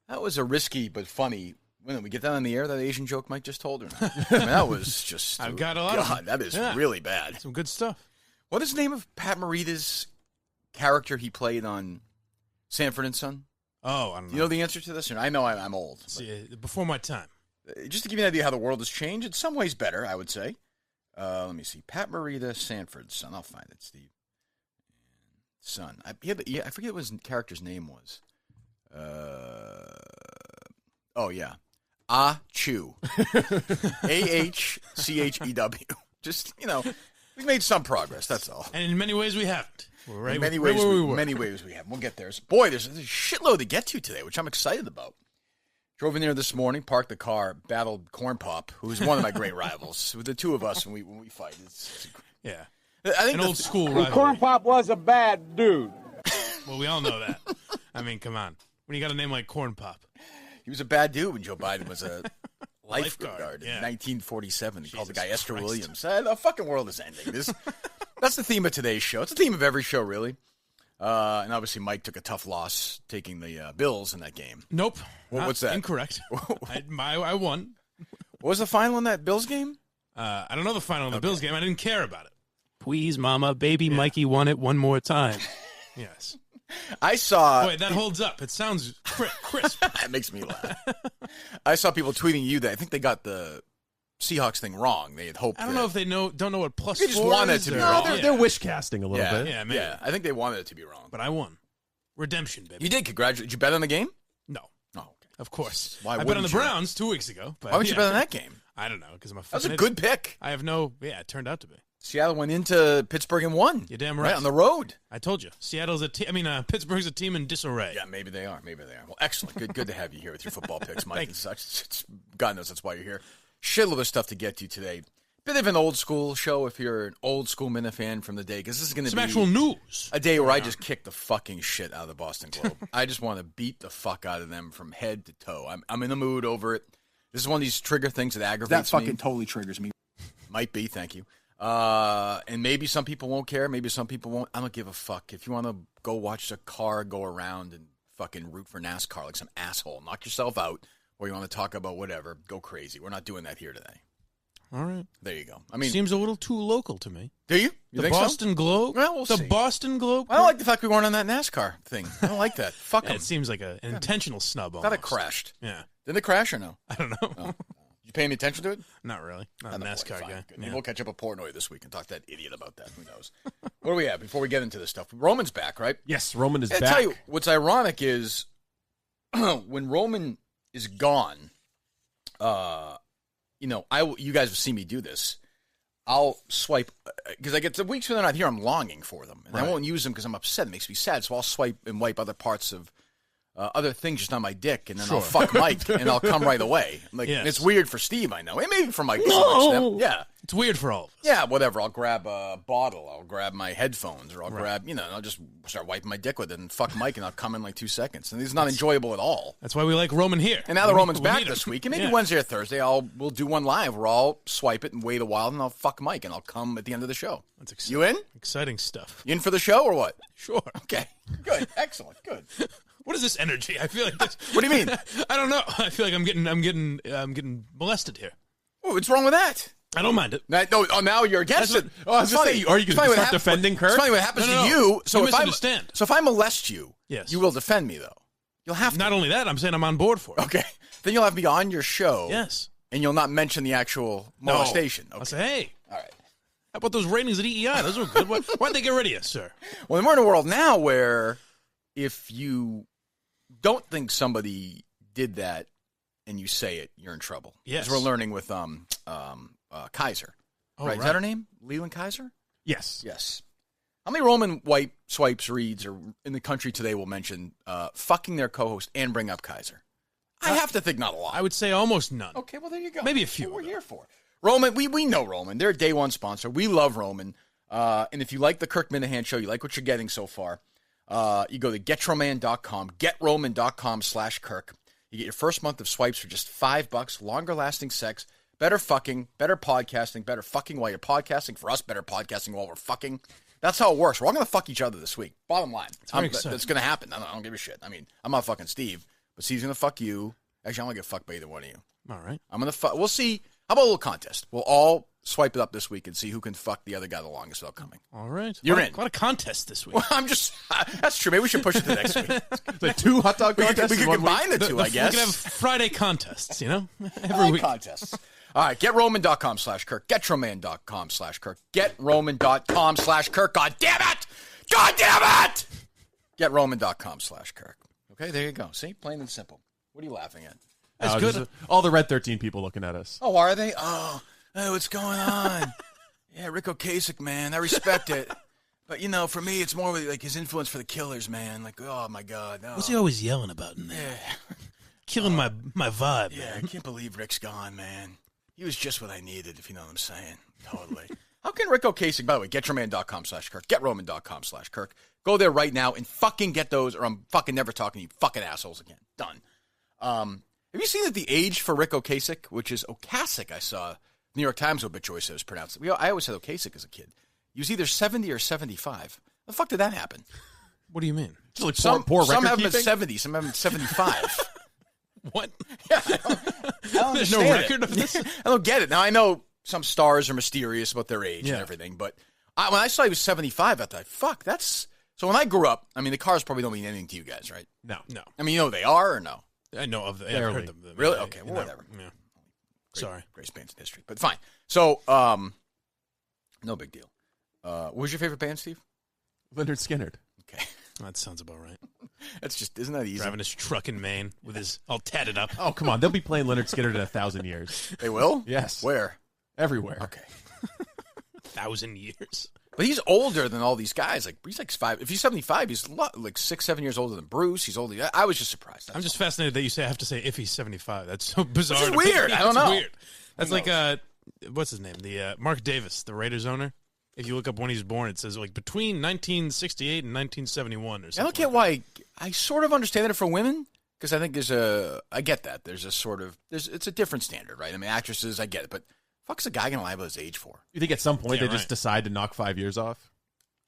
That was a risky but funny. When we get that on the air, that Asian joke Mike just told her. I mean, that was just. I've got a lot of them. That is really bad. Some good stuff. What is the name of Pat Morita's character he played on Sanford and Son? Oh, I don't know. Do you know the answer to this? I know I'm old. See, before my time. Just to give you an idea how the world has changed, in some ways better, I would say. Let me see. Pat Morita, Sanford's Son. I'll find it, Steve. Son. I forget what his character's name was. Oh, yeah. Chew. AHCHEW. Just, we've made some progress, that's all. And in many ways we haven't. We're right, in many right ways, where we were. Many ways we have. We'll get there. Boy, there's a shitload to get to today, which I'm excited about. Drove in there this morning, parked the car, battled Corn Pop, who's one of my great rivals. With the two of us, when we fight, yeah, I think an old school rivalry. Corn Pop was a bad dude. Well, we all know that. I mean, come on. When you got a name like Corn Pop. He was a bad dude when Joe Biden was a lifeguard in yeah. 1947. He called the guy Jesus Esther Christ. Williams. The fucking world is ending. That's the theme of today's show. It's the theme of every show, really. And obviously, Mike took a tough loss taking the Bills in that game. Nope. What's that? Incorrect. I won. What was the final in that Bills game? I don't know the final of the Bills game. I didn't care about it. Please, Mama, baby Mikey won it one more time. Yes. I saw... Wait, that holds up. It sounds crisp. That makes me laugh. I saw people tweeting you that I think they got the Seahawks thing wrong. They had hoped I don't know if they don't know what plus they just 4 want it is. to be or- wrong. They're wish casting a little bit. Yeah, maybe. Yeah, I think they wanted it to be wrong. But I won. Redemption, baby. You did. Congratulations. Did you bet on the game? No. Oh, okay. Of course. Why I bet wouldn't on the you? Browns 2 weeks ago. But Why would you yeah. bet on that game? I don't know, because I'm a That was fucking a good pick. I have no... Yeah, it turned out to be. Seattle went into Pittsburgh and won. You're damn right. On the road. I told you. Seattle's a team. Pittsburgh's a team in disarray. Yeah, maybe they are. Well, excellent. Good to have you here with your football picks, Mike. God knows that's why you're here. Shitload of stuff to get to today. Bit of an old school show if you're an old school Minifan from the day, because this is going to Some be actual news. a day where I just kick the fucking shit out of the Boston Globe. I just want to beat the fuck out of them from head to toe. I'm in the mood over it. This is one of these trigger things that aggravates That me. fucking totally triggers me. Might be, thank you. And maybe some people won't care. Maybe some people won't. I don't give a fuck. If you want to go watch a car go around and fucking root for NASCAR like some asshole, knock yourself out, or you want to talk about whatever, go crazy. We're not doing that here today. All right. There you go. I mean, Seems a little too local to me. do you? You The think Boston so? Globe? Well, we'll the see. Boston Globe? I don't like the fact we weren't on that NASCAR thing. I don't like that. Fuck Yeah, them. it seems like an intentional snub Thought almost. it crashed. Yeah. Didn't it crash or no? I don't know. No. You paying any attention to it? Not really. Not a Attaboy, NASCAR fine, guy. good. Maybe Yeah. we'll catch up with Portnoy this week and talk to that idiot about that. Who knows? What do we have before we get into this stuff? Roman's back, right? Yes, Roman is I back. tell you, what's ironic is when Roman is gone, you guys have seen me do this. I'll swipe, because I get the weeks when they're not here, I'm longing for them. And I won't use them because I'm upset. It makes me sad. So I'll swipe and wipe other parts of other things just on my dick, and then I'll fuck Mike, and I'll come right away. Like, Yes. It's weird for Steve, I know. It may be for Mike to some extent. Yeah. It's weird for all of us. Yeah, whatever. I'll grab a bottle. I'll grab my headphones, or I'll grab, I'll just start wiping my dick with it and fuck Mike, and I'll come in like 2 seconds. And it's not enjoyable at all. That's why we like Roman here. And now the Roman's We back need him. this week, and maybe Yeah. Wednesday or Thursday, we'll do one live where I'll swipe it and wait a while, and I'll fuck Mike, and I'll come at the end of the show. That's You in? exciting stuff. You in for the show or what? Sure. Okay, good, excellent, good. What is this energy? I feel like this. What do you mean? I don't know. I feel like I'm getting molested here. What's wrong with that? I don't mind it. Now you're against it. I was gonna say, are you gonna start defending Kirk? It's funny what happens No. to you. So You if I misunderstand. So if I molest you, Yes. you will defend me though. You'll have to. Not only that, I'm saying I'm on board for it. Okay. Then you'll have me on your show. Yes. And you'll not mention the actual molestation. I'll Okay. say, hey, All right. how about those ratings at EEI? Those were good. Why'd they get rid of you, sir? Well, we're in a world now where if you don't think somebody did that and you say it, you're in trouble. Yes. As we're learning with Kaiser. Oh, right? Is that her name? Leland Kaiser? Yes. Yes. How many Roman swipes reads or in the country today will mention fucking their co-host and bring up Kaiser? I have to think not a lot. I would say almost none. Okay, well, there you go. Maybe a few, That's what we're though. here for. Roman, we know Roman. They're a day one sponsor. We love Roman. And if you like the Kirk Minihane show, you like what you're getting so far, you go to getroman.com, getroman.com/Kirk. You get your first month of swipes for just $5, longer lasting sex, better fucking, better podcasting, better fucking while you're podcasting. For us, better podcasting while we're fucking. That's how it works. We're all going to fuck each other this week. Bottom line. very That's exciting. going to happen. I don't give a shit. I mean, I'm not fucking Steve, but Steve's going to fuck you. Actually, I'm going to get fucked by either one of you. All right. I'm going to fuck. We'll see. How about a little contest? We'll all swipe it up this week and see who can fuck the other guy the longest without coming. All right. You're What in. What a contest this week. Well, I'm just. That's true. Maybe we should push it to next week. The 2 hot dog contests. We could in 1 combine week? the two, I guess. We could have Friday contests, you know? I Every like week. contests. All right, GetRoman.com/Kirk. GetRoman.com/Kirk. GetRoman.com/Kirk. God damn it! God damn it! GetRoman.com/Kirk. Okay, there you go. See? Plain and simple. What are you laughing at? That's Just, good. all the Red 13 people looking at us. Oh, are they? Oh, what's going on? Yeah, Rick Ocasek, man. I respect it. But, you know, for me, it's more like his influence for the Killers, man. Like, oh, my God. Oh. What's he always yelling about in there? Yeah. Killing my vibe, Yeah, man. I can't believe Rick's gone, man. He was just what I needed, if you know what I'm saying. Totally. How can Rick Ocasek, by the way, GetYourMan.com/Kirk, GetRoman.com/Kirk. Go there right now and fucking get those, or I'm fucking never talking to you fucking assholes again. Done. Have you seen that the age for Rick Ocasek, which is Ocasek, I saw New York Times obituary said it was pronounced. I always said Ocasek as a kid. He was either 70 or 75. The fuck did that happen? What do you mean? Just like Some poor have record him at keeping? 70, some have him at 75. What? I don't There's no understand record it. of this? I don't get it. Now, I know some stars are mysterious about their age and everything, but when I saw he was 75, I thought, fuck, that's... So when I grew up, I mean, the cars probably don't mean anything to you guys, right? No. I mean, you know who they are or no? I know of the. I've Barely. heard them. Really? Okay, well, whatever. Yeah. Great, Sorry. Great bands in history, but fine. So, no big deal. What was your favorite band, Steve? Leonard Skinner. Okay. That sounds about right. That's just, isn't that easy? Driving his truck in Maine with his all tatted up. Oh, come on. They'll be playing Leonard Skinner in 1,000 years. They will? Yes. Where? Everywhere. Okay. 1,000 years. But he's older than all these guys. Like, he's like 5. If he's 75, he's like 6, 7 years older than Bruce. He's older. I was just surprised. I'm just fascinated that you say I have to say if he's 75. That's so bizarre. Which is to me. weird. I don't That's know. Weird. That's like what's his name? The Mark Davis, the Raiders owner. If you look up when he was born, it says like between 1968 and 1971 or something. I don't get why. I sort of understand it for women because I think I get that. There's a sort of, it's a different standard, right? I mean, actresses, I get it, but fuck's a guy gonna lie about his age for? You think at some point Yeah, they just right. decide to knock 5 years off?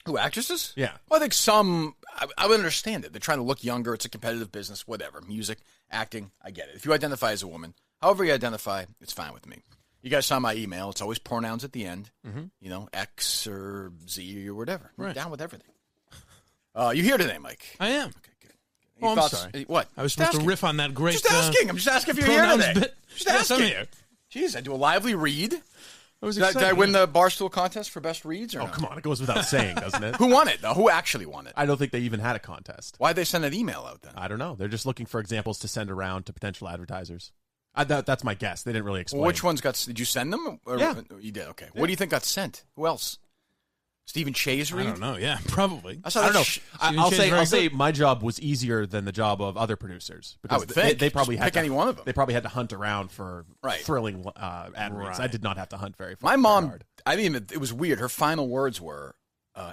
Who, actresses? Yeah. Well, I think some, I would understand it. They're trying to look younger. It's a competitive business, whatever. Music, acting, I get it. If you identify as a woman, however you identify, it's fine with me. You guys saw my email. It's always pronouns at the end. Mm-hmm. You know, X or Z or whatever. I'm Right. down with everything. You here today, Mike? I am. Okay, good. Oh, Any I'm thoughts? sorry. What? I was Just supposed to asking. riff on that great. Just asking. I'm just asking if you're here pronouns today. bit. Just Yes, I'm asking. here. Jeez, I do a lively read. I was Did I excited. win the Barstool contest for best reads or Oh, no? come on. It goes without saying, doesn't it? Who won it, though? Who actually won it? I don't think they even had a contest. Why'd they send an email out then? I don't know. They're just looking for examples to send around to potential advertisers. That's my guess. They didn't really explain. Well, which ones got? Did you send them? Or, Yeah. You did. Okay. What do you think got sent? Who else? Stephen Chay's I read? don't know. Yeah, probably. I saw I don't that know. Steven I'll Chay's say very I'll say good. my job was easier than the job of other producers because would think. they probably Just had pick to, any one of them. They probably had to hunt around for Right. thrilling ad reads. I Right. did not have to hunt very. My very mom, hard. I mean, it was weird. Her final words were,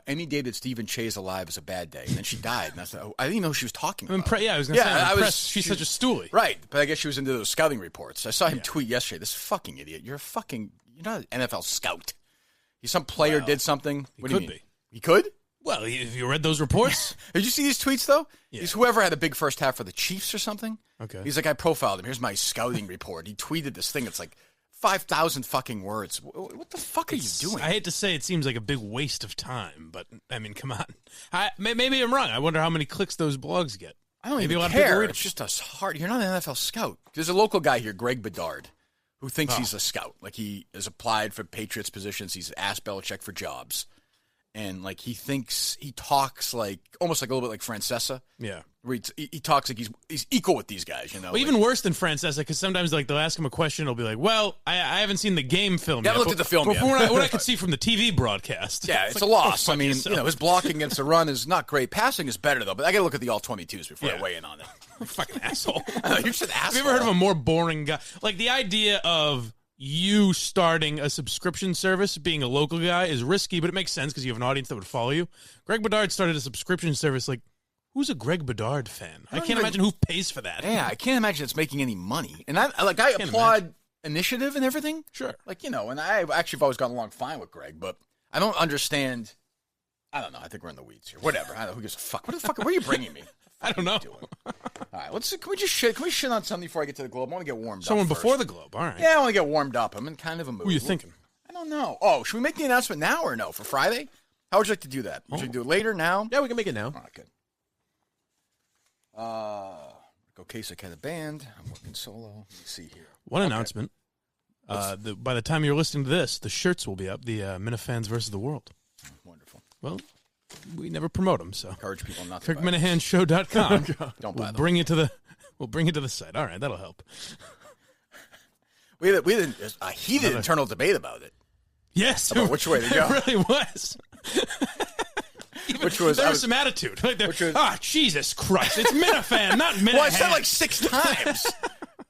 any day that Stephen Chay's alive is a bad day. And then she died. And I said, I didn't even know who she was talking I'm about. yeah, I was going to say, Yeah, I'm I was- impressed. She's such a stoolie. Right. But I guess she was into those scouting reports. I saw him tweet yesterday. This fucking idiot. You're not an NFL scout. He's some player Well, did something. What do you could mean? be. He could? Well, if you read those reports, Did you see these tweets, though? Yeah. He's whoever had a big first half for the Chiefs or something. Okay. He's like, I profiled him. Here's my scouting report. He tweeted this thing. It's like 5,000 fucking words. What the fuck are you doing? I hate to say it seems like a big waste of time, but I mean, come on. Maybe I'm wrong. I wonder how many clicks those blogs get. I don't Maybe even a lot of people care. read It's just a hard. You're not an NFL scout. There's a local guy here, Greg Bedard, who thinks he's a scout. Like, he has applied for Patriots positions. He's asked Belichick for jobs. And, like, he talks like, almost like a little bit like Francesa. Yeah. Where he talks like he's equal with these guys, you know? Well, even worse than Francesa, because sometimes like they'll ask him a question, he'll be like, "Well, I haven't seen the game film You yet." haven't looked at the film but yet. from what I could see from the TV broadcast, Yeah, it's like, a loss. go I fuck mean, yourself. his blocking against the run is not great. Passing is better, though. But I got to look at the all-22s before I Yeah. weigh in on it. fucking asshole. You're just an asshole. Have you ever heard of a more boring guy? Like the idea of you starting a subscription service, being a local guy, is risky, but it makes sense because you have an audience that would follow you. Greg Bedard started a subscription service. Like, who's a Greg Bedard fan? I don't can't even- imagine who pays for that. Yeah, I can't imagine it's making any money. And I Can't applaud initiative and everything. Sure. Like, and I actually have always gotten along fine with Greg, but I don't understand I don't know. I think we're in the weeds here. Whatever. I don't know. Who gives a fuck? What the fuck? Where are you bringing me? I don't know. All right. Can we just shit? Can we shit on something before I get to the Globe? I want to get warmed Someone up. before first. the Globe. All right. Yeah, I want to get warmed up. I'm in kind of a mood. Who are you thinking? I don't know. Oh, should we make the announcement now or no for Friday? How would you like to do that? Would you do it later? Now? Yeah, we can make it now. All right, good. Go Kasich had a band. I'm working solo. Let me see here. One announcement. By the time you're listening to this, the shirts will be up. The Minifans versus the World. Wonderful. Well, we never promote them, so. Encourage people not to buy KirkMinihaneShow.com. Don't buy them. We'll bring it to the site. All right, that'll help. We had a heated internal debate about it. Yes. About which way to go. It really was. Which was there was some attitude. Like Jesus Christ! It's Minifan, not Minifan. Well, I said like 6 times,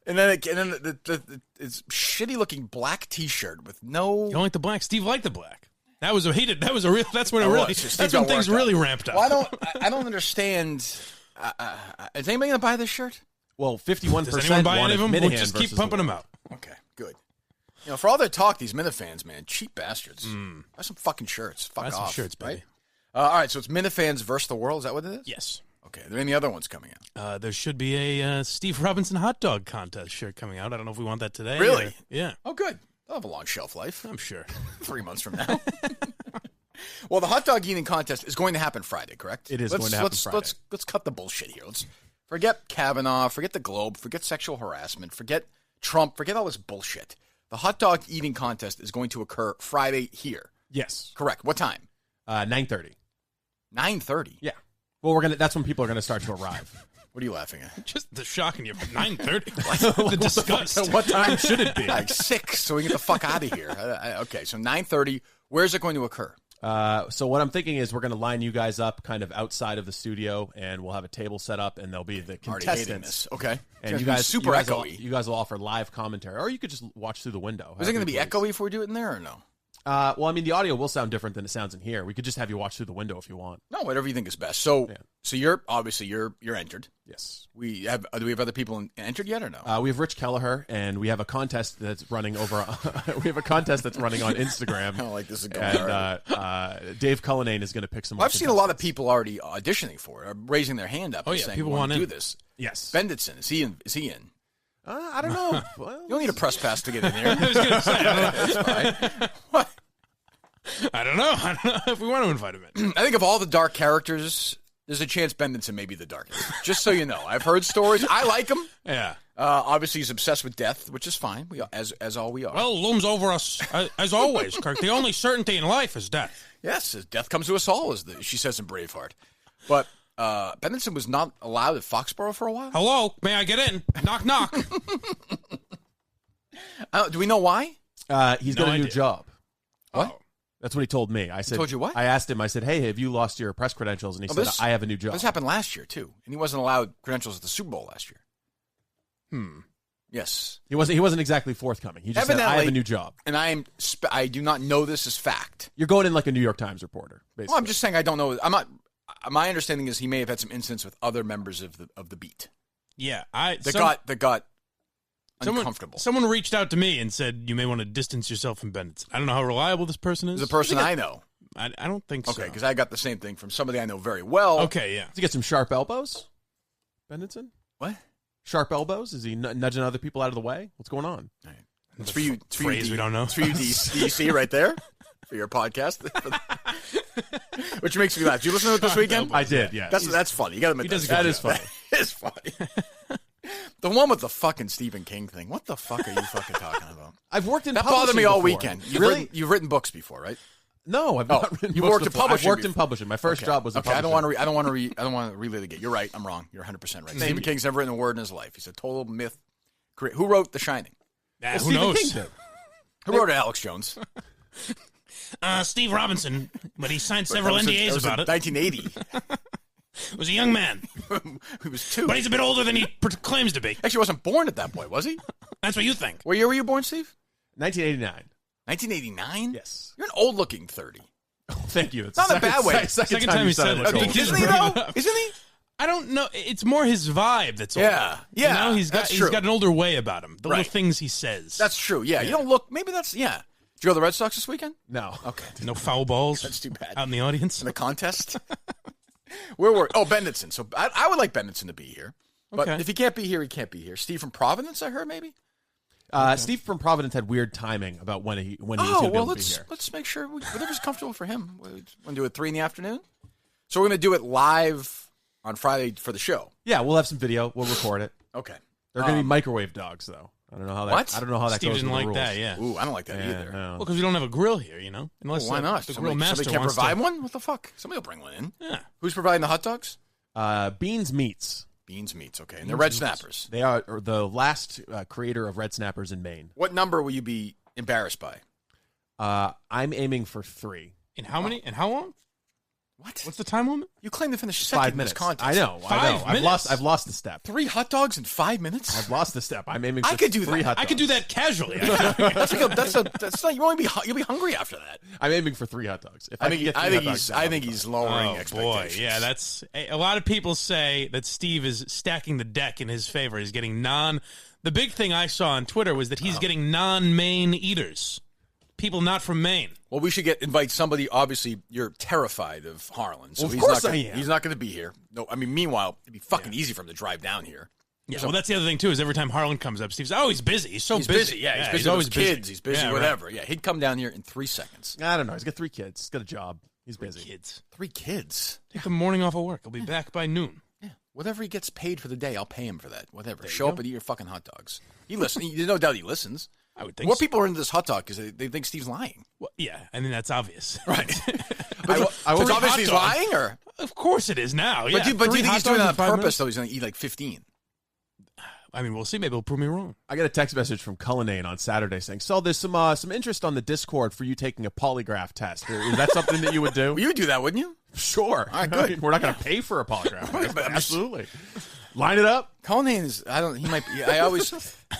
and then it's shitty looking black T-shirt with no. You don't like the black? Steve liked the black. That was a heated. That was a real. That's when it Oh, really. so That's when things really ramped up. Well, I don't understand. Is anybody gonna buy this shirt? Well, 51%. Does anyone buy any wanted of them? Minihan We'll just keep versus pumping the them World. out. Okay, good. You know, for all their talk, these Minifans, man, cheap bastards. Buy some fucking shirts. Fuck Buy off. some shirts, baby. Right? All right, so it's Minifans versus the World. Is that what it is? Yes. Okay. Are there any other ones coming out? There should be a Steve Robinson hot dog contest shirt coming out. I don't know if we want that today. Really? Or, yeah, Oh, good. They'll have a long shelf life. I'm sure. 3 months from now. Well, the hot dog eating contest is going to happen Friday, correct? It is going to happen Friday. Let's cut the bullshit here. Let's forget Kavanaugh, forget the Globe, forget sexual harassment, forget Trump, forget all this bullshit. The hot dog eating contest is going to occur Friday here. Yes. Correct. What time? 9:30. 9:30. Yeah. Well, that's when people are going to start to arrive. What are you laughing at? Just the shocking you. 9:30. The disgust. What time should it be? Like 6, so we can get the fuck out of here. Okay, so 9:30. Where's it going to occur? So what I'm thinking is we're going to line you guys up kind of outside of the studio, and we'll have a table set up, and there'll be the Already hating contestants. this. Okay. And you guys super echoey. You guys will offer live commentary, or you could just watch through the window. Is it going to be However you echoey if we do it in there or no? please. Well, I mean, the audio will sound different than it sounds in here. We could just have you watch through the window if you want. No, whatever you think is best. So, Yeah. so you're obviously you're entered. Yes. Do we have other people entered yet or no? We have Rich Kelleher, and we have a contest that's running over. We have a contest that's running on Instagram. I don't like this is going. And Dave Cullinane is going to pick some. I've seen a lot of people already auditioning for it, or raising their hand up. Oh, and yeah, saying, people we want to do in. this. Yes. Benditson, is he in? I don't know. Well, You don't need a press pass to get in here. I was going to say, I don't know. That's fine. What? I don't know if we want to invite him in. I think of all the dark characters, there's a chance Benditson may be the darkest. Just so you know, I've heard stories. I like him. Yeah. Obviously, he's obsessed with death, which is fine. We as all we are. Well, looms over us as always, Kirk. The only certainty in life is death. Yes, death comes to us all, as she says in Braveheart. But Benditson was not allowed at Foxborough for a while. Hello, may I get in? Knock, knock. Do we know why? he's No got a new idea. job. What? Oh. That's what he told me. I said, told you what? I asked him, I said, hey, have you lost your press credentials? And he said, this- I have a new job. This happened last year too, and he wasn't allowed credentials at the Super Bowl last year. Yes, He wasn't exactly forthcoming. He just said, I have a Evidently- new job. and I do not know this as fact. You're going in like a New York Times reporter, basically. Well, I'm just saying I don't know. I'm not. My understanding is he may have had some incidents with other members of the beat Yeah, that got uncomfortable. Someone reached out to me and said you may want to distance yourself from Bennett. I don't know how reliable this person is. There's a person I know. I don't think Okay, so. because I got the same thing from somebody I know very well. Okay, yeah. Does he get some sharp elbows, Bennetson? What? Sharp elbows? Is he nudging other people out of the way? What's going on? It's for you. It's for you, Phrase we don't know. It's for you, DC, right there, for your podcast. Which makes me laugh. Did you listen to it this weekend? I did, yeah. That's funny. You got to admit does a that good is funny. That is funny. The one with the fucking Stephen King thing. What the fuck are you fucking talking about? I've worked in That bothered me publishing all before. weekend. Really? You've written books before, right? No, I've not written you books worked in before. publishing I've worked in before. publishing. My first Okay. job was in okay. I publishing. don't want to relitigate it. You're right. I'm wrong. You're 100 percent right. Stephen King's never written a word in his life. He's a total myth. Who wrote The Shining? Who Stephen knows? King did. Who wrote it? Alex Jones. Steve Robinson, but he signed several NDAs about it. 1980. Was a young man, He was 2. but he's a bit older than he claims to be. Actually, wasn't born at that point, was he? That's what you think. What year were you born, Steve? 1989. 1989? Yes. You're an old-looking 30. Thank you. It's Not the in a bad way. Second time you said it. it. Old. Just Isn't he, bring though? it up. Isn't he? I don't know. It's more his vibe that's older. Yeah. Yeah, You know, he's that's true. got an older way about him. The Right. little things he says. That's true. Yeah, you don't look. Maybe that's. Yeah. Did you go to the Red Sox this weekend? No. Okay. No foul balls. That's too bad. Out in the audience. In the contest? Where were... Oh, Benditson. So I would like Benditson to be here. But Okay. if he can't be here, he can't be here. Steve from Providence, I heard, maybe? Steve from Providence had weird timing about when he was going to be able to be here. Let's make sure whatever's comfortable for him. We're going to do it 3 p.m? So we're going to do it live on Friday for the show. Yeah, we'll have some video. We'll record it. Okay. They're going to be microwave dogs, though. I don't know how that. What? I don't know how that Steve goes. didn't with like the rules. that, yeah. Ooh, I don't like that either. No. Well, because we don't have a grill here, you know? Unless Why not? the grill master somebody can't wants provide to. one? What the fuck? Somebody will bring one in. Yeah. Who's providing the hot dogs? Beans Meats. Beans Meats, okay. And they're Red Snappers. They are the last creator of Red Snappers in Maine. What number will you be embarrassed by? I'm aiming for 3. In how many? And how long? What? What's the time limit? You claim to finish second 5 in minutes. this contest. I know. 5 minutes? I've lost the step. 3 hot dogs in 5 minutes? I've lost the step. I'm aiming for I could do 3 that. hot dogs. I could do that casually. That's not. You'll be hungry after that. I'm aiming for 3 hot dogs. If I can think get 3 hot dogs, I think he's lowering Oh boy, expectations. yeah, that's a lot of people say that Steve is stacking the deck in his favor. He's getting The big thing I saw on Twitter was that he's getting non-Maine eaters, people not from Maine. Well, we should invite somebody. Obviously, you're terrified of Harlan, so Well, of he's course not I gonna, am. He's not going to be here. No, I mean, meanwhile, it'd be fucking easy for him to drive down here. Yeah, well, that's the other thing too. Is every time Harlan comes up, Steve's he's busy. He's so He's busy. Yeah, he's busy with always his kids. He's busy, Yeah, right. whatever. Yeah, he'd come down here in 3 seconds. I don't know. He's got 3 kids. He's got a job. He's busy. Kids, 3 kids. take the morning off of work. He'll be back by noon. Yeah, whatever he gets paid for the day, I'll pay him for that. Whatever. Show up and eat your fucking hot dogs. He listens. There's no doubt he listens. I would think. More so. people are into this hot dog because they think Steve's lying. Well, yeah, I mean that's obvious. Right. I But was it's obvious hot he's dogs. lying, or Of course it is now. Yeah, but do you think hot he's doing dogs that in on 5 purpose? minutes? Though he's going to eat like 15. I mean, we'll see. Maybe he'll prove me wrong. I got a text message from Cullinane on Saturday saying, "So there's some interest on the Discord for you taking a polygraph test. Is that something that you would do?" Well, you would do that, wouldn't you? Sure. All right, good. We're not going to pay for a polygraph test, but But- absolutely. Line it up. Cullinane is, he might be, I always,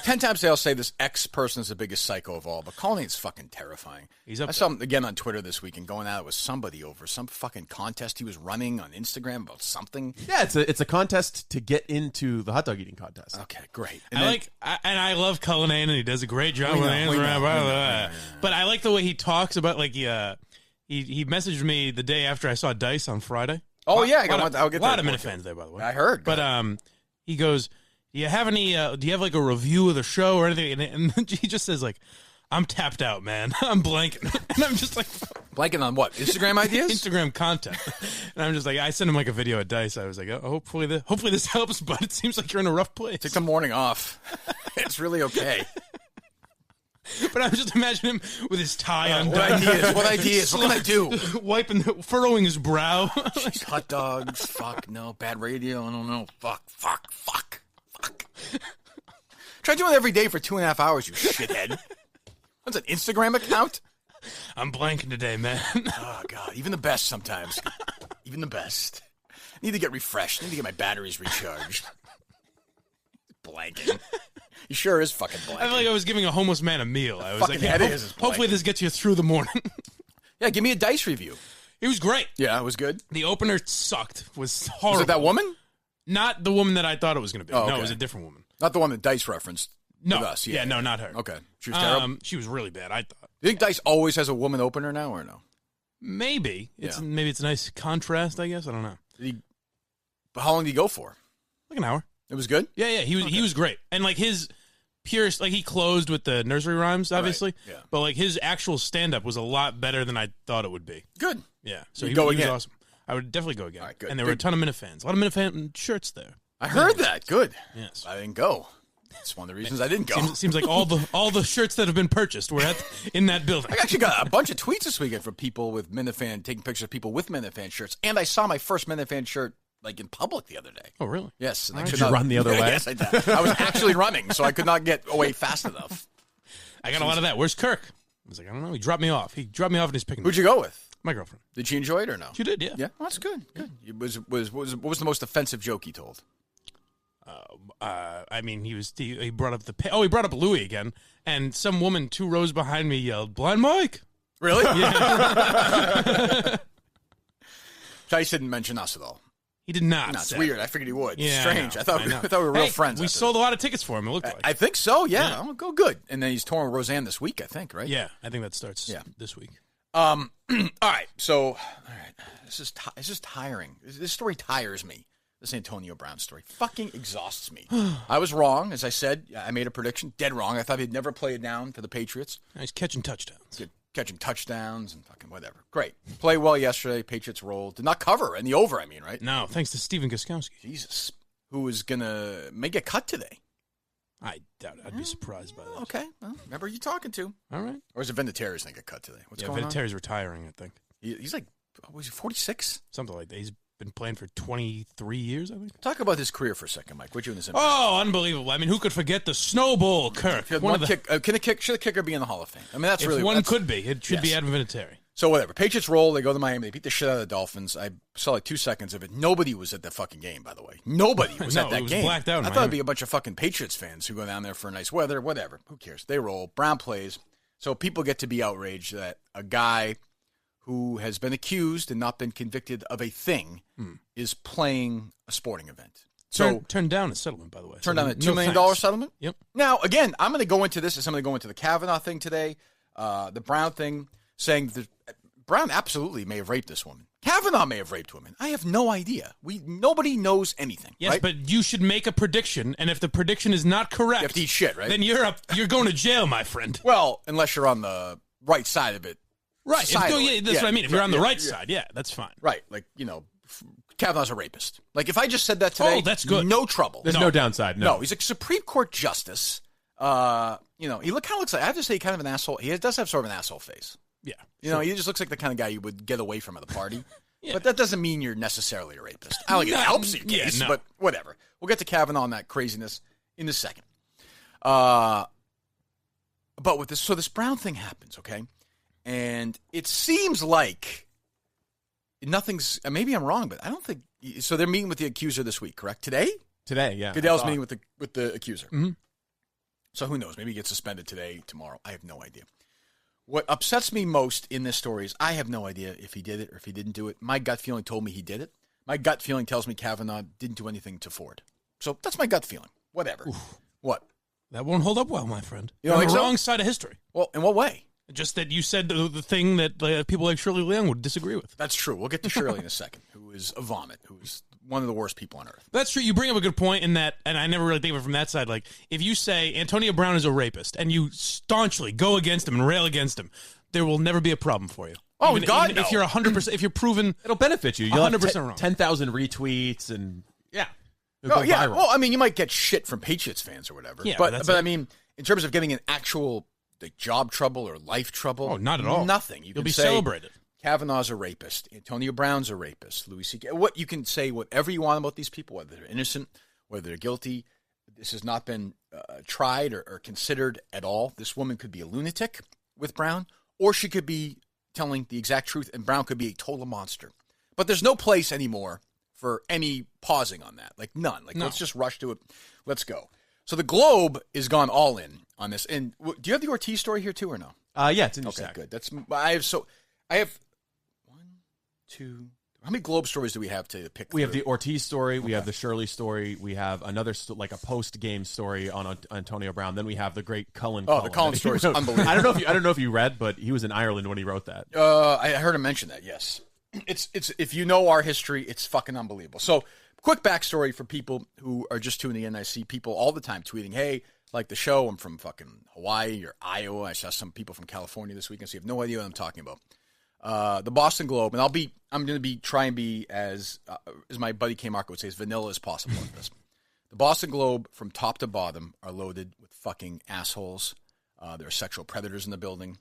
10 times I'll say this X person is the biggest psycho of all, but Cullinane's fucking terrifying. He's up I saw him again on Twitter this week and going at it with somebody over some fucking contest he was running on Instagram about something. Yeah, it's a contest to get into the hot dog eting contest. Okay, great. I love Cullinane, and he does a great job We with know, we know, Instagram. we know, Blah. But I like the way he talks about he messaged me the day after I saw Dice on Friday. Oh, yeah, I'll get a lot that of report, Minifans there, by the way. I heard. But he goes, do you have like a review of the show or anything? And he just says like, I'm tapped out, man. I'm blanking. And I'm just like, Blanking on what? Instagram ideas? Instagram content. And I'm just like, I sent him like a video at Dice. I was like, oh, hopefully this helps, but it seems like you're in a rough place. Take the morning off. It's really okay. But I just imagine him with his tie on. What ideas? What can I do? Furrowing his brow. Jeez, hot dogs. Fuck, no. Bad radio. I don't know. Fuck. Try doing it every day for 2.5 hours, you shithead. What's an Instagram account? I'm blanking today, man. Oh, God. Even the best sometimes. Even the best. Need to get refreshed. Need to get my batteries recharged. Blanking. He sure is fucking blanking. I feel like I was giving a homeless man a meal. I was Fucking like, head is hopefully blanking. this gets you through the morning. Yeah, give me a Dice review. It was great. Yeah, it was good. The opener sucked. Was horrible. Was it that woman? Not the woman that I thought it was going to be. Oh, No, okay. it was a different woman. Not the one that Dice referenced No. with us. Yeah, no, not her. Okay. She was terrible. She was really bad, I thought. You think Dice always has a woman opener now or no? Maybe. Yeah. Maybe it's a nice contrast, I guess. I don't know. But how long did he go for? Like an hour. It was good? Yeah, he was great. And like his purest, like he closed with the nursery rhymes, obviously. Right, yeah. But like his actual stand-up was a lot better than I thought it would be. Good. Yeah. So You'd he go was again? awesome. I would definitely go again. All right, good. And there were a ton of Minifans. A lot of Minifan shirts there. I heard that. Good. Yes. I didn't go. It's one of the reasons I didn't go. Seems like all the shirts that have been purchased were in that building. I actually got a bunch of tweets this weekend from people with Minifan, taking pictures of people with Minifan shirts. And I saw my first Minifan shirt like in public the other day. Oh, really? Yes. And I Did could you not run the other way? Yes, I did. I was actually running, so I could not get away fast enough. I got a lot of that. Where's Kirk? I was like, I don't know. He dropped me off. And he's picking me Who'd you go with? My girlfriend. Did she enjoy it or no? She did, yeah. Yeah, well, that's good. Good. It what was the most offensive joke he told? I mean, he brought up he brought up Louis again, and some woman 2 rows behind me yelled, "Blind Mike!" Really? Dice didn't mention us at all. He did not. No, it's say. weird. I figured he would. Yeah, Strange. I thought we were real Hey, friends. We after sold this. a lot of tickets for him. It looked like. I think so. Yeah. Oh, go good. And then he's touring with Roseanne this week. I think. Right. Yeah, I think that starts this week. All right. So, all right. This is tiring. This story tires me. This Antonio Brown story fucking exhausts me. I was wrong, as I said. I made a prediction, dead wrong. I thought he'd never play it down for the Patriots. He's catching touchdowns. Catching touchdowns and fucking whatever. Great. Played well yesterday. Patriots rolled. Did not cover in the over, I mean, right? No, thanks to Steven Gostkowski. Jesus. Who is going to make a cut today? I doubt it. I'd be surprised by that. Okay. Well, remember who you're talking to. All right. Or is it Vinatieri's going to get cut today? What's going on? Vinatieri's retiring, I think. He's like, was he 46? Something like that. He's been playing for 23 years, I think. Talk about his career for a second, Mike. What'd you in this? Oh, unbelievable. I mean, who could forget the snowball, Kirk? Should the kicker be in the Hall of Fame? I mean, that's if really one could be. It should be Adam Vinatieri. So whatever. Patriots roll. They go to Miami. They beat the shit out of the Dolphins. I saw like 2 seconds of it. Nobody was at that fucking game, by the way. Nobody was at that it was game. Blacked out in I thought Miami. it'd be a bunch of fucking Patriots fans who go down there for nice weather. Whatever. Who cares? They roll. Brown plays. So people get to be outraged that a guy who has been accused and not been convicted of a thing is playing a sporting event. So turned down a settlement, by the way. turned down a $2 million settlement? Yep. Now, again, I'm going to go into this as I'm going to go into the Kavanaugh thing today, the Brown thing, saying that Brown absolutely may have raped this woman. Kavanaugh may have raped women. I have no idea. Nobody knows anything. Yes, right? but you should make a prediction, and if the prediction is not correct, You have to eat shit, right? then you're going to jail, my friend. Well, unless you're on the right side of it. Right. Societally. That's what I mean. If you're on the right yeah. side, that's fine. Right. Like, Kavanaugh's a rapist. Like, if I just said that today, that's good. No trouble. There's no downside. No, he's a Supreme Court justice. He kind of looks like, I have to say, kind of an asshole. He does have sort of an asshole face. Yeah. He just looks like the kind of guy you would get away from at a party. Yeah. But that doesn't mean you're necessarily a rapist. I don't think it helps your case, but whatever. We'll get to Kavanaugh and that craziness in a second. But with this, so this Brown thing happens, okay? And it seems like nothing's, maybe I'm wrong, but I don't think, so they're meeting with the accuser this week, correct? Today, yeah. Goodell's meeting with the accuser. Mm-hmm. So who knows? Maybe he gets suspended today, tomorrow. I have no idea. What upsets me most in this story is I have no idea if he did it or if he didn't do it. My gut feeling told me he did it. My gut feeling tells me Kavanaugh didn't do anything to Ford. So that's my gut feeling. Whatever. Oof. What? That won't hold up well, my friend. You don't You're on think the so? wrong side of history. Well, in what way? Just that you said the thing that people like Shirley Leung would disagree with. That's true. We'll get to Shirley in a second, who is a vomit, who is one of the worst people on earth. That's true. You bring up a good point in that, and I never really think of it from that side. Like, if you say Antonio Brown is a rapist and you staunchly go against him and rail against him, there will never be a problem for you. Oh, even, God, even no. If you're 100%, if you're proven, It'll benefit you. You'll 100% have wrong. 10,000 retweets and it'll Oh, go yeah. viral. Well, I mean, you might get shit from Patriots fans or whatever. Yeah, but that's I it. mean, in terms of getting an actual job trouble or life trouble, Oh, not at all. Nothing. You'll can be say celebrated. Kavanaugh's a rapist. Antonio Brown's a rapist. Louis C.K. What you can say whatever you want about these people, whether they're innocent, whether they're guilty. This has not been tried or considered at all. This woman could be a lunatic with Brown, or she could be telling the exact truth, and Brown could be a total monster. But there's no place anymore for any pausing on that. Like, none. Like, Let's just rush to it. Let's go. So the Globe is gone all in on this. And do you have the Ortiz story here too or no? Yeah, it's in your Okay, sack. good. I have 1, 2. How many Globe stories do we have to pick? We have through? the Ortiz story. We have the Shirley story. We have another like a post-game story on Antonio Brown. Then we have the great Cullen. Oh, the Cullen story is unbelievable. I don't know if you read, but he was in Ireland when he wrote that. I heard him mention that. Yes, it's if you know our history, it's fucking unbelievable. So, quick backstory for people who are just tuning in. I see people all the time tweeting, "Hey, like the show. I'm from fucking Hawaii or Iowa." I saw some people from California this weekend, so you have no idea what I'm talking about. The Boston Globe, and I'm going to try and be as my buddy K. Marco would say, as vanilla as possible with this. The Boston Globe, from top to bottom, are loaded with fucking assholes. There are sexual predators in the building.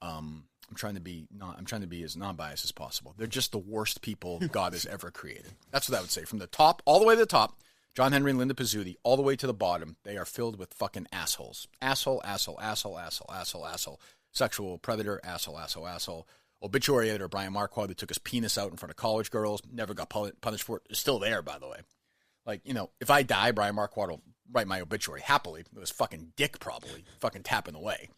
I'm trying to be as non-biased as possible. They're just the worst people God has ever created. That's what I would say. From the top, all the way to the top, John Henry and Linda Pizzuti, all the way to the bottom, they are filled with fucking assholes. Asshole. Sexual predator, asshole. Obituary editor Brian Marquardt, who took his penis out in front of college girls, never got punished for it, is still there, by the way. Like, if I die, Brian Marquardt will write my obituary happily. It was fucking dick, probably, fucking tapping away.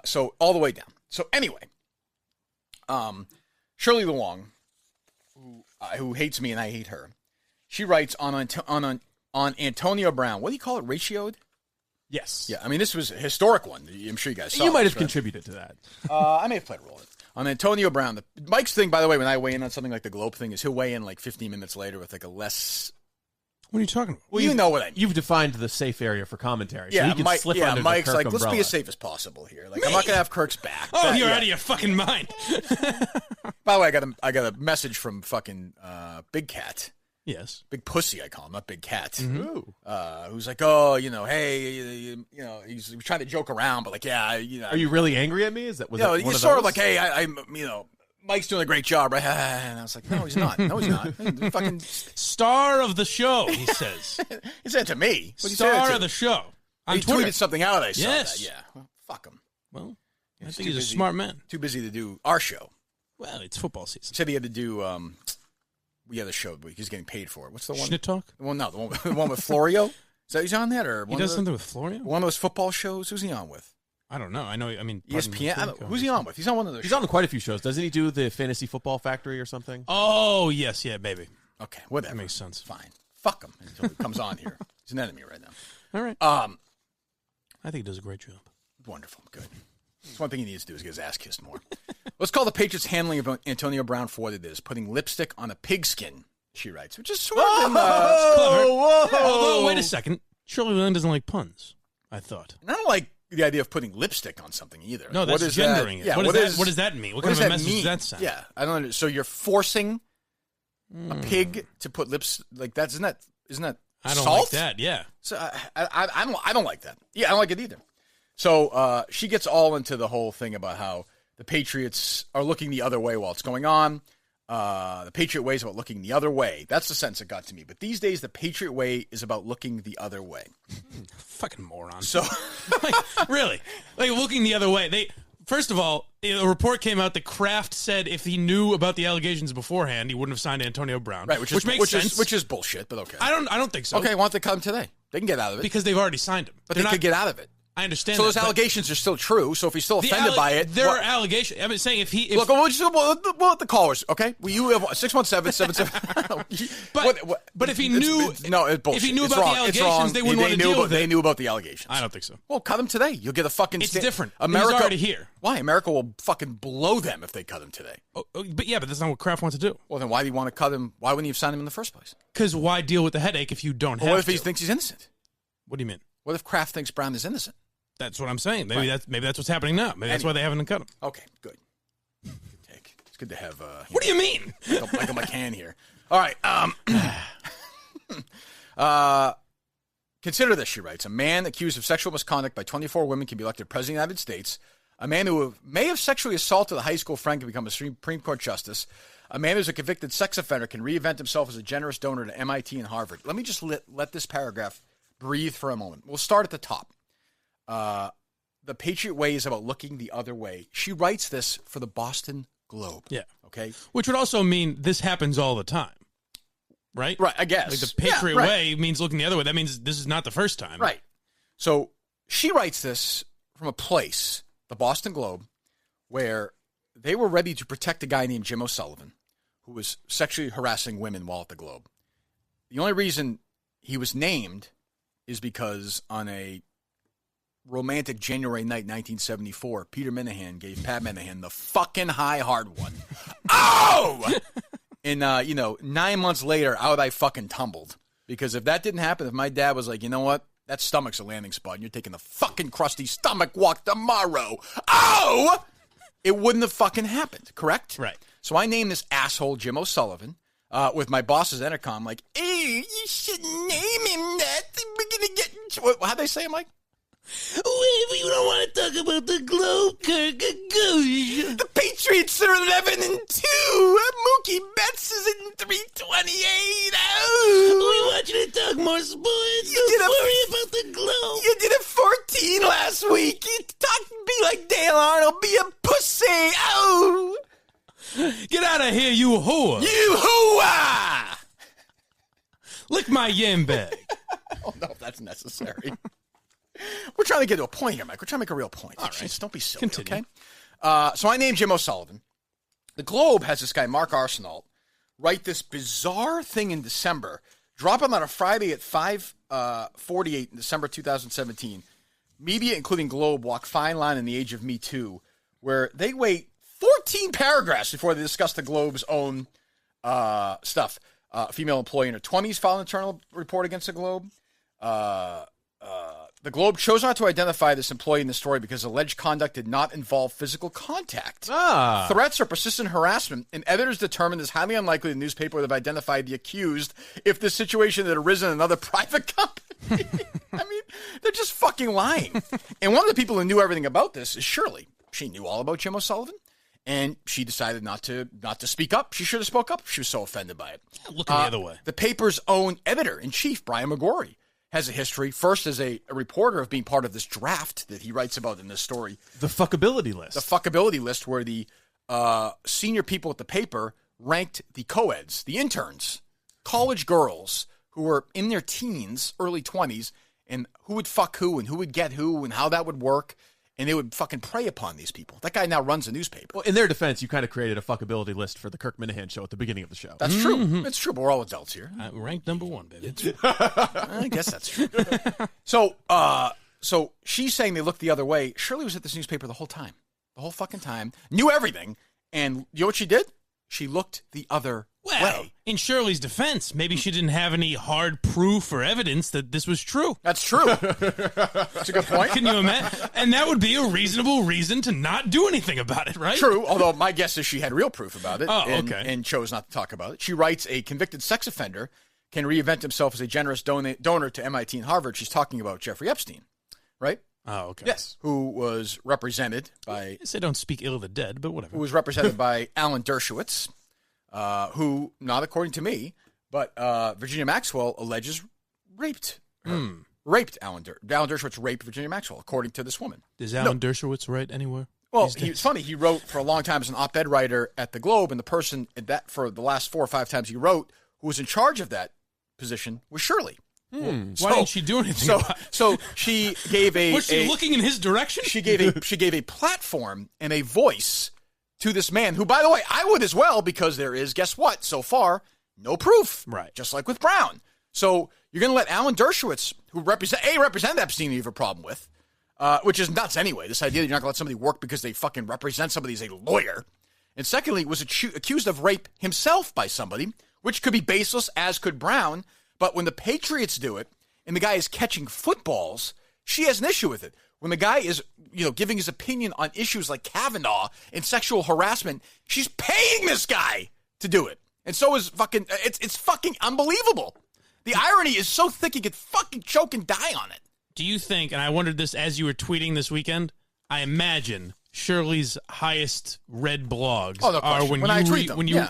So all the way down. So anyway, Shirley Leung, who hates me and I hate her. She writes on Antonio Brown. What do you call it? Ratioed? Yes. Yeah, I mean, this was a historic one. I'm sure you guys saw You might this, have right? contributed to that. I may have played a role in it. On Antonio Brown. Mike's thing, by the way, when I weigh in on something like the Globe thing, is he'll weigh in like 15 minutes later with like a less... What are you talking about? Well, you know what I mean. You've defined the safe area for commentary. So Yeah, he can Mike, slip under Mike's the Kirk like, let's umbrella. be as safe as possible here. Like, I'm not going to have Kirk's back. Oh, But, you're yeah. out of your fucking mind. By the way, I got a message from fucking Big Cat. Yes. Big Pussy, I call him, not Big Cat. Ooh. Who's like, oh, hey, you know, he's trying to joke around, but like, yeah, you know. Are you really angry at me? Is that was You know, that one he's of sort those? of like, hey, I'm, you know, Mike's doing a great job, right? And I was like, no, he's not. No, he's not. He fucking, Star of the show, he says. he said it to me. What did he say Star that of to? the show. On He Twitter. tweeted something out. I saw Yes. that. Yeah. Well, fuck him. Well, I He's think too he's a busy. smart man. Too busy to do our show. Well, it's football He season. said he had to do, we had a show, but he's getting paid for it. What's the one? Schnitt talk? Well, no, the one with Florio. Is that he's on that? Or He one does of the, something with Florio? one of those football shows? Who's he on with? I don't know. I mean, ESPN? I don't- who's he on with? He's on one of those He's on quite a few shows. Doesn't he do the Fantasy Football Factory or something? Oh, yes, yeah, maybe. Okay, whatever. That makes sense. Fine. Fuck him until he comes on here. He's an enemy right now. All right. Um, I think he does a great job. Wonderful. Good. That's one thing he needs to do is get his ass kissed more. Let's call the Patriots' handling of Antonio Brown for what it is. Putting lipstick on a pigskin, she writes, which is sort of... Clever. Although, wait a second. Shirley Lynn doesn't like puns, I thought. And I don't like the idea of putting lipstick on something either. No, What that's is gendering that? it. Yeah, what does that mean? What kind does of a that message mean? does that send? Yeah, I don't understand. So you're forcing a pig to put lips... Like, that's... Isn't that I don't salt? like that, yeah. So I don't like that. Yeah, I don't like it either. So she gets all into the whole thing about how the Patriots are looking the other way while it's going on. The Patriot way is about looking the other way. That's the sense that got to me. But these days, the Patriot way is about looking the other way. Fucking moron. So like, really? Like, looking the other way. First of all, a report came out that Kraft said if he knew about the allegations beforehand, he wouldn't have signed Antonio Brown. right, which makes sense. which is bullshit, but okay. I don't think so. Okay, why don't they cut him today? They can get out of it. Because they've already signed him. but They're they could get out of it. I understand So that, those but allegations are still true. So if he's still the offended by it, there are allegations. I'm saying if he... look, we'll let the callers, okay? Well, you have 617-77. But if he knew... no, it's bullshit. If he knew It's about wrong. the It's allegations, wrong. they wouldn't want to deal with it. They knew about the allegations. I don't think so. Well, cut them today. You'll get a fucking... It's different. America, He's already here. Why? America will fucking blow them if they cut him today. But that's not what Kraft wants to do. Well, then why do you want to cut him? Why wouldn't you have signed him in the first place? Because why deal with the headache if you don't Well, have what if to? he thinks he's innocent? What do you mean? What if Kraft thinks Brown is innocent? That's what I'm saying. Maybe that's what's happening now. Maybe that's why they haven't cut him. Okay, good. Good take. It's good to have What do you mean? Michael McCann here. All right. Consider this, she writes. A man accused of sexual misconduct by 24 women can be elected president of the United States. A man who may have sexually assaulted a high school friend can become a Supreme Court justice. A man who's a convicted sex offender can reinvent himself as a generous donor to MIT and Harvard. Let me just let this paragraph breathe for a moment. We'll start at the top. The Patriot way is about looking the other way. She writes this for the Boston Globe. Yeah. Okay. Which would also mean this happens all the time. Right? Right, I guess. Like the Patriot Yeah, right. way means looking the other way. That means this is not the first time. Right. So she writes this from a place, the Boston Globe, where they were ready to protect a guy named Jim O'Sullivan who was sexually harassing women while at the Globe. The only reason he was named is because on a romantic January night, 1974, Peter Minihane gave Pat Minihane the fucking high hard one. Oh! And, 9 months later, out I fucking tumbled. Because if that didn't happen, if my dad was like, you know what? That stomach's a landing spot, and you're taking the fucking crusty stomach walk tomorrow. Oh! It wouldn't have fucking happened, correct? Right. So I named this asshole Jim O'Sullivan with my boss's intercom, like, hey, you should name him that. We're going to get... How'd they say it, Mike? We don't want to talk about the Globe, Kirk. The Patriots are 11-2. Mookie Betts is in 328. Oh. We want you to talk more sports. Don't worry about the Globe. You did a 14 last week. You talk be like Dale Arnold. Be a pussy. Oh. Get out of here, you whore. You hooah. Lick my yam bag. I don't know if that's necessary. We're trying to get to a point here, Mike. We're trying to make a real point. All right. Jeez, don't be silly, Continue. okay? So I named Jim O'Sullivan. The Globe has this guy, Mark Arsenault, write this bizarre thing in December, drop them on a Friday at 5:48 in December 2017. Media, including Globe, walk fine line in the age of Me Too, where they wait 14 paragraphs before they discuss the Globe's own stuff. A female employee in her 20s filed an internal report against the Globe. The Globe chose not to identify this employee in the story because alleged conduct did not involve physical contact. Threats or persistent harassment, and editors determined it's highly unlikely the newspaper would have identified the accused if the situation had arisen in another private company. I mean, they're just fucking lying. And one of the people who knew everything about this is Shirley. She knew all about Jim O'Sullivan, and she decided not to speak up. She should have spoke up. She was so offended by it. Looking the other way. The paper's own editor-in-chief, Brian McGorry, has a history, first as a reporter, of being part of this draft that he writes about in this story. The fuckability list. The fuckability list, where the senior people at the paper ranked the co-eds, the interns, college girls who were in their teens, early 20s, and who would fuck who and who would get who and how that would work. And they would fucking prey upon these people. That guy now runs a newspaper. Well, in their defense, you kind of created a fuckability list for the Kirk Minihane show at the beginning of the show. That's true. It's true, but we're all adults here. Ranked number 1, baby. I guess that's true. So she's saying they looked the other way. Shirley was at this newspaper the whole time. The whole fucking time. Knew everything. And you know what she did? She looked the other way. In Shirley's defense, maybe she didn't have any hard proof or evidence that this was true. That's true. That's a good point. Can you imagine? And that would be a reasonable reason to not do anything about it, right? True, although my guess is she had real proof about it and chose not to talk about it. She writes, a convicted sex offender can reinvent himself as a generous donor to MIT and Harvard. She's talking about Jeffrey Epstein, right? Oh, okay. Yes, who was represented by... I say don't speak ill of the dead, but whatever. Who was represented by Alan Dershowitz, who, not according to me, but Virginia Maxwell alleges raped her. Raped Alan Dershowitz raped Virginia Maxwell, according to this woman. Does Alan Dershowitz write anywhere? Well, it's funny. He wrote for a long time as an op-ed writer at the Globe, and the person that for the last 4 or 5 times he wrote, who was in charge of that position, was Shirley. Why didn't she do anything? So she gave a. Was she looking in his direction? She gave a platform and a voice to this man, who, by the way, I would as well, because there is, guess what? So far, no proof. Right. Just like with Brown. So you're going to let Alan Dershowitz, who represent Epstein, you have a problem with, which is nuts anyway. This idea that you're not going to let somebody work because they fucking represent somebody as a lawyer. And secondly, was accused of rape himself by somebody, which could be baseless, as could Brown. But when the Patriots do it, and the guy is catching footballs, she has an issue with it. When the guy is, giving his opinion on issues like Kavanaugh and sexual harassment, she's paying this guy to do it. And so is fucking, it's fucking unbelievable. The irony is so thick you could fucking choke and die on it. Do you think, and I wondered this as you were tweeting this weekend, I imagine Shirley's highest read blogs are when I tweet them.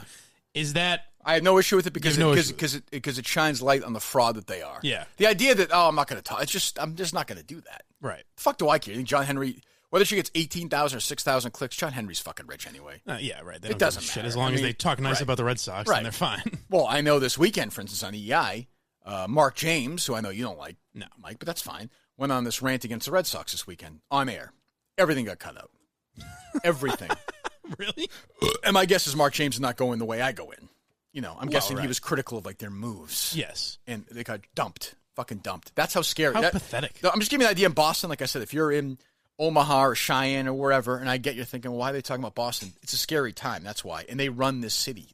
Is that... I have no issue with it because it shines light on the fraud that they are. Yeah. The idea that, I'm not going to talk, I'm just not going to do that. Right. The fuck do I care? You think John Henry, whether she gets 18,000 or 6,000 clicks, John Henry's fucking rich anyway. Yeah, right. It doesn't matter. Shit, as long as they talk nice about the Red Sox, then they're fine. Well, I know this weekend, for instance, on EI, Mark James, who I know you don't like, Mike, but that's fine, went on this rant against the Red Sox this weekend on air. Everything got cut out. Everything. Really? And my guess is Mark James is not going the way I go in. I'm guessing he was critical of their moves. Yes. And they got fucking dumped. That's how scary. How pathetic. I'm just giving you an idea in Boston. Like I said, if you're in Omaha or Cheyenne or wherever, and I get you're thinking, well, why are they talking about Boston? It's a scary time. That's why. And they run this city,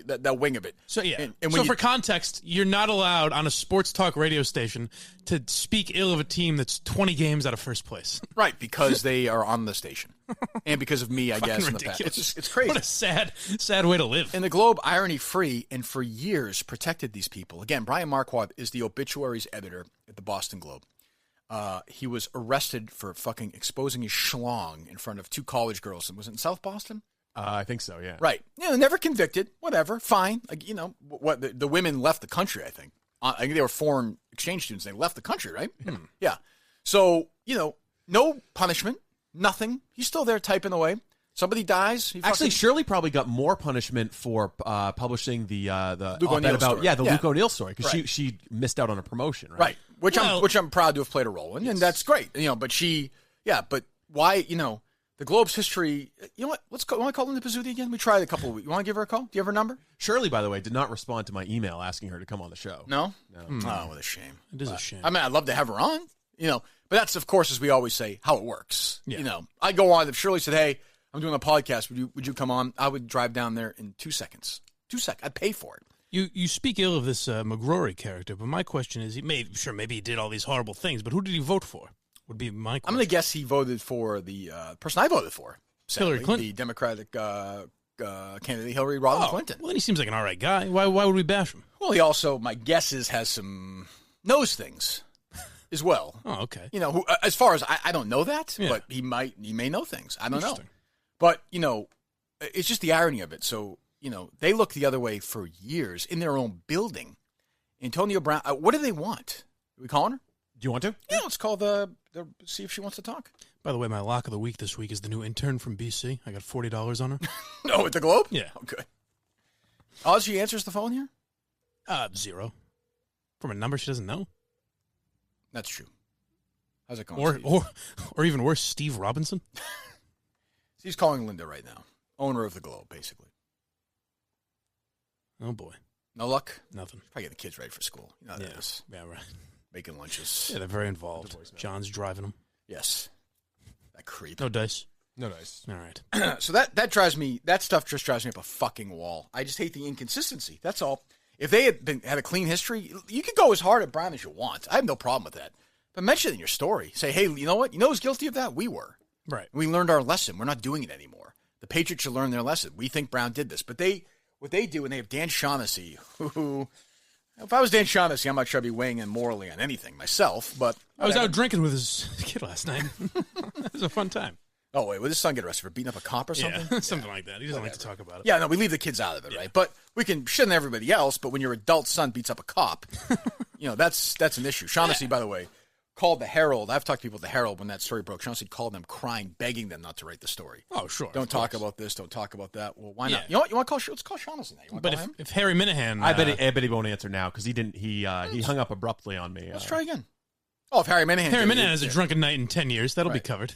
that wing of it. So, yeah. And for context, you're not allowed on a sports talk radio station to speak ill of a team that's 20 games out of first place. Right, because they are on the station. And because of me, I guess. In the past. It's crazy. What a sad way to live. And the Globe, irony-free, and for years protected these people. Again, Brian Marquardt is the obituaries editor at the Boston Globe. He was arrested for fucking exposing his schlong in front of 2 college girls. Was it in South Boston? I think so, yeah. Right. Never convicted. Whatever. Fine. What the women left the country, I think. I think they were foreign exchange students. They left the country, right? Yeah. So, no punishment. Nothing. He's still there typing away. Somebody dies. Actually, Shirley probably got more punishment for publishing the Luke O'Neill story. Yeah, the Luke O'Neill story, because she missed out on a promotion, right? Right. Which I'm proud to have played a role in, and that's great. But but why? The the Globe's history. You know what? Let's go. Want to call Linda Pizzuti again? We tried a couple of weeks. You want to give her a call? Do you have her number? Shirley, by the way, did not respond to my email asking her to come on the show. No. Oh, what a shame. It is a shame. I mean, I'd love to have her on. But that's, of course, as we always say, how it works. Yeah. I go on. If Shirley said, "Hey, I'm doing a podcast. Would you come on?" I would drive down there in 2 seconds. 2 seconds. I'd pay for it. You speak ill of this McGrory character, but my question is, maybe he did all these horrible things, but who did he vote for? Would be my question. I'm going to guess he voted for the person I voted for. Sadly, Hillary Clinton. The Democratic candidate, Hillary Rodham Clinton. Well, then he seems like an all right guy. Why would we bash him? Well, he also, my guess is, has some knows things as well. Oh, okay. Who, as far as I don't know that, Yeah. but he may know things. I don't know. Interesting. But, it's just the irony of it. So, they look the other way for years in their own building. Antonio Brown, what do they want? Are we calling her? Do you want to? Yeah, let's call see if she wants to talk. By the way, my lock of the week this week is the new intern from BC. I got $40 on her. No, at the Globe? Yeah. Oh, good. Oh, she answers the phone here? 0. From a number she doesn't know. That's true. How's it going, Steve? Or even worse, Steve Robinson. He's calling Linda right now. Owner of the Globe, basically. Oh, boy. No luck? Nothing. Probably getting the kids ready for school. You know how that is. Yeah, right. Making lunches. Yeah, they're very involved. John's driving them. Yes. That creep. No dice. No dice. All right. So that drives me, that stuff just drives me up a fucking wall. I just hate the inconsistency. That's all. If they had a clean history, you could go as hard at Brown as you want. I have no problem with that. But mention it in your story. Say, hey, you know what? You know who's guilty of that? We were. Right. We learned our lesson. We're not doing it anymore. The Patriots should learn their lesson. We think Brown did this. But what they do, and they have Dan Shaughnessy, who, if I was Dan Shaughnessy, I'm not sure I'd be weighing in morally on anything myself. But I was out drinking with his kid last night. It was a fun time. Oh, wait, would his son get arrested for beating up a cop or something? Yeah, something like that. He doesn't like to talk about it. Yeah, no, we leave the kids out of it, right? But we can shit on everybody else, but when your adult son beats up a cop, that's an issue. Shaughnessy, by the way, called the Herald. I've talked to people at the Herald when that story broke. Shaughnessy called them crying, begging them not to write the story. Oh, sure. Don't talk about this. Don't talk about that. Well, why not? Yeah. You know what? You want to call? Let's call Shaughnessy now. You want to But call him? if Harry Minihane... I bet he won't answer now because he didn't. He hung up abruptly on me. Let's try again. Oh, if Harry Minihane... Harry Minihane has a drunken night in 10 years. That'll be covered.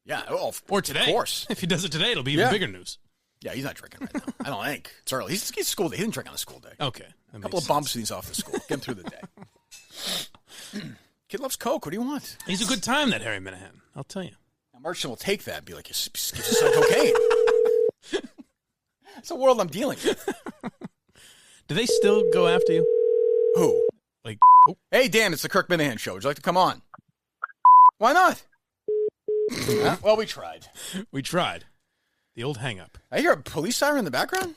Yeah. Oh, Or today. Of course. If he does it today, it'll be even bigger news. Yeah, he's not drinking right now. I don't think. It's early. He's school day. He didn't drink on a school day. Okay. A couple of bumps and he's off to school. Get him through the day. Kid loves Coke. What do you want? He's a good time, that Harry Minihane. I'll tell you. Now, Merchant will take that and be like, give your son cocaine. It's the world I'm dealing with. Do they still go after you? Who? Like, Hey, Dan, it's the Kirk Minihane Show. Would you like to come on? Why not? Well, we tried. we tried. The old hang-up. I hear a police siren in the background.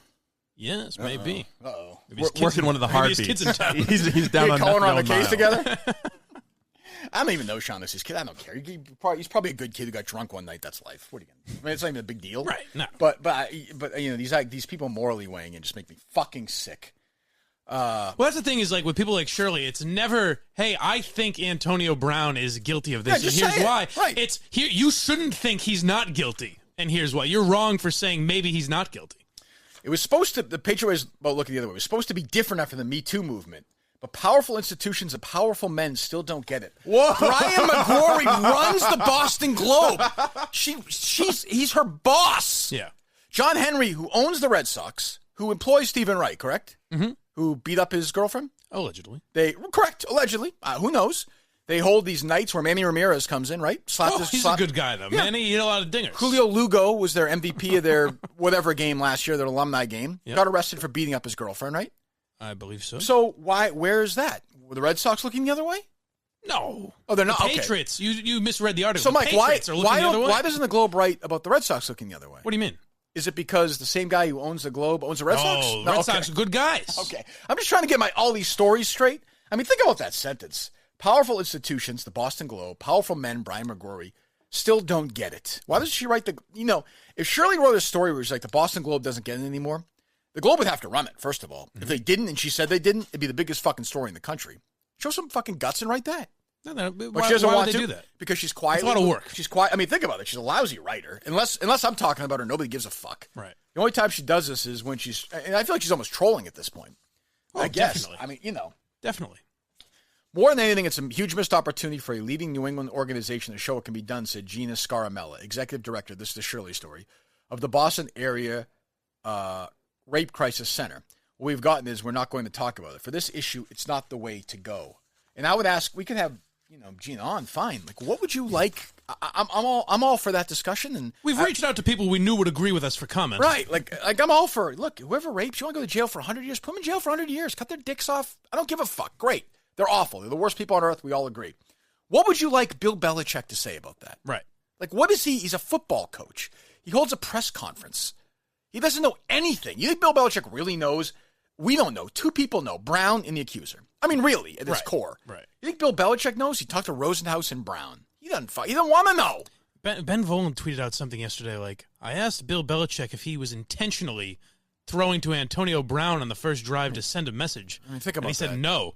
Yes, maybe. Uh-oh. Working one of the maybe his heartbeats. kid's in town. he's down They on calling Methadone on the case Mile. together? I don't even know Shaughnessy's kid. I don't care. He's probably a good kid who got drunk one night. That's life. What are you going to do? I mean, it's not even a big deal. Right, no. But these people morally weighing in just make me fucking sick. Well, that's the thing is, like, with people like Shirley, it's never, hey, I think Antonio Brown is guilty of this, Yeah, and just here's say it. why. Right. It's, here, you shouldn't think he's not guilty, and here's why. You're wrong for saying maybe he's not guilty. It was supposed to, the Patriot way is, well, looking the other way, it was supposed to be different after the Me Too movement. But powerful institutions and powerful men still don't get it. Whoa. Brian McGrory runs the Boston Globe. He's her boss. Yeah. John Henry, who owns the Red Sox, who employs Stephen Wright, correct? Mm-hmm. Who beat up his girlfriend? Allegedly. Correct, allegedly. Who knows? They hold these nights where Manny Ramirez comes in, right? He's a good guy, though. Yeah. Man, he hit a lot of dingers. Julio Lugo was their MVP of their whatever game last year, their alumni game. Yep. Got arrested for beating up his girlfriend, right? I believe so. So where is that? Were the Red Sox looking the other way? No. Oh, they're not. The Okay. Patriots. You misread the article. So, The Mike, Patriots are looking the other way. why doesn't the Globe write about the Red Sox looking the other way? What do you mean? Is it because the same guy who owns the Globe owns the Red Sox? Oh, No, Red okay. Sox are good guys. Okay. I'm just trying to get all these stories straight. I mean, think about that sentence. Powerful institutions, the Boston Globe, powerful men, Brian McGrory, still don't get it. Why doesn't she write if Shirley wrote a story where she's like, the Boston Globe doesn't get it anymore, the Globe would have to run it, first of all. Mm-hmm. If they didn't and she said they didn't, it'd be the biggest fucking story in the country. Show some fucking guts and write that. No, But she doesn't why want would to they do that? because she's quiet. It's a lot of work. She's quiet. I mean, think about it. She's a lousy writer. Unless I'm talking about her, nobody gives a fuck. Right. The only time she does this is when and I feel like she's almost trolling at this point. Oh, I guess. definitely. I mean, Definitely. More than anything, it's a huge missed opportunity for a leading New England organization to show what can be done, said Gina Scaramella, executive director, this is the Shirley story, of the Boston area rape crisis center. What we've gotten is we're not going to talk about it. For this issue, it's not the way to go. And I would ask, we could have, Gina on, fine. Like, what would you like? I'm all for that discussion. And we've reached out to people we knew would agree with us for comments. Right. Like I'm all for, look, whoever rapes, you want to go to jail for 100 years? Put them in jail for 100 years. Cut their dicks off. I don't give a fuck. Great. They're awful. They're the worst people on earth. We all agree. What would you like Bill Belichick to say about that? Right. Like, what is he? He's a football coach. He holds a press conference. He doesn't know anything. You think Bill Belichick really knows? We don't know. Two people know, Brown and the accuser. I mean, really, at its core. Right. You think Bill Belichick knows? He talked to Rosenhaus and Brown. He doesn't want to know. Ben Volen tweeted out something yesterday like, I asked Bill Belichick if he was intentionally throwing to Antonio Brown on the first drive to send a message. I mean, think about and he that. said no.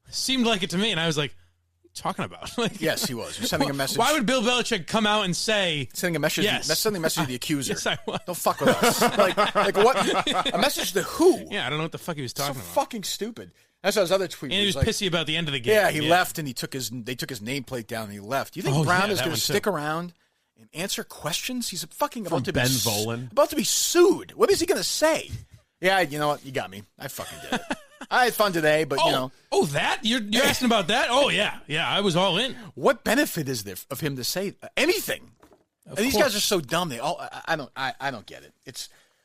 Seemed like it to me, and I was like, what are you talking about? Like, yes, he was. You're sending a message. Why would Bill Belichick come out and say... Sending a message, yes. Sending a message to the accuser. Yes, I was. Don't fuck with us. like what? A message to who? Yeah, I don't know what the fuck he was talking so about. fucking stupid. That's his other tweet. And he was like, pissy about the end of the game. Yeah, he left and they took his nameplate down and he left. You think Brown is going to stick around and answer questions? He's fucking about to be Volen. About to be sued. What is he going to say? Yeah, you know what? You got me. I fucking did it. I had fun today, but Oh, that? You're asking about that? Oh, yeah. Yeah, I was all in. What benefit is there of him to say anything? And these guys are so dumb. I don't get it.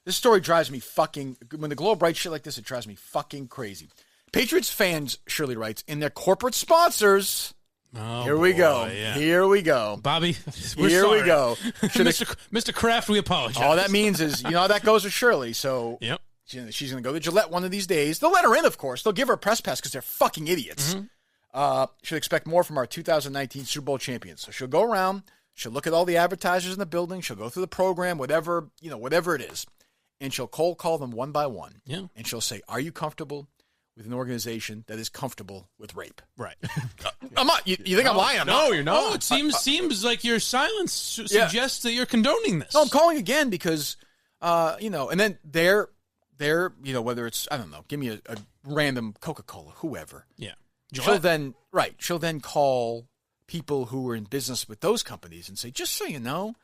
This story drives me fucking, when the Globe writes shit like this, it drives me fucking crazy. Patriots fans, Shirley writes, in their corporate sponsors. Oh, Here we go. Yeah. Here we go. Bobby, we're Here sorry. we go. Mr. Kraft, we apologize. All that means is, how that goes with Shirley. So yep. She's going to go to Gillette one of these days. They'll let her in, of course. They'll give her a press pass because they're fucking idiots. Mm-hmm. Should expect more from our 2019 Super Bowl champions. So she'll go around. She'll look at all the advertisers in the building. She'll go through the program, whatever it is. And she'll cold call them one by one. Yeah. And she'll say, are you comfortable with an organization that is comfortable with rape? Right. I'm not. You think I'm lying? No, you're not. Oh, it seems like your silence suggests that you're condoning this. No, I'm calling again because, and then they're, whether it's, I don't know, give me a random Coca-Cola, whoever. Yeah. She'll then call people who are in business with those companies and say, just so you know,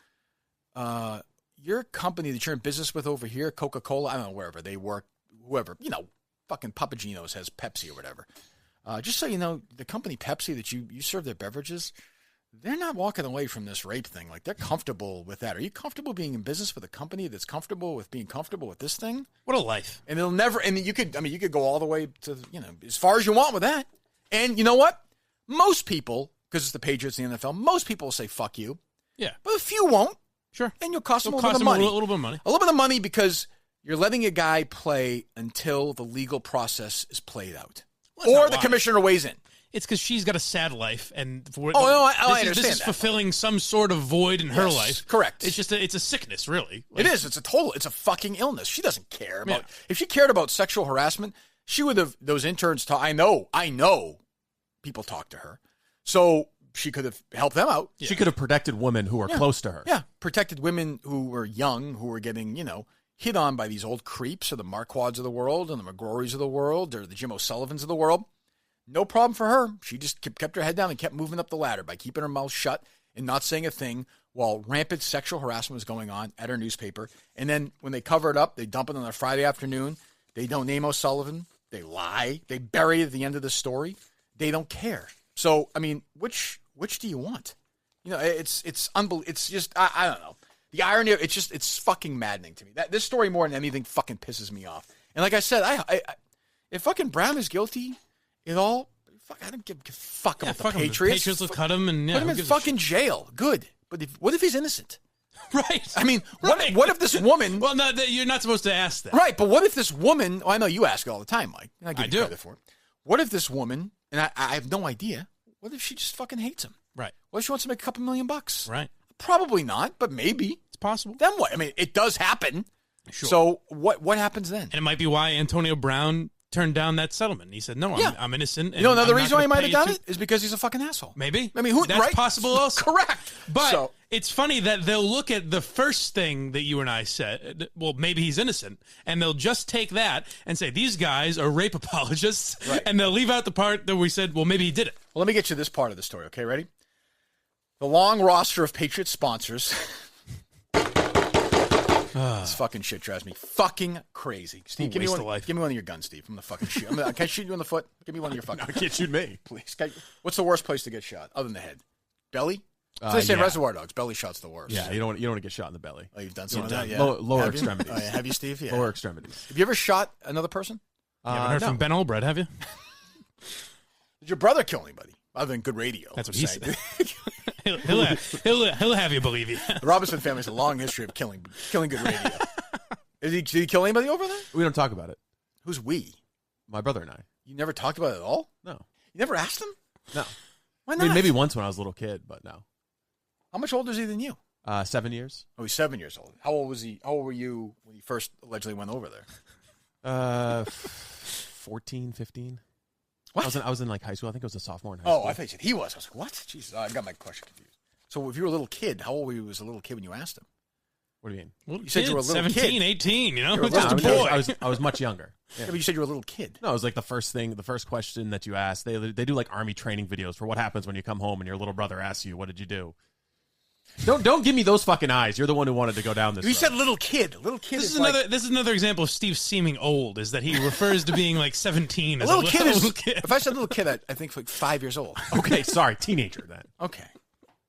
your company that you're in business with over here, Coca-Cola, I don't know, wherever they work, whoever, fucking Papagino's has Pepsi or whatever. Just so you know, the company Pepsi that you serve their beverages, they're not walking away from this rape thing. Like, they're comfortable with that. Are you comfortable being in business with a company that's comfortable with being comfortable with this thing? What a life. And they'll never, and you could go all the way to, as far as you want with that. And you know what? Most people, because it's the Patriots in the NFL, most people will say, fuck you. Yeah. But a few won't. Sure. And you'll cost them a It'll little cost bit of money. a little bit of money. A little bit of money because you're letting a guy play until the legal process is played out. Well, or the commissioner weighs in. It's because she's got a sad life, and I understand this is that. fulfilling some sort of void in her life. Correct. It's just it's a sickness, really. It is. It's a fucking illness. She doesn't care about. Yeah. If she cared about sexual harassment, she would have those interns. I know, people talk to her, so she could have helped them out. Yeah. She could have protected women who were close to her. Yeah, protected women who were young, who were getting hit on by these old creeps, or the Marquards of the world, and the McGrorys of the world, or the Jim O'Sullivans of the world. No problem for her. She just kept her head down and kept moving up the ladder by keeping her mouth shut and not saying a thing while rampant sexual harassment was going on at her newspaper. And then when they cover it up, they dump it on a Friday afternoon. They don't name O'Sullivan. They lie. They bury it at the end of the story. They don't care. So, I mean, which do you want? It's unbelievable. It's just, I don't know. The irony of it's fucking maddening to me. This story more than anything fucking pisses me off. And like I said, if fucking Brown is guilty at all, I don't give a fuck about the Patriots. The Patriots will cut him and put him in fucking jail. Good. But what if he's innocent? Right. I mean, what if this woman... Well, no, you're not supposed to ask that. Right, but what if this woman... Well, I know you ask it all the time, Mike. And I give you do. credit for it. What if this woman, and I have no idea, what if she just fucking hates him? Right. What if she wants to make a couple $1,000,000? Right. Probably not, but maybe. It's possible. Then what? I mean, it does happen. Sure. So what happens then? And it might be why Antonio Brown turned down that settlement. He said, "No, I'm innocent." And You know another I'm not reason why he gonna might have pay done you it is because he's a fucking asshole. Maybe. I mean, that's right? possible also. Correct. But So, it's funny that they'll look at the first thing that you and I said, well, maybe he's innocent, and they'll just take that and say, these guys are rape apologists, Right. and they'll leave out the part that we said, well, maybe he did it. well, let me get you this part of the story, okay? Ready? The long roster of Patriot sponsors. This fucking shit drives me fucking crazy. Steve, give me Waste one. of life. Give me one of your guns, Steve. I'm gonna fucking shoot. Can I shoot you in the foot? Give me one of your fucking. No, you can't shoot me. Please. What's the worst place to get shot other than the head? Belly? So they say in Yeah. Reservoir Dogs, belly shot's the worst. Yeah, you don't want to get shot in the belly. Oh, you've done some of Yeah, that, yeah. lower Have you? extremities. Oh, yeah. Have you, Steve? Yeah. Lower extremities. Have you ever shot another person? You haven't heard No. from Ben Albright, have you? Did your brother kill anybody? Other than good radio. That's what I'm he saying. He'll have you believe you. The Robinson family has a long history of killing good radio. Did he kill anybody over there? We don't talk about it. Who's we? My brother and I. You never talked about it at all? No. You never asked him? No. Why I not? mean, maybe once when I was a little kid, but no. How much older is he than you? 7 years. Oh, he's 7 years old. How old was he? How old were you when he first allegedly went over there? 14, 15. What? I was in like high school. I think I was a sophomore in high school. Oh, I thought you said he was. I was like, what? Jesus, I got my question confused. So if you were a little kid, how old were you as a little kid when you asked him? What do you mean? Well, You said you were a little 17, kid. 18, you know? You were a Just a little boy. I was much younger. Yeah. Yeah, but you said you were a little kid. No, it was like the first question that you asked. They do like army training videos for what happens when you come home and your little brother asks you, "What did you do?" Don't give me those fucking eyes. You're the one who wanted to go down this. You road. said little kid. Little kid This is is like, another. This is another example of Steve seeming old. Is that he refers to being like 17 as a little kid is. little kid. If I said little kid, I think like 5 years old. Okay, sorry, teenager then. Okay.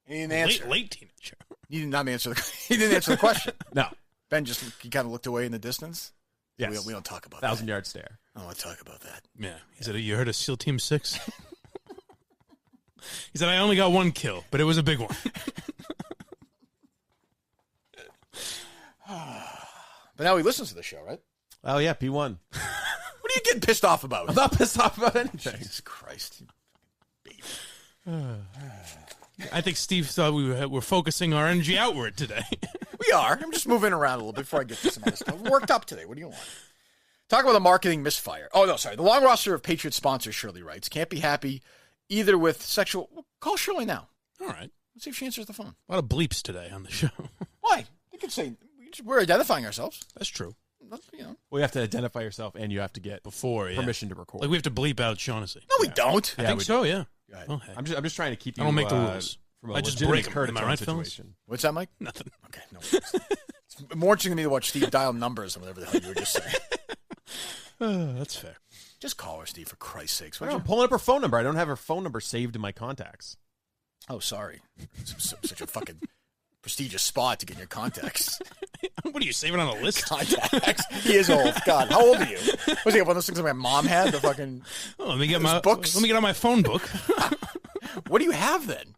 He didn't answer. Late teenager. He did not answer. He didn't answer the question. No. Ben he kind of looked away in the distance. Yes. We don't talk about 1,000-yard stare. I don't want to talk about that. Yeah. He said, "You heard of SEAL Team 6?" He said, "I only got one kill, but it was a big one." But now he listens to the show, right? Oh yeah, P1. What are you getting pissed off about? I'm not pissed off about anything. Jesus Christ. You baby. I think Steve thought we were focusing our energy outward today. We are. I'm just moving around a little bit before I get to some other stuff. I'm worked up today. What do you want? Talk about the marketing misfire. Oh, no, sorry. The long roster of Patriot sponsors, Shirley writes, can't be happy either with sexual... Well, call Shirley now. All right. Let's see if she answers the phone. A lot of bleeps today on the show. Why? You could say... We're identifying ourselves. That's true. You know. Well, you have to identify yourself, and you have to get Before, yeah. permission to record. Like we have to bleep out Shaughnessy. No, we don't. I think so, yeah. Go ahead. Okay. I'm just trying to keep you. I don't make the rules. From a I just legitimate break 'em. Curtis Am I right, fellas? situation. What's that, Mike? Nothing. Okay, no. It's more interesting to me to watch Steve dial numbers or whatever the hell you were just saying. That's fair. Just call her, Steve, for Christ's sakes. I'm pulling up her phone number. I don't have her phone number saved in my contacts. Oh, sorry. It's such a fucking prestigious spot to get in your contacts. What are you saving on a list? Contacts. He is old. God, how old are you? Was he one of those things that my mom had? The fucking. Oh, let me get my books. Let me get on my phone book. What do you have then?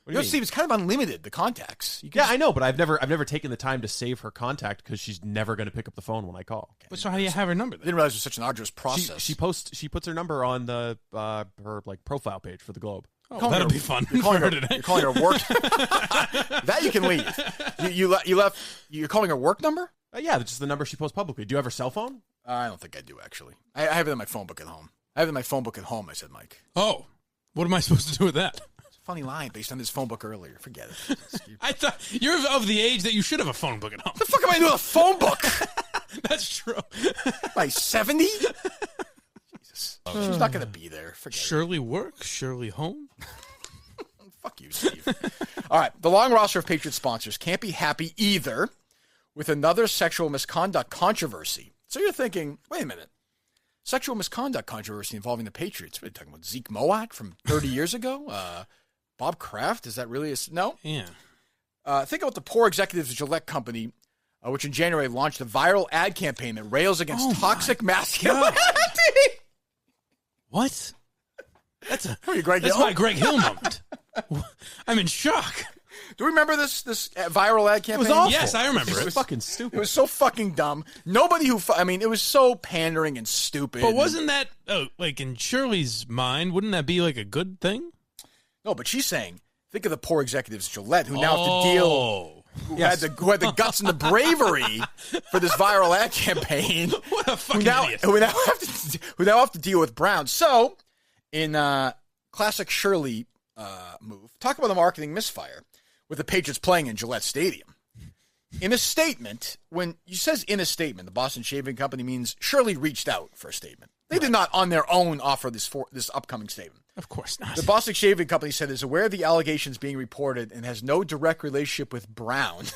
What do you mean? Steve, it's kind of unlimited. The contacts. You can Yeah, I know, but I've never taken the time to save her contact because she's never going to pick up the phone when I call. But so how do you have her number I then? didn't realize it was such an arduous process. She puts her number on the her like profile page for the Globe. Oh, that'll be fun. You're calling, for her, today. you're calling her work. That you can leave. You left. You're calling her work number? Yeah, that's just the number she posts publicly. Do you have her cell phone? I don't think I do actually. I have it in my phone book at home. I have it in my phone book at home. I said, Mike. Oh, what am I supposed to do with that? It's a funny line based on this phone book earlier. Forget it. I thought you're of the age that you should have a phone book at home. What the fuck am I doing with a phone book? That's true. By 70? Jesus. She's not going to be there. Forget it. Shirley work, Shirley home. Fuck you, Steve. All right. The long roster of Patriot sponsors can't be happy either with another sexual misconduct controversy. So you're thinking, wait a minute. Sexual misconduct controversy involving the Patriots. What are you talking about? Zeke Mowat from 30 years ago? Bob Kraft? Is that really a... No? Yeah. Think about the poor executives of Gillette Company, which in January launched a viral ad campaign that rails against toxic masculinity. What? That's Greg that's Hill? my Greg Hill moment. I'm in shock. Do you remember this viral ad campaign? It was awful. Yes, I remember It was it. fucking It stupid. was so fucking dumb. Nobody who... it was so pandering and stupid. But wasn't that like in Shirley's mind? Wouldn't that be like a good thing? No, but she's saying, think of the poor executives at Gillette who now have to deal who had the guts and the bravery for this viral ad campaign. What a fucking idiot. Who now have to deal with Brown. So, in classic Shirley move, talk about a marketing misfire with the Patriots playing in Gillette Stadium. In a statement, when he says in a statement, the Boston Shaving Company means Shirley reached out for a statement. They did not on their own offer this upcoming statement. Of course not. The Boston Shaving Company said is aware of the allegations being reported and has no direct relationship with Brown.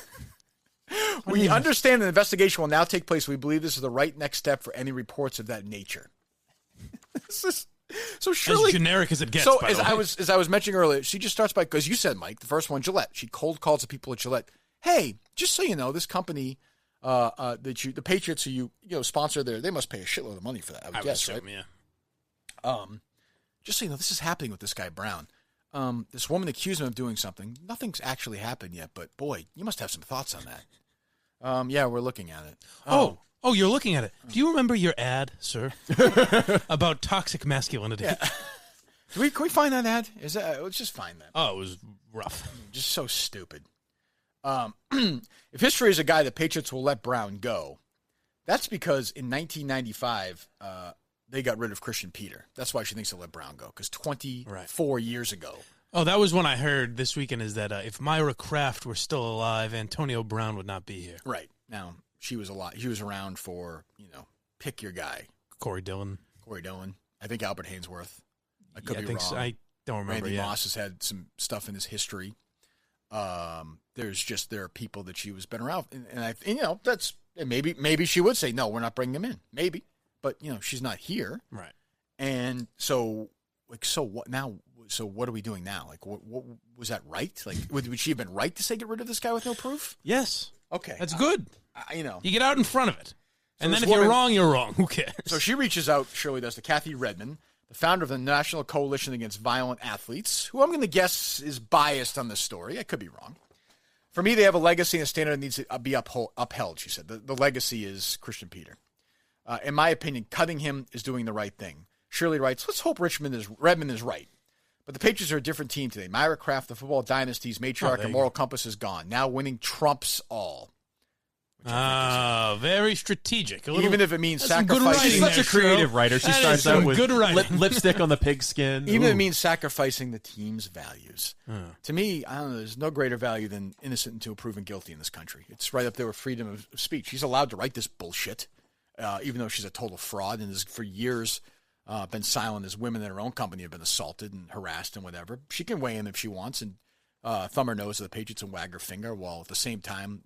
We understand an investigation will now take place. We believe this is the right next step for any reports of that nature. So Shirley, as generic as it gets. So by as the way. I was mentioning earlier, she just starts by, because you said, Mike, the first one, Gillette. She cold calls the people at Gillette. Hey, just so you know, this company the Patriots who you sponsor there, they must pay a shitload of money for that. I would guess, assume, right? Yeah. Just so you know, this is happening with this guy Brown. This woman accused him of doing something. Nothing's actually happened yet, but boy, you must have some thoughts on that. Yeah, we're looking at it. Oh, you're looking at it. Do you remember your ad, sir, about toxic masculinity? Yeah. Can we find that ad? Let's just find that. Oh, it was rough. Just so stupid. If history is a guy, the Patriots will let Brown go. That's because in 1995, they got rid of Christian Peter. That's why she thinks they'll let Brown go, because 24 years ago. Oh, that was one I heard this weekend, is that if Myra Kraft were still alive, Antonio Brown would not be here. Right. Now, she was around for, pick your guy. Corey Dillon. I think Albert Hainsworth. I could be wrong. I don't remember. Randy Moss has had some stuff in his history. There are people that she was been around, and maybe she would say no, we're not bringing him in, maybe, but she's not here, right? And so what now? So what are we doing now? Like, what was that right? Like, would she have been right to say get rid of this guy with no proof? Yes. Okay, that's good. You get out in front of it, and then if you're wrong, you're wrong. Who cares? So she reaches out. Shirley does to Kathy Redmond, the founder of the National Coalition Against Violent Athletes, who I'm going to guess is biased on this story. I could be wrong. For me, they have a legacy and a standard that needs to be upheld, she said. The legacy is Christian Peter. In my opinion, cutting him is doing the right thing. Shirley writes, let's hope Redmond is right. But the Patriots are a different team today. Myra Kraft, the football dynasty's matriarch and moral compass is gone. Now winning trumps all. Very strategic. Even if it means sacrificing. She's such a creative writer. She starts out with good lipstick on the pigskin. Even if it means sacrificing the team's values. To me, I don't know, there's no greater value than innocent until proven guilty in this country. It's right up there with freedom of speech. She's allowed to write this bullshit, even though she's a total fraud and has for years been silent as women in her own company have been assaulted and harassed and whatever. She can weigh in if she wants and thumb her nose at the Patriots and wag her finger, while at the same time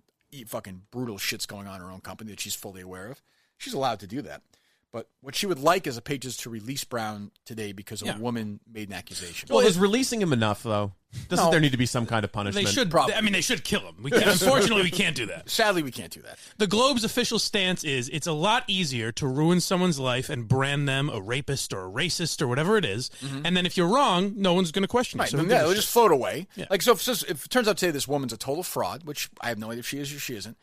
fucking brutal shit's going on in her own company that she's fully aware of. She's allowed to do that. But what she would like is a Patriots to release Brown today because a woman made an accusation. Well, is releasing him enough, though? Doesn't there need to be some kind of punishment? They should. Probably. I mean, they should kill him. Unfortunately, we can't do that. Sadly, we can't do that. The Globe's official stance is it's a lot easier to ruin someone's life and brand them a rapist or a racist or whatever it is. Mm-hmm. And then if you're wrong, no one's going to question you. So it'll just float away. Yeah. Like, so if it turns out today this woman's a total fraud, which I have no idea if she is or she isn't,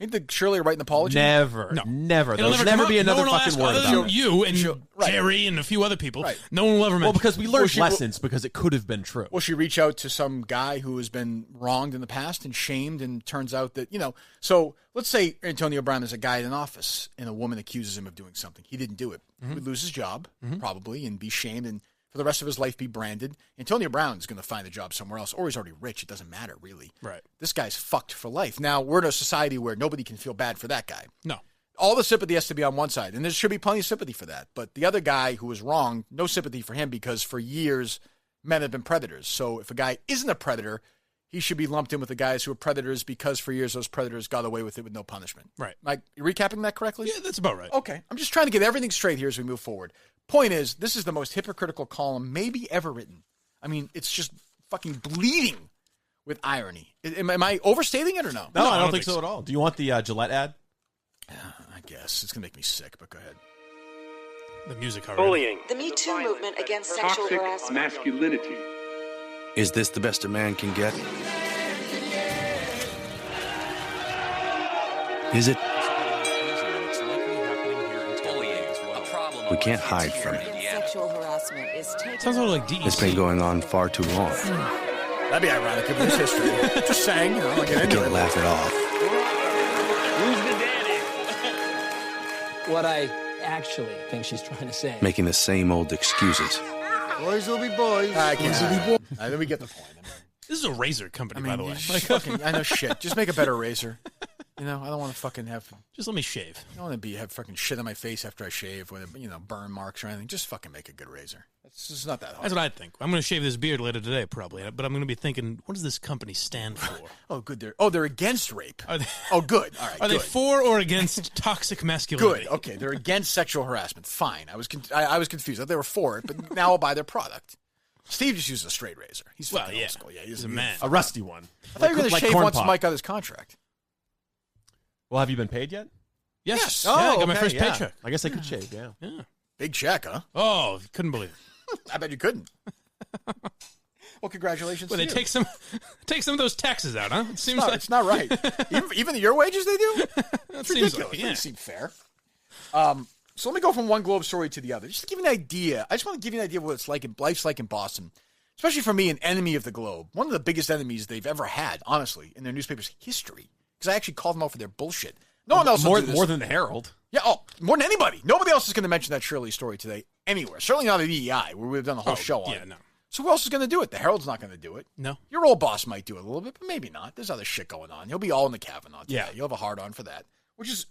ain't the Shirley write an apology? Never. No. Never. There'll never be another fucking word about it. You and Jerry and a few other people. Right. No one will ever mention. Well, because we learned lessons because it could have been true. Will she reach out to some guy who has been wronged in the past and shamed, and turns out that, so let's say Antonio Brown is a guy in office and a woman accuses him of doing something. He didn't do it. Mm-hmm. He would lose his job, probably, and be shamed and for the rest of his life be branded. Antonio Brown's going to find a job somewhere else, or he's already rich. It doesn't matter, really. Right. This guy's fucked for life. Now, we're in a society where nobody can feel bad for that guy. No. All the sympathy has to be on one side, and there should be plenty of sympathy for that. But the other guy who was wrong, no sympathy for him, because for years, men have been predators. So if a guy isn't a predator, he should be lumped in with the guys who are predators because for years those predators got away with it with no punishment. Right. Mike, you recapping that correctly? Yeah, that's about right. Okay. I'm just trying to get everything straight here as we move forward. Point is, this is the most hypocritical column maybe ever written. I mean, it's just fucking bleeding with irony. Am I overstating it or no? No, I don't think so at all. Do you want the Gillette ad? I guess. It's going to make me sick, but go ahead. The music already. Bullying. The Me Too movement against sexual Toxic harassment. masculinity. Is this the best a man can get? Is it? We can't hide from it. Sexual harassment is taken. Sounds a little like DEC. It's been going on far too long. That'd be ironic if it was history. Just saying, you know, like an Can't laugh it off. Who's the daddy? What I actually think she's trying to say. Making the same old excuses. Boys will be boys. I think we get the point. This is a razor company, by the way. Like, fucking, I know shit. Just make a better razor. You know, I don't want to fucking have. Just let me shave. I don't want to have fucking shit on my face after I shave, with burn marks or anything. Just fucking make a good razor. It's not that hard. That's what I think. I'm going to shave this beard later today, probably. But I'm going to be thinking, what does this company stand for? Oh, good. They're against rape. Are they, oh, good. All right. Are they for or against toxic masculinity? Good. Okay, they're against sexual harassment. Fine. I was confused. I thought they were for it, but now I'll buy their product. Steve just uses a straight razor. He's fucking old school. Yeah, he's a man. A rusty one. I thought you were going to shave once Mike got his contract. Well, have you been paid yet? Yes. Oh, yeah, I got my okay, first yeah. paycheck. I guess I could shave, yeah. Yeah. Big check, huh? Oh, couldn't believe it. I bet you couldn't. Well, congratulations. Well, to they you. take some of those taxes out, huh? It seems it's not right. Even your wages, they do. It's seems ridiculous. like, It doesn't seem fair. So let me go from one Globe story to the other, just to give you an idea. I just want to give you an idea of what life's like in Boston, especially for me, an enemy of the Globe. One of the biggest enemies they've ever had, honestly, in their newspaper's history. Because I actually called them out for their bullshit. No one else will do this. More than the Herald. Yeah, more than anybody. Nobody else is going to mention that Shirley story today anywhere. Certainly not at EEI, where we've done the whole show on it. No. So who else is going to do it? The Herald's not going to do it. No. Your old boss might do it a little bit, but maybe not. There's other shit going on. He'll be all in the Kavanaugh today. Yeah. You'll have a hard-on for that, which is,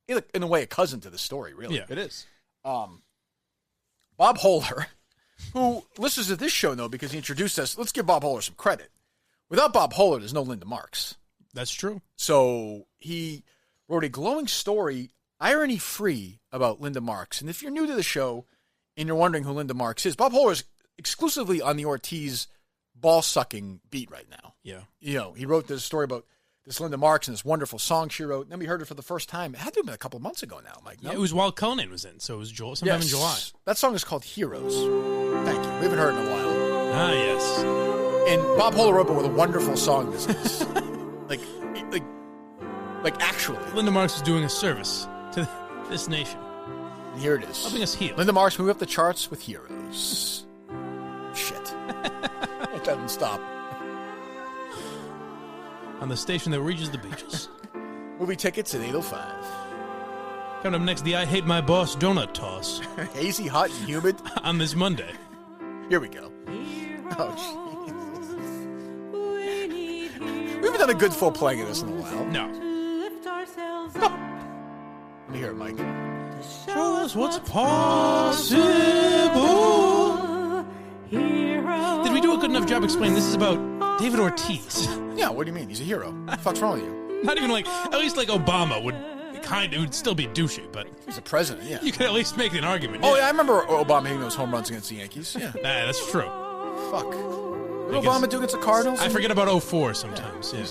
in a way, a cousin to the story, really. Yeah. It is. Bob Hohler, who listens to this show, though, because he introduced us. Let's give Bob Hohler some credit. Without Bob Hohler, there's no Linda Marks. That's true. So he wrote a glowing story, irony-free, about Linda Marks. And if you're new to the show and you're wondering who Linda Marks is, Bob Hohler is exclusively on the Ortiz ball-sucking beat right now. Yeah. You know, he wrote this story about this Linda Marks and this wonderful song she wrote. And then we heard it for the first time. It had to have been a couple of months ago now, Mike. No? Yeah, it was while Conan was in, so it was sometime in July. That song is called Heroes. Thank you. We haven't heard it in a while. Ah, yes. And Bob Hohler wrote it with a wonderful song this is. like actually. Linda Marks was doing a service to this nation. And here it is. Helping us heal. Linda Marks move up the charts with Heroes. Shit. It doesn't stop. On the station that reaches the beaches. Movie tickets at 8:05. Coming up next, the I Hate My Boss donut toss. Hazy, hot, and humid. On this Monday. Here we go. Oh, Jesus. We haven't done a good full playing of this in a while. No. Let me hear it, Mike. Show us what's possible. Did we do a good enough job explaining this is about David Ortiz? Yeah, what do you mean? He's a hero. What the fuck's wrong with you? Not even at least like Obama would it would still be douchey, but He's the president, yeah. you could at least make an argument. Oh, yeah, I remember Obama hitting those home runs against the Yankees. Yeah. Nah, that's true. Fuck. What did Obama do against the Cardinals? I forget about 04 sometimes. Yeah.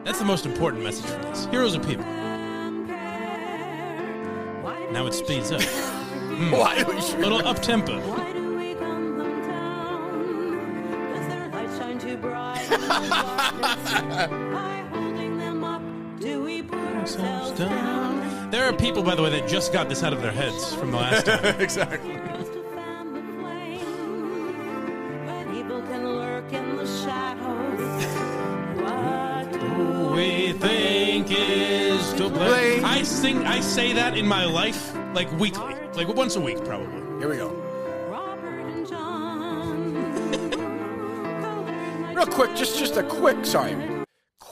That's the most important message from this. Heroes are people. Now it speeds up. Why do we shoot? Little up tempo. There are people, by the way, that just got this out of their heads from the last time. Exactly. We think is to blame. I say that in my life, like weekly, like once a week, probably. Here we go. Real quick, just a quick, sorry.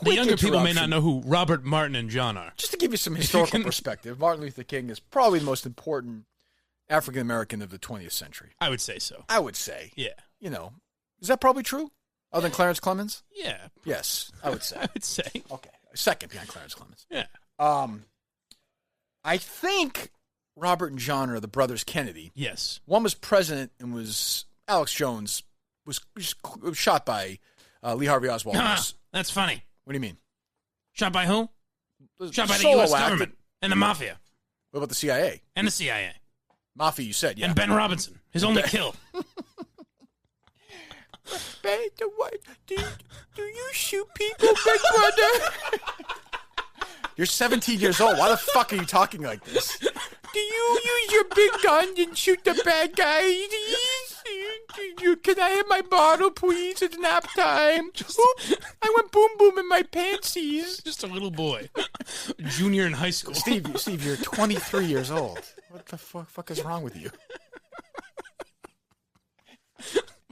The younger people may interruption. not know who Robert, Martin, and John are. Just to give you some historical perspective, Martin Luther King is probably the most important African American of the 20th century. I would say so. I would say. Yeah. You know, is that probably true? Other than Clarence Clemens? Yeah. Yes, I would say. I would say. Okay, second behind Clarence Clemens. Yeah. I think Robert and John are the brothers Kennedy. Yes. One was president and was Alex Jones was shot by Lee Harvey Oswald. That's funny. What do you mean? Shot by who? Shot by the Solo U.S. acted. government and the mafia What about the CIA? and the CIA Mafia, you said, yeah. and Ben Robinson, his only kill. Do you shoot people, big brother? You're 17 years old. Why the fuck are you talking like this? Do can you use your big gun and shoot the bad guy? Can I have my bottle, please? It's nap time. I went boom boom in my pantsies. Just a little boy. Junior in high school. Steve, you're 23 years old. What the fuck is wrong with you?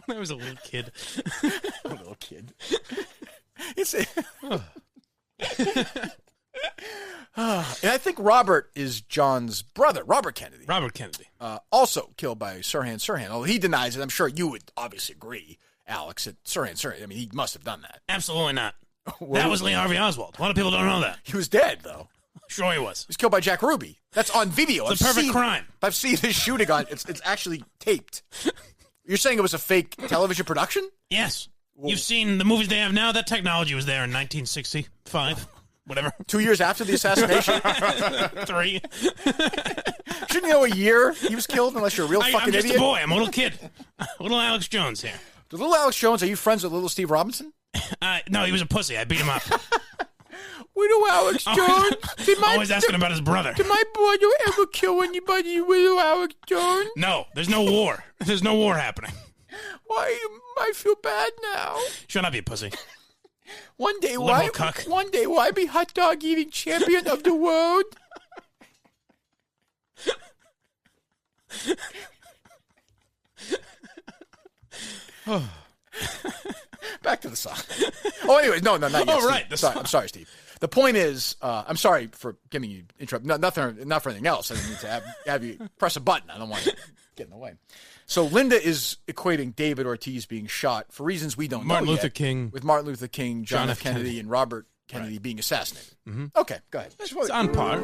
I was a little kid. A little kid. It's and I think Robert is John's brother, Robert Kennedy. Robert Kennedy. Also killed by Sirhan. Although he denies it, I'm sure you would obviously agree, Alex, that Sirhan. I mean, he must have done that. Absolutely not. That was Lee Harvey Oswald. A lot of people don't know that. He was dead, though. Sure he was. He was killed by Jack Ruby. That's on video. It's a perfect crime. I've seen his shooting on. It's actually taped. You're saying it was a fake television production? Yes. You've seen the movies they have now. That technology was there in 1965. Whatever. 2 years after the assassination? 3. Shouldn't you know a year he was killed unless you're a real fucking I'm just idiot? a boy. I'm a little kid. Little Alex Jones here. The little Alex Jones, are you friends with little Steve Robinson? No, he was a pussy. I beat him up. Widow Alex Jones. Always asking about his brother. Did my brother ever kill anybody, Widow Alex Jones? No, there's no war. There's no war happening. Why? I feel bad now. Shut up, you pussy. One day, Liberal cuck. One day, will I be hot dog eating champion of the world? Back to the song. Oh, anyways, no, not yet. Oh, right. I'm sorry, Steve. The point is, I'm sorry for getting you interrupted. Not for anything else. I didn't need to have you press a button. I don't want to get in the way. So Linda is equating David Ortiz being shot for reasons we don't Martin know Luther yet, King. with Martin Luther King, John F. Kennedy, and Robert Kennedy being assassinated. Mm-hmm. Okay, go ahead. It's on par.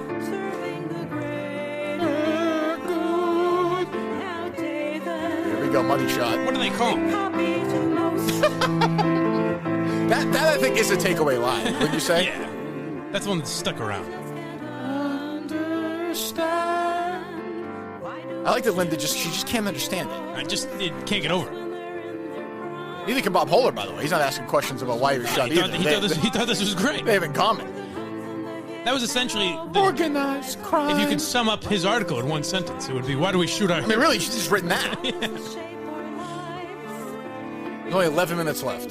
Here we go, money shot. What do they call him? That I think is a takeaway line. Would you say? Yeah. That's the one that's stuck around. I like that Linda she just can't understand it. I just can't get over it. Neither can Bob Holler, by the way. He's not asking questions about why he was shot He either. thought this was great. They have in common. That was essentially Organized crime. If you could sum up his article in one sentence, it would be, why do we shoot our... I mean, really, she's just written that. There's only 11 minutes left.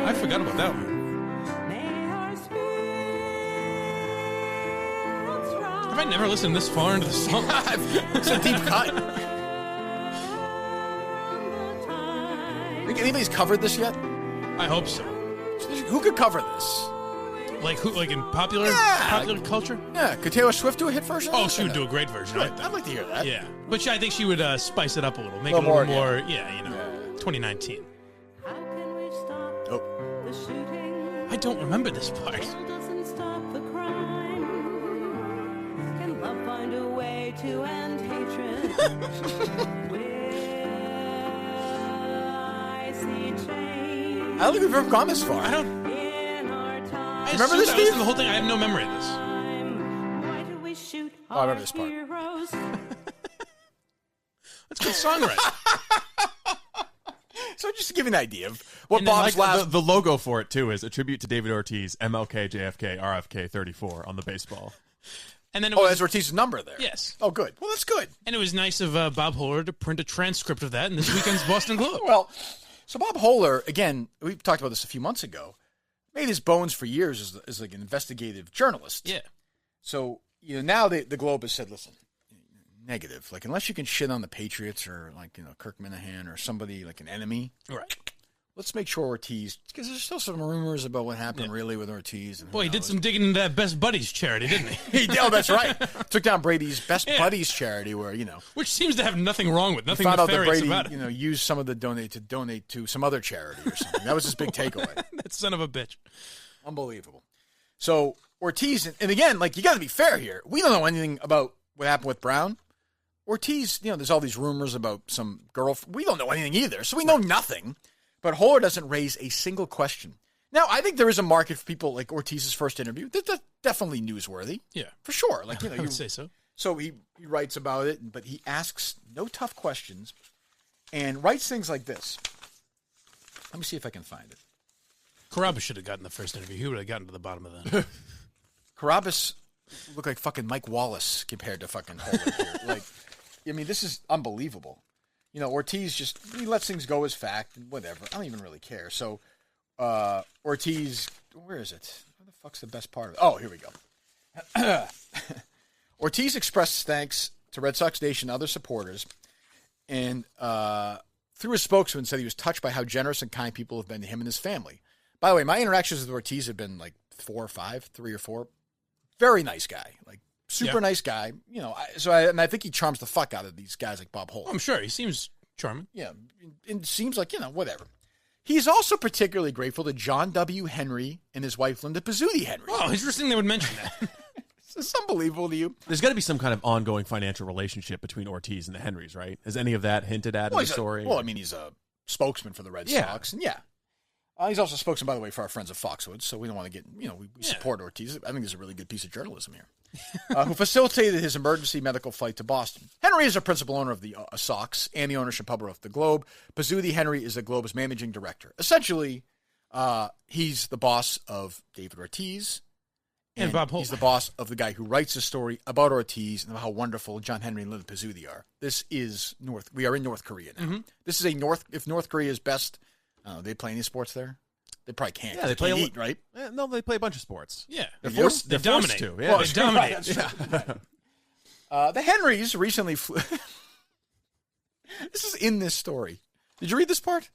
I forgot about that one. Have I never listened this far into the song? It's a deep cut. Think anybody's covered this yet? I hope so. Who could cover this? Like who? Like in popular culture? Yeah, could Taylor Swift do a hit version? Oh, she would do a great version. Good. I'd like to hear that. Yeah, but I think she would spice it up a little, make A it a little more, more. Yeah, 2019. Oh. I don't remember this part. I don't think we've ever gone this far. I don't. Remember this, Steve? The whole thing. I have no memory of this. Oh, I remember this part. That's good songwriting. So just to give you an idea of what And then, Bob's like, last... the logo for it, too, is a tribute to David Ortiz, MLK, JFK, RFK 34 on the baseball. And then it was, that's Ortiz's number there. Yes. Oh, good. Well, that's good. And it was nice of Bob Holler to print a transcript of that in this weekend's Boston Globe. Well, so Bob Holler, again, we talked about this a few months ago, made his bones for years as like an investigative journalist. Yeah. So, now the Globe has said, listen, negative. Like, unless you can shit on the Patriots or, like, Kirk Minihane or somebody like an enemy. Right. Let's make sure Ortiz, because there's still some rumors about what happened really with Ortiz. And Boy, he did some digging into that Best Buddies charity, didn't he? He did. Oh, that's right. Took down Brady's Best Buddies charity where, Which seems to have nothing wrong with, nothing found out that nefarious Brady, about it. used some of the donate to some other charity or something. That was his big takeaway. That son of a bitch. Unbelievable. So Ortiz, and again, like, you got to be fair here. We don't know anything about what happened with Brown. Ortiz, there's all these rumors about some girl. We don't know anything either, so we know nothing. But Holler doesn't raise a single question. Now, I think there is a market for people like Ortiz's first interview. That's definitely newsworthy. Yeah. For sure. Like, I would say so. So he writes about it, but he asks no tough questions and writes things like this. Let me see if I can find it. Carabas should have gotten the first interview. He would have gotten to the bottom of that. Carabas looked like fucking Mike Wallace compared to fucking Holder here. Like, I mean, this is unbelievable. You know, Ortiz he lets things go as fact and whatever. I don't even really care. So, Ortiz, where is it? Where the fuck's the best part of it? Oh, here we go. Ortiz expressed thanks to Red Sox Nation and other supporters, and through his spokesman said he was touched by how generous and kind people have been to him and his family. By the way, my interactions with Ortiz have been like 4 or 5, 3 or 4. Very nice guy, like super nice guy. You know, I think he charms the fuck out of these guys like Bob Holt. I'm sure he seems charming. Yeah, it seems like, you know, whatever. He's also particularly grateful to John W. Henry and his wife Linda Pizzuti Henry. Oh, interesting they would mention that. Is this unbelievable to you? There's got to be some kind of ongoing financial relationship between Ortiz and the Henrys, right? Has any of that hinted at in the story? I mean, he's a spokesman for the Red Sox, and he's also a spokesman, by the way, for our friends at Foxwoods, so we don't want to get, you know, we support Ortiz. I think there's a really good piece of journalism here. Who facilitated his emergency medical flight to Boston. Henry is a principal owner of the Sox and the ownership hub of the Globe. Pizzuti Henry is the Globe's managing director. Essentially, he's the boss of David Ortiz. And Bob Holt. He's the boss of the guy who writes the story about Ortiz and how wonderful John Henry and Linda Pizzuti are. This is we are in North Korea now. Mm-hmm. This is if North Korea is best, they play any sports there? They probably can't. Yeah, they play heat, right? No, they play a bunch of sports. Yeah. They're forced to. Yeah. Well, they dominate. The Henrys recently flew. This is in this story. Did you read this part?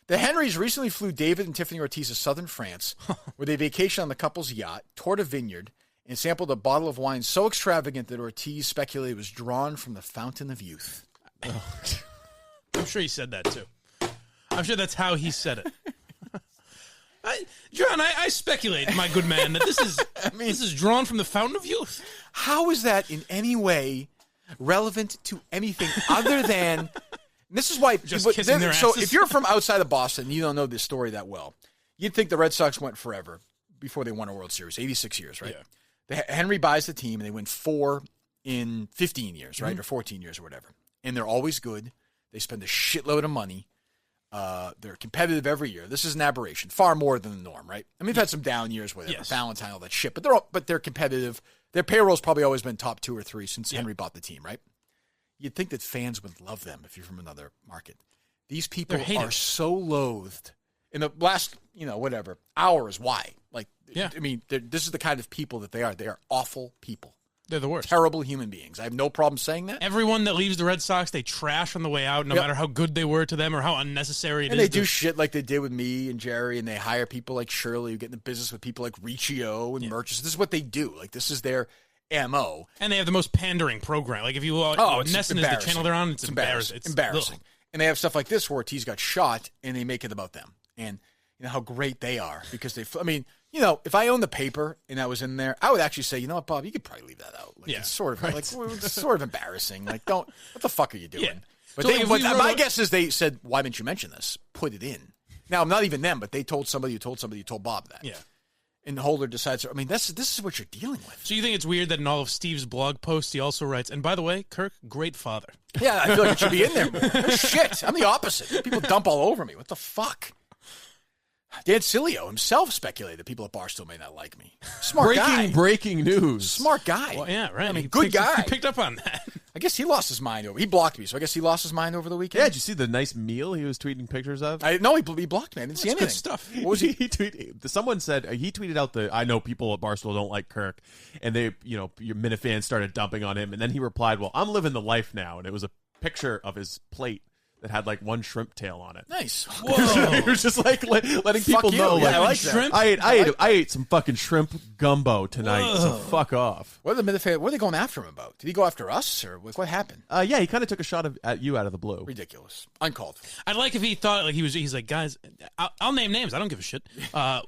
The Henrys recently flew David and Tiffany Ortiz to southern France, where they vacationed on the couple's yacht, toured a vineyard, and sampled a bottle of wine so extravagant that Ortiz speculated it was drawn from the fountain of youth. I'm sure he said that, too. I'm sure that's how he said it. John, I speculate, my good man, that this is drawn from the fountain of youth. How is that in any way relevant to anything other than... This is why... Just kissing their so asses. if you're from outside of Boston and you don't know this story that well, you'd think the Red Sox went forever before they won a World Series. 86 years, right? Yeah. Henry buys the team, and they win 4 in 15 years, right? Mm-hmm. Or 14 years or whatever. And they're always good. They spend a shitload of money. They're competitive every year. This is an aberration, far more than the norm, right? I mean, we've had some down years, whatever, Valentine, all that shit, but they're competitive. Their payroll's probably always been top 2 or 3 since Henry bought the team, right? You'd think that fans would love them if you're from another market. These people are so loathed in the last, hours. Why? Like, I mean, this is the kind of people that they are. They are awful people. They're the worst. Terrible human beings. I have no problem saying that. Everyone that leaves the Red Sox, they trash on the way out, no matter how good they were to them or how unnecessary it is. And they do shit like they did with me and Jerry, and they hire people like Shirley who get in the business with people like Riccio and Murchison. This is what they do. Like, this is their MO. And they have the most pandering program. Like, if you Nesson is the channel they're on, it's embarrassing. It's embarrassing. And they have stuff like this where Ortiz got shot, and they make it about them. And you know how great they are because if I owned the paper and that was in there, I would actually say, you know what, Bob, you could probably leave that out. Like, it's sort of it's sort of embarrassing. Like, what the fuck are you doing? Yeah. But, my guess is they said, why didn't you mention this? Put it in. Now, not even them, but they told somebody who told Bob that. Yeah. And Holder decides, I mean, this is what you're dealing with. So you think it's weird that in all of Steve's blog posts, he also writes, and by the way, Kirk, great father. Yeah, I feel like it should be in there. Shit, I'm the opposite. People dump all over me. What the fuck? Dan Cilio himself speculated that people at Barstool may not like me. Smart guy. Breaking news. Smart guy. Well, yeah, right. I mean, good guy. He picked up on that. I guess he lost his mind over. He blocked me, so I guess he lost his mind over the weekend. Yeah, did you see the nice meal he was tweeting pictures of? No, he blocked me. I didn't see anything. Good stuff. What was he? Someone said he tweeted out I know people at Barstool don't like Kirk, and they, your Minifans started dumping on him, and then he replied, "Well, I'm living the life now," and it was a picture of his plate that had like one shrimp tail on it. Nice. Whoa. He was just like letting people know. Yeah, like, I like shrimp. I ate some fucking shrimp gumbo tonight. So fuck off. What are they going after him about? Did he go after us or what happened? Yeah, he kind of took a shot at you out of the blue. Ridiculous. Uncalled for. I'd like if he thought like he's like, guys, I'll name names. I don't give a shit.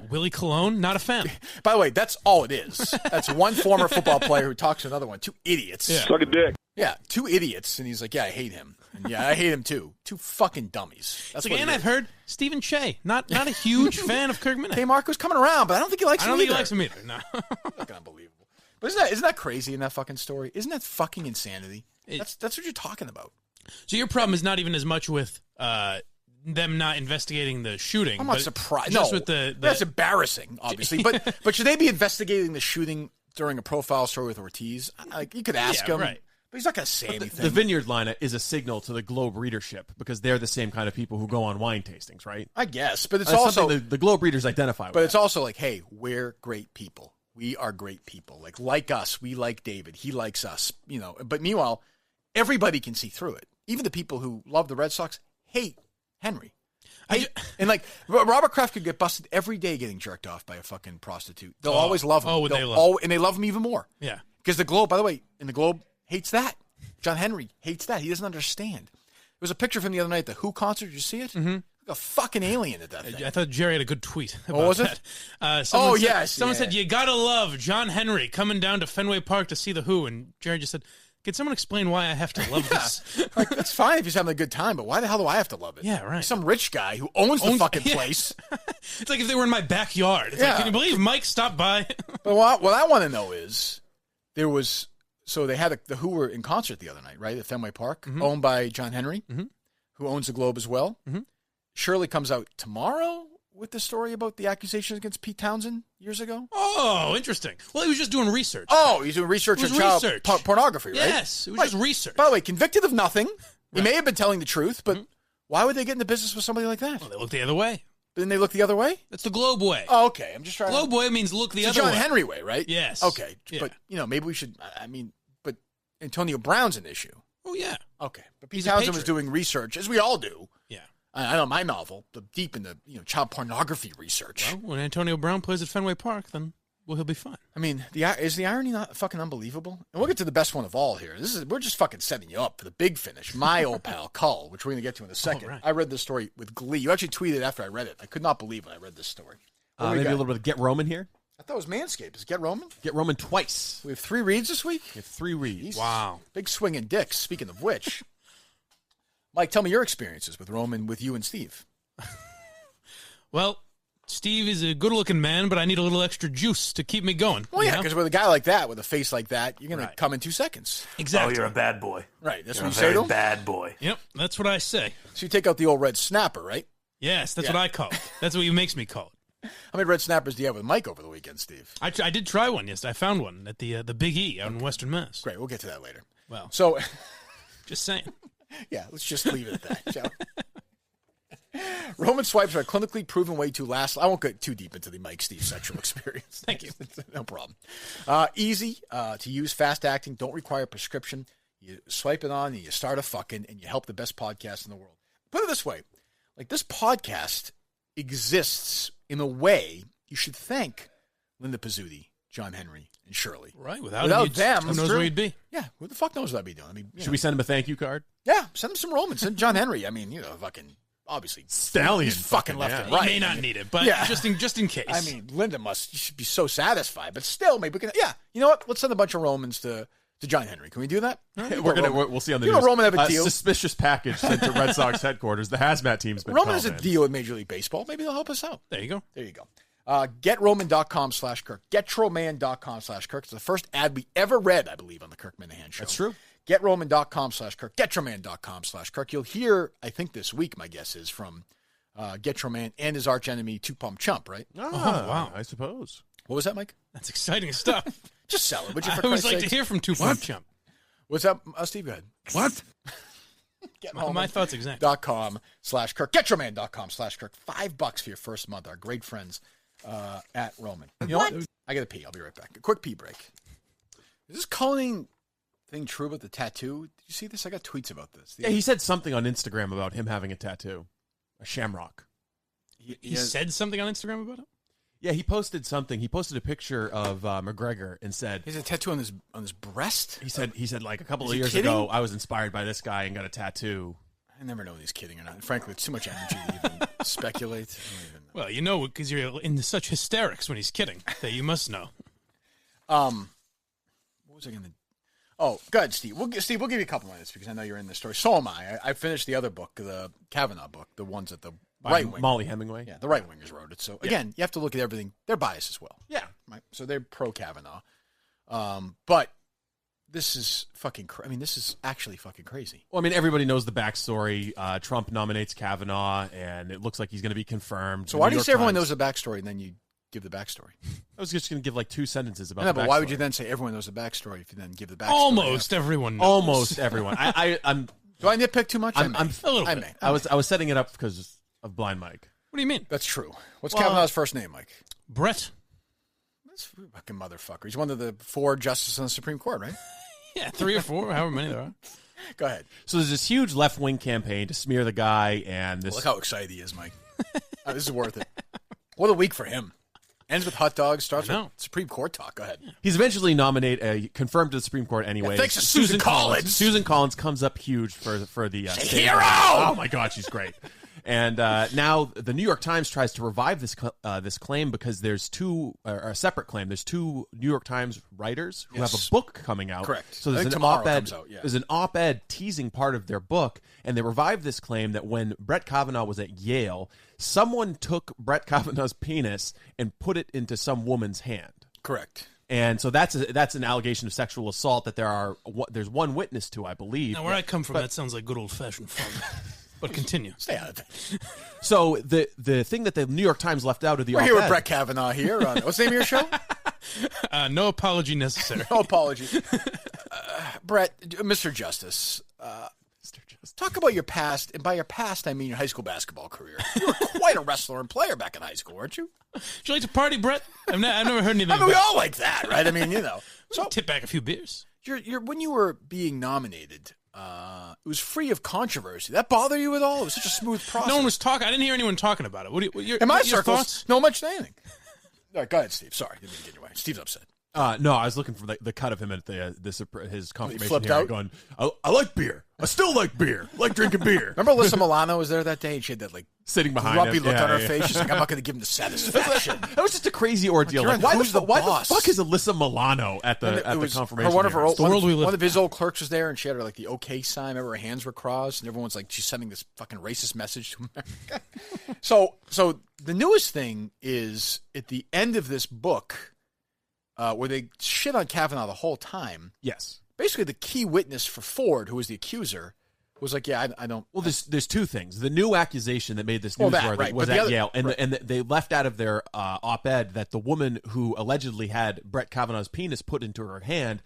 Willie Colon, not a fan. By the way, that's all it is. That's one former football player who talks to another one. 2 idiots. Yeah. Suck a dick. Yeah, 2 idiots, and he's like, yeah, I hate him. And yeah, I hate him too. 2 fucking dummies. That's like, and I've heard Stephen Che, not a huge fan of Kirk Minihane. Hey, Marco's coming around, but I don't think he likes him either. I don't think he likes him either, no. Fucking unbelievable. But isn't that crazy in that fucking story? Isn't that fucking insanity? That's what you're talking about. So your problem is not even as much with them not investigating the shooting. I'm not but surprised. Just No, with the that's embarrassing, obviously. but should they be investigating the shooting during a profile story with Ortiz? Like, you could ask him, right. but he's not going to say anything. The Vineyard line is a signal to the Globe readership because they're the same kind of people who go on wine tastings, right? I guess, but it's That's also something the Globe readers identify with. But it's also like, hey, we're great people. We are great people. Like us, we like David. He likes us, you know. But meanwhile, everybody can see through it. Even the people who love the Red Sox hate Henry. And like Robert Kraft could get busted every day getting jerked off by a fucking prostitute. They'll always love him. would they love him? And they love him even more. Yeah. Because the Globe, by the way, the Globe hates that. John Henry hates that. He doesn't understand. There was a picture from the other night at the Who concert. Did you see it? Mm-hmm. Like a fucking alien at that thing. I thought Jerry had a good tweet about was it? that. Someone said, you gotta love John Henry coming down to Fenway Park to see the Who, and Jerry just said, can someone explain why I have to love this? Like, that's fine if he's having a good time, but why the hell do I have to love it? Yeah, right. He's some rich guy who owns the fucking yeah. place. It's like if they were in my backyard. It's like, can you believe Mike stopped by? But what I want to know is, they had the Who were in concert the other night, right, at Fenway Park, owned by John Henry, who owns the Globe as well. Mm-hmm. Shirley comes out tomorrow with the story about the accusations against Pete Townsend years ago. Oh, interesting. Well, he was just doing research. Oh, he's doing research on child pornography, right? Yes, it was just research. By the way, convicted of nothing. He may have been telling the truth, but why would they get into business with somebody like that? Well, they look the other way. But then they look the other way? That's the Globe way. Oh, okay. I'm just trying Globe way means look the it's other John way. Henry way, right? Yes. Okay. Yeah. But, maybe we should, but Antonio Brown's an issue. Oh, yeah. Okay. But Pete Townsend was doing research, as we all do. Yeah. I know my novel, deep in the child pornography research. Well, when Antonio Brown plays at Fenway Park, then he'll be fine. I mean, is the irony not fucking unbelievable? And we'll get to the best one of all here. We're just fucking setting you up for the big finish. My old pal Cull, which we're going to get to in a second. Right. I read this story with glee. You actually tweeted after I read it. I could not believe when I read this story. Maybe a little bit of Get Roman here. I thought it was Manscaped. Is Get Roman? Get Roman twice. We have 3 reads this week. We have 3 reads. Wow. Big swinging dicks. Speaking of which, Mike, tell me your experiences with Roman, with you and Steve. Well, Steve is a good-looking man, but I need a little extra juice to keep me going. Well, yeah, because with a guy like that, with a face like that, you're going to come in 2 seconds. Exactly. Oh, you're a bad boy. Right, that's You're what a you say to very him? bad boy. Yep, that's what I say. So you take out the old red snapper, right? Yes, that's what I call it. That's what he makes me call it. How many red snappers do you have with Mike over the weekend, Steve? I did try one, yes. I found one at the Big E out in Western Mass. Great, we'll get to that later. Well, So, just saying. yeah, let's just leave it at that, shall we? Roman swipes are a clinically proven way to last. I won't get too deep into the Mike Steve sexual experience. Thank you. No problem. Easy to use, fast acting, don't require prescription. You swipe it on and you start a fucking and you help the best podcast in the world. Put it this way, like this podcast exists in a way you should thank Linda Pizzuti, John Henry, and Shirley. Right, without them, who knows where you'd be? Yeah, who the fuck knows what I'd be doing? I mean, Should we send him a thank you card? Yeah, send him some Roman. Send John Henry. I mean, fucking obviously Stallion. He's fucking left and He right. may not need it, but just in case. I mean, Linda should be so satisfied, but still, maybe we can. Yeah, you know what? Let's send a bunch of Romans to John Henry. Can we do that? We'll see on the You news. know, Roman have a deal. Suspicious package sent to Red Sox headquarters. The hazmat team's been Roman called has a in. deal with Major League Baseball. Maybe they'll help us out. There you go. There you go. GetRoman.com/Kirk. GetRoman.com/Kirk. It's the first ad we ever read, I believe, on the Kirk Minihane Show. That's true. GetRoman.com/Kirk. GetRoman.com/Kirk. You'll hear, I think this week, my guess is, from Getroman and his archenemy, Two Pump Chump, right? Oh, wow. I suppose. What was that, Mike? That's exciting stuff. Just sell it, would you? I For always Christ's like sake? to hear from Two Pump Chump. What's up, Steve? Go ahead. What? My thoughts exactly. .com/Kirk. Getroman.com/Kirk. $5 for your first month. Our great friends at Roman. You know what? I got to pee. I'll be right back. A quick pee break. Is this Coning thing true about the tattoo? Did you see this? I got tweets about this. Yeah, he said something on Instagram about him having a tattoo. A shamrock. He said something on Instagram about it? Yeah, he posted something. He posted a picture of McGregor and said He has a tattoo on his breast? he said like a couple Is of he years kidding? ago, I was inspired by this guy and got a tattoo. I never know if he's kidding or not. And frankly, it's too much energy to even speculate. I don't even know. Well, you know, because you're in such hysterics when he's kidding that you must know. What was I going to... Oh, go ahead, Steve. We'll give you a couple minutes because I know you're in this story. So am I. I finished the other book, the Kavanaugh book, the ones that the right wing. Molly Hemingway. Yeah, the right wingers wrote it. So again, you have to look at everything. They're biased as well. Yeah. Right. So they're pro Kavanaugh. But this is fucking. This is actually fucking crazy. Well, I mean, everybody knows the backstory. Trump nominates Kavanaugh, and it looks like he's going to be confirmed. So why do you say everyone knows the backstory and then you give the backstory? I was just going to give like 2 sentences about. No, the but backstory. why would you then say everyone knows the backstory if you then give the backstory? Almost everyone knows. Almost everyone. I'm. Do I nitpick too much? I'm a little bit. I was setting it up because of Blind Mike. What do you mean? That's true. What's Kavanaugh's first name, Mike? Brett. That's fucking motherfucker. He's one of the 4 justices on the Supreme Court, right? Yeah, 3 or 4, however many there are. Go ahead. So there's this huge left-wing campaign to smear the guy, and this. Look how excited he is, Mike. This is worth it. What a week for him. Ends with hot dogs, starts with Supreme Court talk. Go ahead. He's eventually confirmed to the Supreme Court anyway. Yeah, thanks to Susan Collins. Susan Collins comes up huge for the state hero. Oh my God, she's great. And now the New York Times tries to revive this claim because there's a separate claim. There's 2 New York Times writers who have a book coming out. Correct. So there's an op-ed. There's an op-ed teasing part of their book, and they revive this claim that when Brett Kavanaugh was at Yale, someone took Brett Kavanaugh's penis and put it into some woman's hand. Correct. And so that's an allegation of sexual assault that there's one witness to, I believe. Now, where I come from, that sounds like good old-fashioned fun. But continue. Stay out of it. So the thing that the New York Times left out of the We're op-ed... here with Brett Kavanaugh here. What's the name of your show? No apology necessary. No apology. Brett, Mr. Justice, talk about your past. And by your past, I mean your high school basketball career. You were quite a wrestler and player back in high school, weren't you? Did you like to party, Brett? I've never heard anything I mean, we about all like that, right? I mean, So tip back a few beers. When you were being nominated... it was free of controversy. That bother you at all? It was such a smooth process. No one was talking. I didn't hear anyone talking about it. In my circles, thoughts? no much saying. All right, go ahead, Steve. Sorry, didn't mean to get your way. Steve's upset. No, I was looking for the cut of him at his confirmation flipped hearing out? going, I like beer. I still like beer. I like drinking beer. Remember Alyssa Milano was there that day and she had that Sitting behind grumpy him. look Yeah, on her yeah. face. She's like, I'm not going to give him the satisfaction. That was just a crazy ordeal. Like, Why who's the the boss? fuck is Alyssa Milano at the confirmation? One of her hearings? old, one of his old clerks was there, and she had her the OK sign. Remember, her hands were crossed, and everyone's like, she's sending this fucking racist message to America. So the newest thing is at the end of this book, where they shit on Kavanaugh the whole time. Yes. Basically, the key witness for Ford, who was the accuser, was like, yeah, I don't. Well, there's 2 things. The new accusation that made this newsworthy was at Yale, and they left out of their op-ed that the woman who allegedly had Brett Kavanaugh's penis put into her hand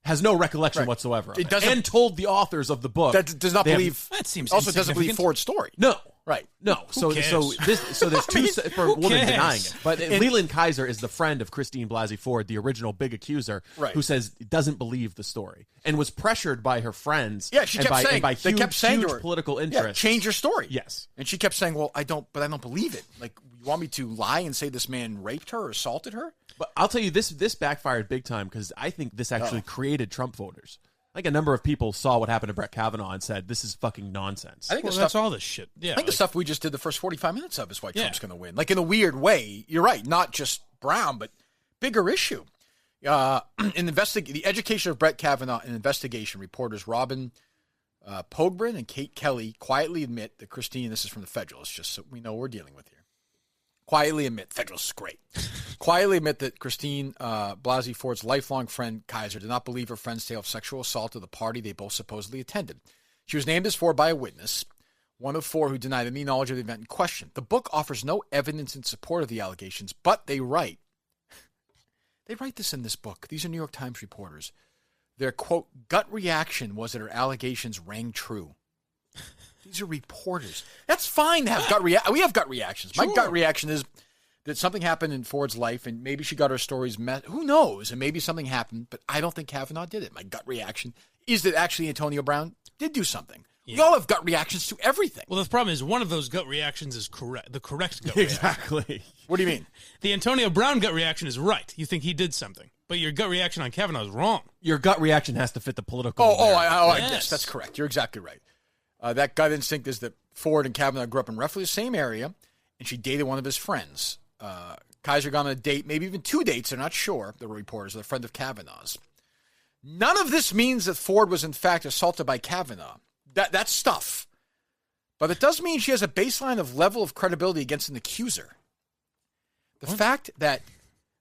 has no recollection whatsoever of it. And told the authors of the book that does not believe. That seems also doesn't believe insignificant. Ford's story. No. Right. No. So cares? there's 2 for women cares? denying it. But Leland Kaiser is the friend of Christine Blasey Ford, the original big accuser, who says doesn't believe the story and was pressured by her friends. Yeah, she kept saying and by they huge, kept saying huge to her, political interests. Yeah, change your story. Yes. And she kept saying, well, I don't believe it. Like, you want me to lie and say this man raped her or assaulted her? But I'll tell you, this backfired big time because I think this actually created Trump voters. I think a number of people saw what happened to Brett Kavanaugh and said, this is fucking nonsense. I think that's all this shit. Yeah, I think the stuff we just did the first 45 minutes of is why Trump's going to win. Like, in a weird way, you're right, not just Brown, but bigger issue. The education of Brett Kavanaugh, an investigation. Reporters Robin Pogren and Kate Kelly quietly admit that Christine, this is from the Federalist, just so we know what we're dealing with here. Quietly admit, Federalist is great. Quietly admit that Christine Blasey Ford's lifelong friend, Kaiser, did not believe her friend's tale of sexual assault at the party they both supposedly attended. She was named as Ford by a witness, one of 4 who denied any knowledge of the event in question. The book offers no evidence in support of the allegations, but they write this in this book. These are New York Times reporters. Their, quote, gut reaction was that her allegations rang true. These are reporters. That's fine to have gut reactions. We have gut reactions. My gut reaction is that something happened in Ford's life, and maybe she got her stories who knows? And maybe something happened, but I don't think Kavanaugh did it. My gut reaction is that actually Antonio Brown did do something. Yeah. We all have gut reactions to everything. Well, the problem is one of those gut reactions is correct. The correct gut reaction. Exactly. What do you mean? The Antonio Brown gut reaction is right. You think he did something. But your gut reaction on Kavanaugh is wrong. Your gut reaction has to fit the political. Yes, that's correct. You're exactly right. That gut instinct is that Ford and Kavanaugh grew up in roughly the same area, and she dated one of his friends. Kaiser got on a date, maybe even 2 dates, they're not sure, the reporters, with a friend of Kavanaugh's. None of this means that Ford was in fact assaulted by Kavanaugh. That's stuff. But it does mean she has a baseline of level of credibility against an accuser. The fact that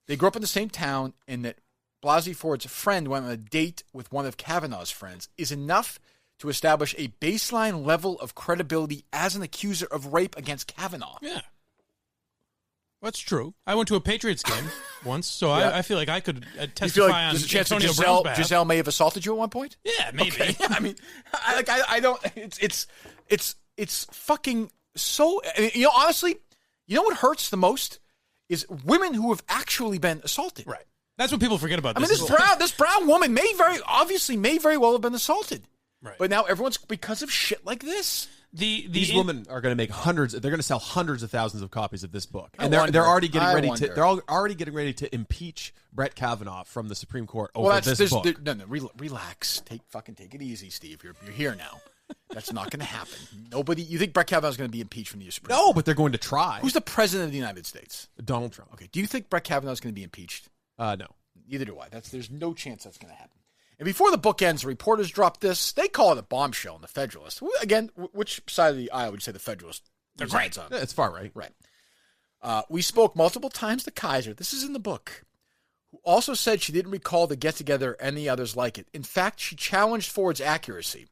they grew up in the same town and that Blasey Ford's friend went on a date with one of Kavanaugh's friends is enough to establish a baseline level of credibility as an accuser of rape against Kavanaugh. Yeah. That's true. I went to a Patriots game once, so Yeah. I feel like I could testify You feel like on there's a chance that Antonio Brown's behalf. Giselle may have assaulted you at one point? Yeah, maybe. Okay. I mean, I don't. It's fucking so. Honestly, you know what hurts the most is women who have actually been assaulted. Right. That's what people forget about I mean, this. this brown woman may very well have been assaulted. Right. But now everyone's because of shit like this. These women are going to make hundreds. They're going to sell hundreds of thousands of copies of this book, and wonder. they're already getting I ready wonder. to. They're already getting ready to impeach Brett Kavanaugh from the Supreme Court over this book. Relax. Take it easy, Steve. You're here now. That's not going to happen. Nobody. You think Brett Kavanaugh's going to be impeached from the Supreme Court? No, but they're going to try. Who's the president of the United States? Donald Trump. Okay. Do you think Brett Kavanaugh's going to be impeached? No. Neither do I. There's no chance that's going to happen. And before the book ends, reporters dropped this. They call it a bombshell in the Federalist. Again, which side of the aisle would you say the Federalist? They're great. Yeah, it's far right. Right. We spoke multiple times to Kaiser. This is in the book. Who also said she didn't recall the get-together or any others like it. In fact, she challenged Ford's accuracy.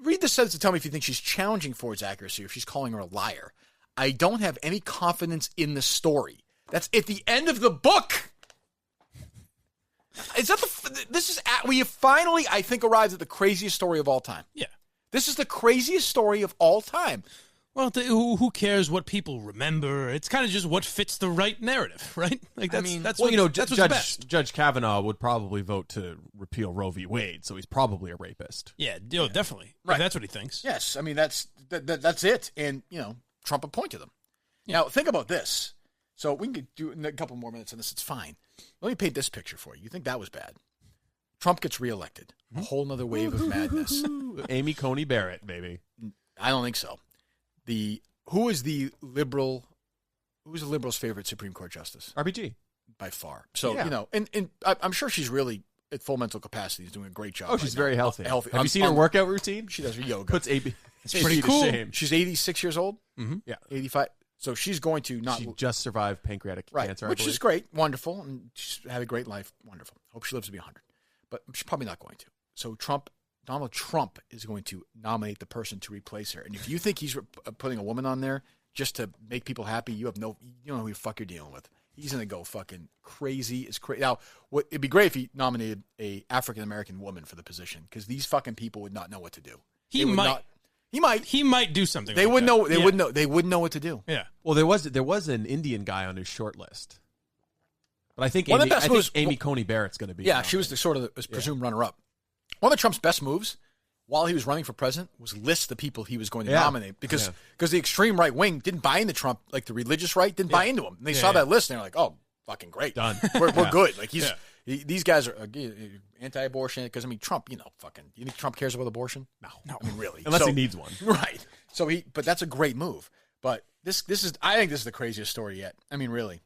Read the sentence to tell me if you think she's challenging Ford's accuracy or if she's calling her a liar. I don't have any confidence in the story. That's at the end of the book. We have finally, I think, arrived at the craziest story of all time. Yeah. This is the craziest story of all time. Well, who cares what people remember? It's kind of just what fits the right narrative, right? Like that's what's best. Judge Kavanaugh would probably vote to repeal Roe v. Wade, so he's probably a rapist. Yeah, definitely. Right. If that's what he thinks. Yes, I mean that's it, and Trump appointed him. Yeah. Now think about this. So we can do a couple more minutes on this. It's fine. Let me paint this picture for you. You think that was bad? Trump gets reelected. A whole nother wave of madness. Amy Coney Barrett, baby. I don't think so. Who is the liberal's favorite Supreme Court justice? RBG. By far. So, Yeah. and I'm sure she's really at full mental capacity. She's doing a great job. Oh, she's very healthy. Healthy. Have you seen her workout routine? She does her yoga. Puts AB. It's pretty cool. To shame. She's 86 years old. Mm-hmm. Yeah. 85. So she's going to not. She just survived pancreatic cancer, which is great, wonderful, and she's had a great life, wonderful. Hope she lives to be 100, but she's probably not going to. So Donald Trump is going to nominate the person to replace her. And if you think he's putting a woman on there just to make people happy, you don't know who the fuck you're dealing with. He's going to go fucking crazy. It's crazy. Now, it'd be great if he nominated a African American woman for the position because these fucking people would not know what to do. He might do something. They like wouldn't that. know. They wouldn't know. They wouldn't know what to do. Yeah. Well, there was an Indian guy on his short list, but I think One of the best moves- Amy Coney Barrett's going to be. Yeah, she was the sort of presumed runner-up. One of Trump's best moves while he was running for president was list the people he was going to nominate because the extreme right wing didn't buy into Trump, like the religious right didn't buy into him. And they saw that list and they're like, oh, fucking great. Done. We're good. Like these guys are anti-abortion because I mean Trump, you think Trump cares about abortion? No. I mean really. Unless he needs one. Right. So but that's a great move. But I think this is the craziest story yet. I mean really.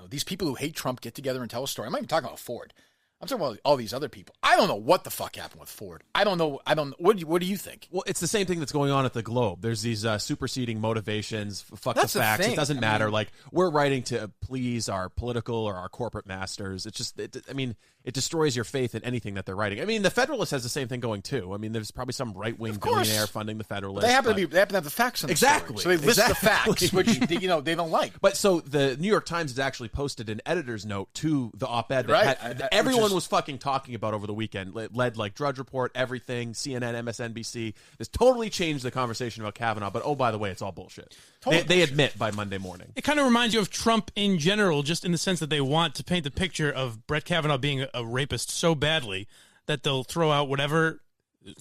These people who hate Trump get together and tell a story. I'm not even talking about Ford. I'm talking about all these other people. I don't know what the fuck happened with Ford. I don't know. What do you think? Well, it's the same thing that's going on at the Globe. There's these superseding motivations. Fuck That's the the facts. thing. It doesn't I matter. mean- Like we're writing to please our political or our corporate masters. It's just, it destroys your faith in anything that they're writing. I mean, the Federalist has the same thing going too. I mean, there's probably some right wing course. billionaire funding the Federalist. They happen to have the facts in the Exactly. story. So they list the Exactly. facts, which they don't like. But so the New York Times has actually posted an editor's note to the op-ed that Right. that everyone was fucking talking about over the weekend. Led like Drudge Report, everything, CNN, MSNBC. This totally changed the conversation about Kavanaugh. But oh, by the way, it's all bullshit. They admit by Monday morning. It kind of reminds you of Trump in general, just in the sense that they want to paint the picture of Brett Kavanaugh being a rapist so badly that they'll throw out whatever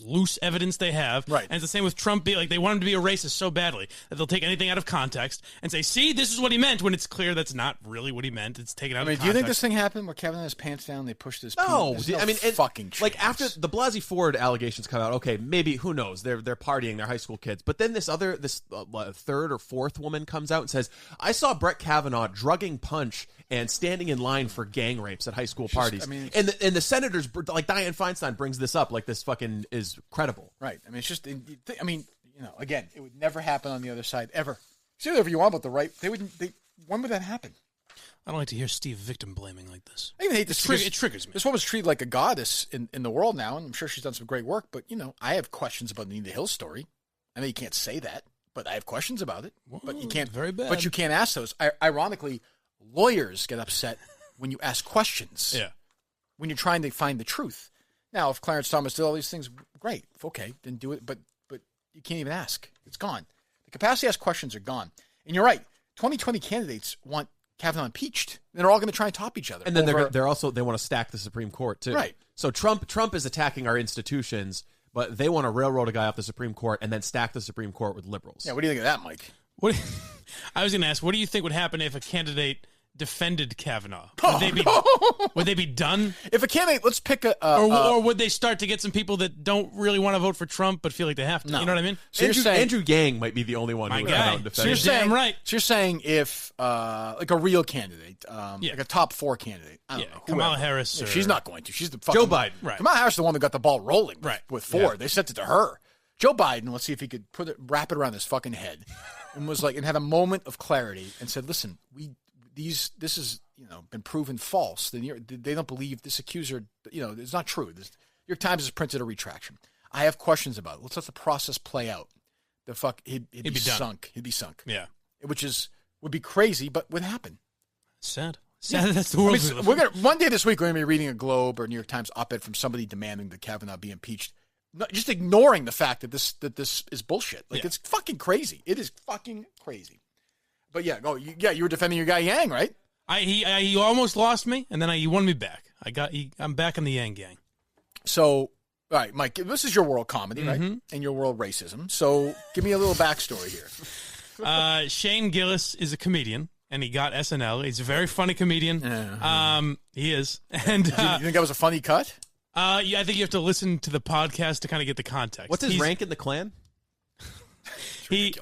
loose evidence they have. Right. And it's the same with Trump. They want him to be a racist so badly that they'll take anything out of context and say, see, this is what he meant, when it's clear that's not really what he meant. It's taken out of context. Do you think this thing happened where Kevin had his pants down, they pushed his No, penis? I mean, fucking chance. like after the Blasey Ford allegations come out, okay, maybe who knows? They're partying, they're high school kids. But then this third or fourth woman comes out and says, "I saw Brett Kavanaugh drugging punch and standing in line for gang rapes at high school parties." I mean, and the senators, like Dianne Feinstein, brings this up like this fucking is credible. Right. I mean, it's just, I mean, again, it would never happen on the other side, ever. Say whatever you want about the right. When would that happen? I don't like to hear Steve victim blaming like this. I even hate this. It triggers me. This woman's treated like a goddess in the world now, and I'm sure she's done some great work. But, I have questions about the Anita Hill story. I know you can't say that, but I have questions about it. Whoa, but you can't. Very bad. But you can't ask those. Ironically, lawyers get upset when you ask questions. Yeah. When you're trying to find the truth. Now, if Clarence Thomas did all these things, great. Okay, then do it. But you can't even ask. It's gone. The capacity to ask questions are gone. And you're right. 2020 candidates want Kavanaugh impeached. They're all going to try and top each other. And then they're also they want to stack the Supreme Court too. Right. So Trump is attacking our institutions, but they want to railroad a guy off the Supreme Court and then stack the Supreme Court with liberals. Yeah. What do you think of that, Mike? I was going to ask, what do you think would happen if a candidate defended Kavanaugh? Would they be done? If a candidate, let's pick or would they start to get some people that don't really want to vote for Trump but feel like they have to? No. You know what I mean? So Andrew Yang might be the only one who would come out and defend. So you're saying, right? So you're saying if like a real candidate, like a top 4 candidate, I don't know, Kamala Harris. Yeah, she's not going to. She's the fucking Joe Biden. Right. Kamala Harris is the one that got the ball rolling. Right. With 4, they sent it to her. Joe Biden, let's see if he could wrap it around his fucking head, and was like, and had a moment of clarity and said, "Listen, this is been proven false. They don't believe this accuser. It's not true. New York Times has printed a retraction. I have questions about it. Let's let the process play out. He'd be sunk. He'd be sunk. Yeah, which would be crazy, but would happen. Sad. That's the world. One day this week we're gonna be reading a Globe or New York Times op-ed from somebody demanding that Kavanaugh be impeached. Just ignoring the fact that this is bullshit. It's fucking crazy. It is fucking crazy. But you were defending your guy Yang, right? He almost lost me, and then he won me back. I'm back in the Yang gang. So, all right, Mike, this is your world comedy, right? And your world racism. So, give me a little backstory here. Shane Gillis is a comedian, and he got SNL. He's a very funny comedian. He is. And you think that was a funny cut? I think you have to listen to the podcast to kind of get the context. What's his rank in the Klan? He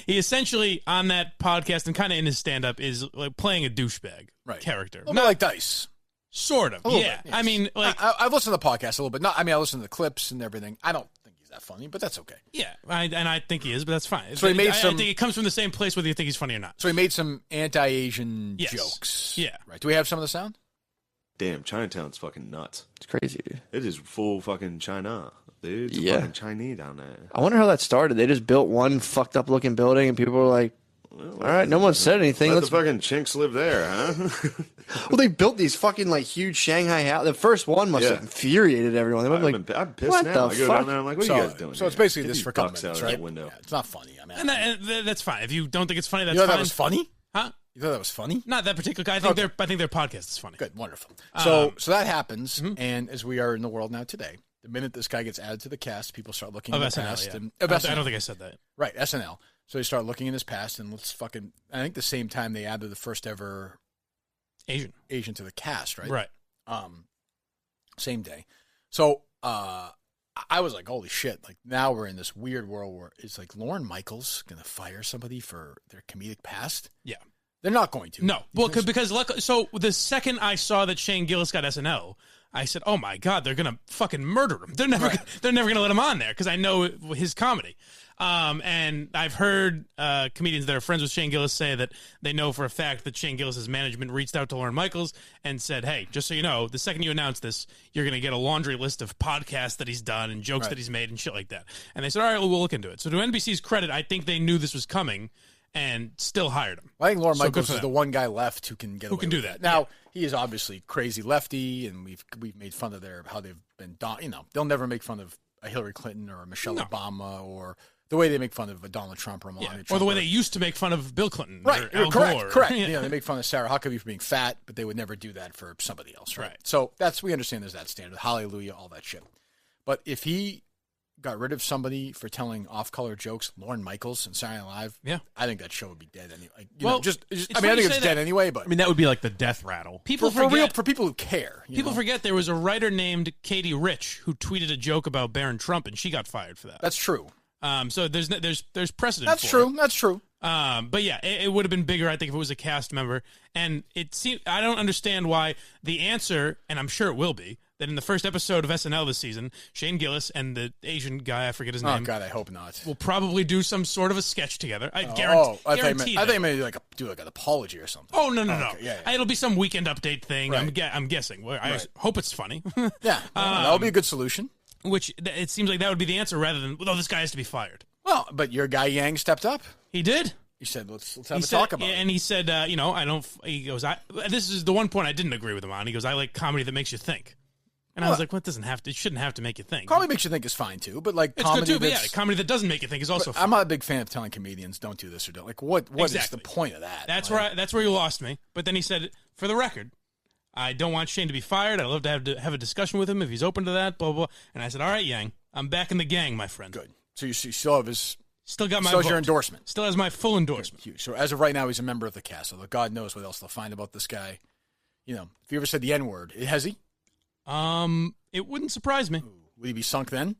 essentially on that podcast and kind of in his stand-up is like playing a douchebag character. A little bit like Dice. Sort of, yeah. Bit, yes. I mean, like I've listened to the podcast a little bit. I listened to the clips and everything. I don't think he's that funny, but that's okay. Yeah, I think he is, but that's fine. So I think it comes from the same place whether you think he's funny or not. So he made some anti-Asian jokes. Yeah. Right. Do we have some of the sound? Damn, Chinatown's fucking nuts. It's crazy, dude. It is full fucking China. Dude, it's fucking Chinese down there. I wonder how that started. They just built one fucked up looking building and people were like, all right, no one said anything. Let the fucking chinks live there, huh? Well, they built these fucking like huge Shanghai house. The first one must have infuriated everyone. They were like, I'm pissed what now. the I go fuck? down there, I'm like, what are you guys doing? So it's basically Get this these for ducks compliments, out of right? that window. Yeah, it's not funny. I mean, And that's fine. If you don't think it's funny, that's you thought fine. that was funny? Huh? You thought that was funny? Not that particular guy. I think their podcast is funny. Good, wonderful. So that happens, and as we are in the world now today, the minute this guy gets added to the cast, people start looking in the SNL, past. yeah. And, I don't think I said that. Right, SNL. So they start looking in his past, and I think the same time they added the first ever Asian to the cast, right? Right. Same day. So I was like, holy shit. Like, now we're in this weird world where it's like Lorne Michaels going to fire somebody for their comedic past? Yeah. They're not going to. No. Well, because so the second I saw that Shane Gillis got SNL, I said, "Oh my God, they're gonna fucking murder him. They're never gonna let him on there because I know his comedy." And I've heard comedians that are friends with Shane Gillis say that they know for a fact that Shane Gillis's management reached out to Lorne Michaels and said, "Hey, just so you know, the second you announce this, you're gonna get a laundry list of podcasts that he's done and jokes that he's made and shit like that." And they said, "All right, well, we'll look into it." So to NBC's credit, I think they knew this was coming and still hired him. I think Lorne Michaels is the one guy left who can get away do with that. Now, he is obviously crazy lefty, and we've made fun of how they've been, they'll never make fun of a Hillary Clinton or a Michelle Obama or the way they make fun of a Donald Trump or Melania Trump. Or the way they used to make fun of Bill Clinton. Right, or Al correct. Gore. Yeah. They make fun of Sarah Huckabee for being fat, but they would never do that for somebody else, right? So we understand there's that standard. Hallelujah, all that shit. But if he got rid of somebody for telling off-color jokes, Lorne Michaels and Saturday Night Live, I think that show would be dead anyway. I think it's dead anyway, but... I mean, that would be like the death rattle. People for people who care. People forget there was a writer named Katie Rich who tweeted a joke about Barron Trump, and she got fired for that. That's true. So there's precedent That's for true. it. That's true. But yeah, it would have been bigger, I think, if it was a cast member. And it seemed, I don't understand why the answer, and I'm sure it will be, that in the first episode of SNL this season, Shane Gillis and the Asian guy, I forget his name. Oh God, I hope not. Will probably do some sort of a sketch together. I guarantee. I think maybe do like an apology or something. Oh no. Okay, yeah. It'll be some weekend update thing. Right. I'm guessing. Well, I hope it's funny. Yeah, that would be a good solution. Which it seems like that would be the answer rather than, this guy has to be fired. Well, but your guy Yang stepped up. He did. He said, "Let's have a talk about it." And he said, I don't. He goes, this is the one point I didn't agree with him on. He goes, I like comedy that makes you think. And I was like, well, it shouldn't have to make you think. Comedy makes you think is fine too, but like it's comedy, good too. But comedy that doesn't make you think is also fine. I'm not a big fan of telling comedians don't do this or don't. Like, what is the point of that? That's where you lost me. But then he said, for the record, I don't want Shane to be fired. I'd love to have a discussion with him if he's open to that. Blah blah. And I said, all right, Yang, I'm back in the gang, my friend. Good. So you still have his. Still got my still vote. Your endorsement. Still has my full endorsement. Huge. So as of right now, he's a member of the cast. So God knows what else they'll find about this guy. You know, if you ever said the N-word, has he? It wouldn't surprise me. Ooh, would he be sunk then?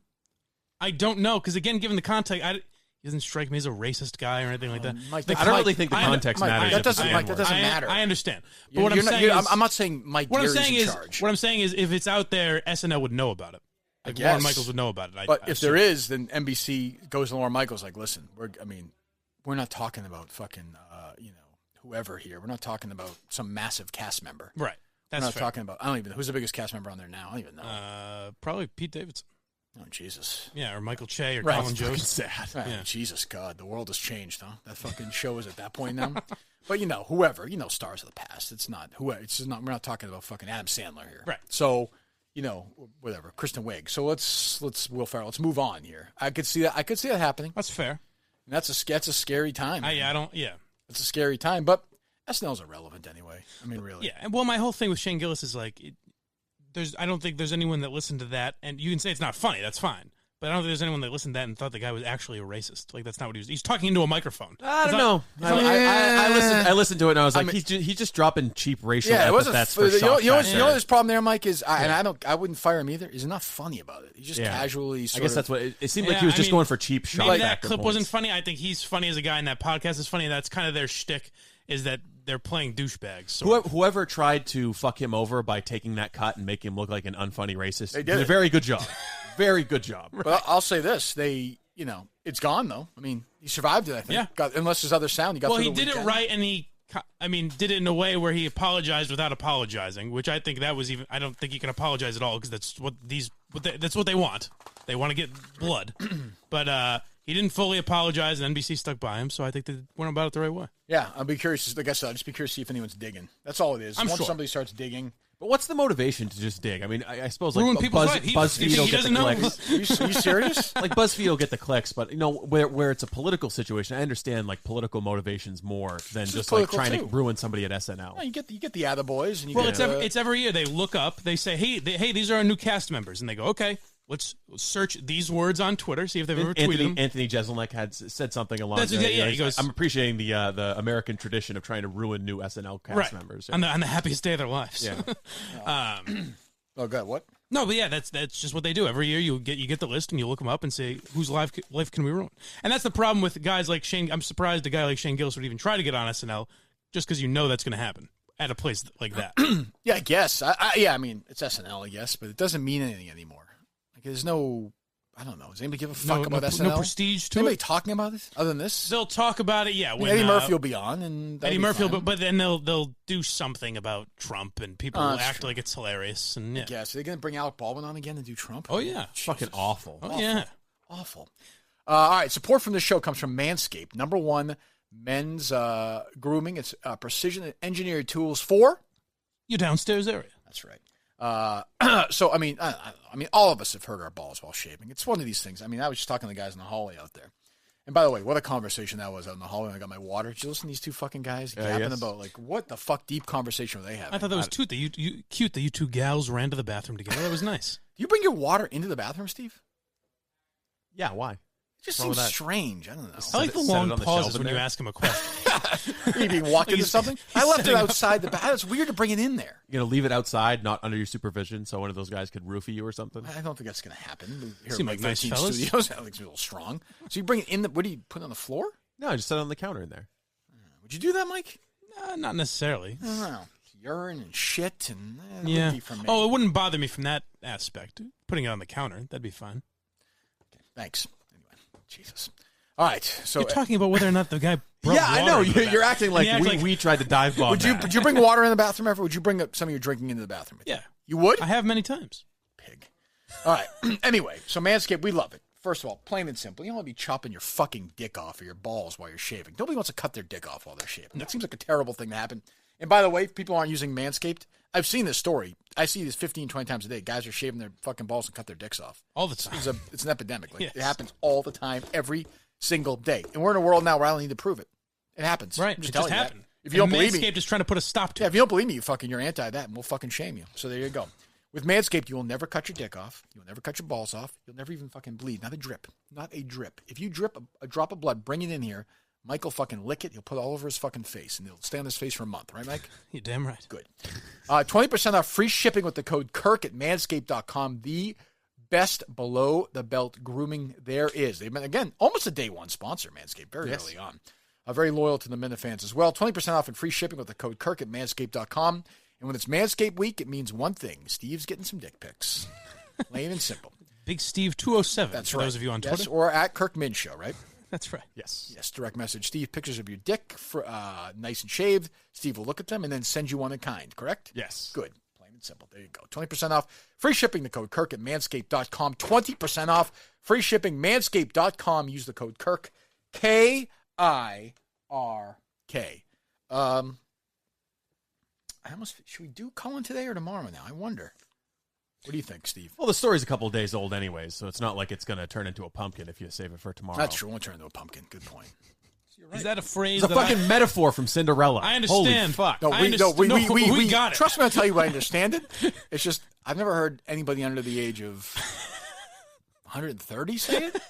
I don't know, because again, given the context, he doesn't strike me as a racist guy or anything like that. Mike, I don't really think the context matters. That doesn't matter. I understand. But what I'm saying is, I'm not saying Mike Geary's in charge. What I'm saying is, if it's out there, SNL would know about it. Like Lorne Michaels would know about it. But if there is, then NBC goes to Lorne Michaels like, listen, we're not talking about fucking, whoever here. We're not talking about some massive cast member. Right. That's we're not fair. Talking about. I don't even know who's the biggest cast member on there now. I don't even know. Probably Pete Davidson. Oh Jesus. Yeah, or Michael Che or Right. Colin Jost. Sad. Right. Yeah. Jesus God, the world has changed, huh? That fucking show is at that point now. But whoever, stars of the past. It's not whoever. It's just not. We're not talking about fucking Adam Sandler here. Right. So. Whatever, Kristen Wiig. So let's Will Ferrell. Let's move on here. I could see that happening. That's fair. And that's a scary time. It's a scary time, but SNL's irrelevant anyway. I mean, really. Yeah. Well, my whole thing with Shane Gillis is like, I don't think there's anyone that listened to that, and you can say it's not funny. That's fine. But I don't think there's anyone that listened to that and thought the guy was actually a racist. Like, that's not what he was. He's talking into a microphone. I don't know. I listened to it and I was like, he's just dropping cheap racial epithets for shock you know this problem there, Mike, is I wouldn't fire him either. He's not funny about it. He's just casually I guess that's what it seemed like he was just going for cheap shock maybe factor that clip points. wasn't funny. I think he's funny as a guy, and that podcast is funny. And that's kind of their shtick, is that they're playing douchebags. Whoever tried to fuck him over by taking that cut and make him look like an unfunny racist, they did a very good job. Very good job. But I'll say this: it's gone though. I mean, he survived it. I think. Yeah. Unless there's other sound, he got. Well, through he the did it right, and he did it in a way where he apologized without apologizing, which I think that was even. I don't think he can apologize at all, because that's what they want. They want to get blood, but he didn't fully apologize, and NBC stuck by him. So I think they went about it the right way. Yeah, I'll be curious. Like I said, I'll just be curious to see if anyone's digging. That's all it is. Once sure somebody starts digging. But what's the motivation to just dig? I mean, I suppose like Ruin people's life. BuzzFeed will get the clicks. Are you serious? Like BuzzFeed will get the clicks, but where it's a political situation, I understand like political motivations more than just like trying to ruin somebody at SNL. No, you get the attaboys, and it's every year they look up, they say, hey, these are our new cast members, and they go, okay, let's search these words on Twitter, see if they've ever tweeted them. Anthony Jeselnik had said something along that. He goes, I'm appreciating the American tradition of trying to ruin new SNL cast members. Yeah. On the happiest day of their lives. Yeah. Oh, God, what? No, but yeah, that's just what they do. Every year you get the list and you look them up and say, whose life can we ruin? And that's the problem with guys like Shane. I'm surprised a guy like Shane Gillis would even try to get on SNL, just because that's going to happen at a place like that. Yeah, I guess. I mean, it's SNL, I guess, but it doesn't mean anything anymore. Like, there's no, I don't know. Does anybody give a fuck about SNL? No prestige to anybody it? talking about it other than this? They'll talk about it, yeah. When Eddie Murphy will be on, and Eddie Murphy will, but then they'll do something about Trump, and people will act like it's hilarious. And yeah, yes, are they going to bring Alec Baldwin on again and do Trump? Oh yeah, Jesus. Fucking awful. Oh yeah, awful. All right, support from this show comes from Manscaped, #1 men's grooming. It's precision engineered tools for your downstairs area. That's right. So I mean, all of us have hurt our balls while shaving. It's one of these things. I mean, I was just talking to the guys in the hallway out there. And by the way, what a conversation that was out in the hallway when I got my water. Did you listen to these two fucking guys gabbing about, like, what the fuck deep conversation were they having? I thought that was cute that you two gals ran to the bathroom together. That was nice. Do you bring your water into the bathroom, Steve? Yeah, why? It just seems strange. I don't know. I like the long pauses when you ask him a question. You being walked into something? I left it outside the bathroom. It's weird to bring it in there. You're going to leave it outside, not under your supervision, so one of those guys could roofie you or something? I don't think that's going to happen. Here seem like nice fellas. Studios, that looks a little strong. So you bring it in, what do you put it on the floor? No, I just set it on the counter in there. Would you do that, Mike? Not necessarily. I don't know. urine and shit, and it Yeah. wouldn't be for me. Oh, it wouldn't bother me from that aspect. Putting it on the counter, that'd be fine. Okay, thanks. Anyway, Jesus. All right, so You're talking about whether or not the guy brought Yeah, I water know. into the You're bathroom. acting like And you act we tried to dive bomb would you bring water in the bathroom ever? Would you bring up some of your drinking into the bathroom? Yeah. You would? I have many times. Pig. All right. Anyway, so Manscaped, we love it. First of all, plain and simple. You don't want to be chopping your fucking dick off or your balls while you're shaving. Nobody wants to cut their dick off while they're shaving. That seems like a terrible thing to happen. And by the way, if people aren't using Manscaped, I've seen this story. I see this 15, 20 times a day. Guys are shaving their fucking balls and cut their dicks off. All the time. It's an epidemic. Like, Yes. It happens all the time, every single day. And we're in a world now where I don't need to prove it. It happens. Right. I'm It just telling you that. happened. If you don't And believe me, Manscaped is trying to put a stop to yeah, it. if you don't believe me, you're anti that, and we'll fucking shame you. So there you go. With Manscaped, you will never cut your dick off. You'll never cut your balls off. You'll never even fucking bleed. Not a drip. Not a drip. If you drip a drop of blood, bring it in here. Mike will fucking lick it. He'll put it all over his fucking face, and it'll stay on his face for a month. Right, Mike? You're damn right. Good. 20% off free shipping with the code Kirk at manscaped.com. The best below-the-belt grooming there is. They've been, again, almost a day one sponsor, Manscaped, very early on. Very loyal to the Minifans as well. 20% off and free shipping with the code Kirk at manscaped.com. And when it's Manscaped week, it means one thing. Steve's getting some dick pics. Plain and simple. Big Steve 207. That's for right. those of you on Yes, Twitter. or at Kirk Min Show, right? That's right. Yes. Yes, direct message. Steve, pictures of your dick, nice and shaved. Steve will look at them and then send you one in kind, correct? Yes. Good. Plain and simple. There you go. 20% off. Free shipping, the code Kirk at manscaped.com. 20% off. Free shipping, manscaped.com. Use the code Kirk. K-I-R-K. Should we do Cullen today or tomorrow now? I wonder. What do you think, Steve? Well, the story's a couple of days old anyways, so it's not like it's going to turn into a pumpkin if you save it for tomorrow. That's true. It won't turn into a pumpkin. Good point. Is that a phrase? It's a fucking metaphor from Cinderella. I understand. Holy fuck. No, I we understand. We got it. Trust me, I'll tell you I understand it. It's just, I've never heard anybody under the age of 130 say it.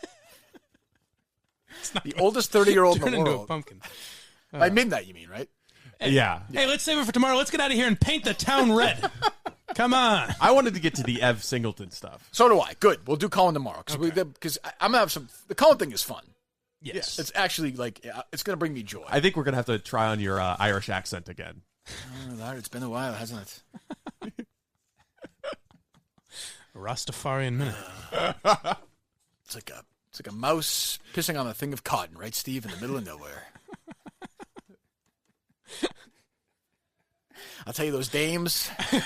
The oldest 30-year-old in Turn the into a world. pumpkin. By midnight, you mean, right? Yeah. Hey, let's save it for tomorrow. Let's get out of here and paint the town red. Come on. I wanted to get to the Ev Singleton stuff. So do I. Good. We'll do Cullen tomorrow. Because I'm going to have some, the Cullen thing is fun. Yes. It's actually like, it's going to bring me joy. I think we're going to have to try on your Irish accent again. It's been a while, hasn't it? Rastafarian minute. It's like a mouse pissing on a thing of cotton, right, Steve, in the middle of nowhere. I'll tell you, those dames. Can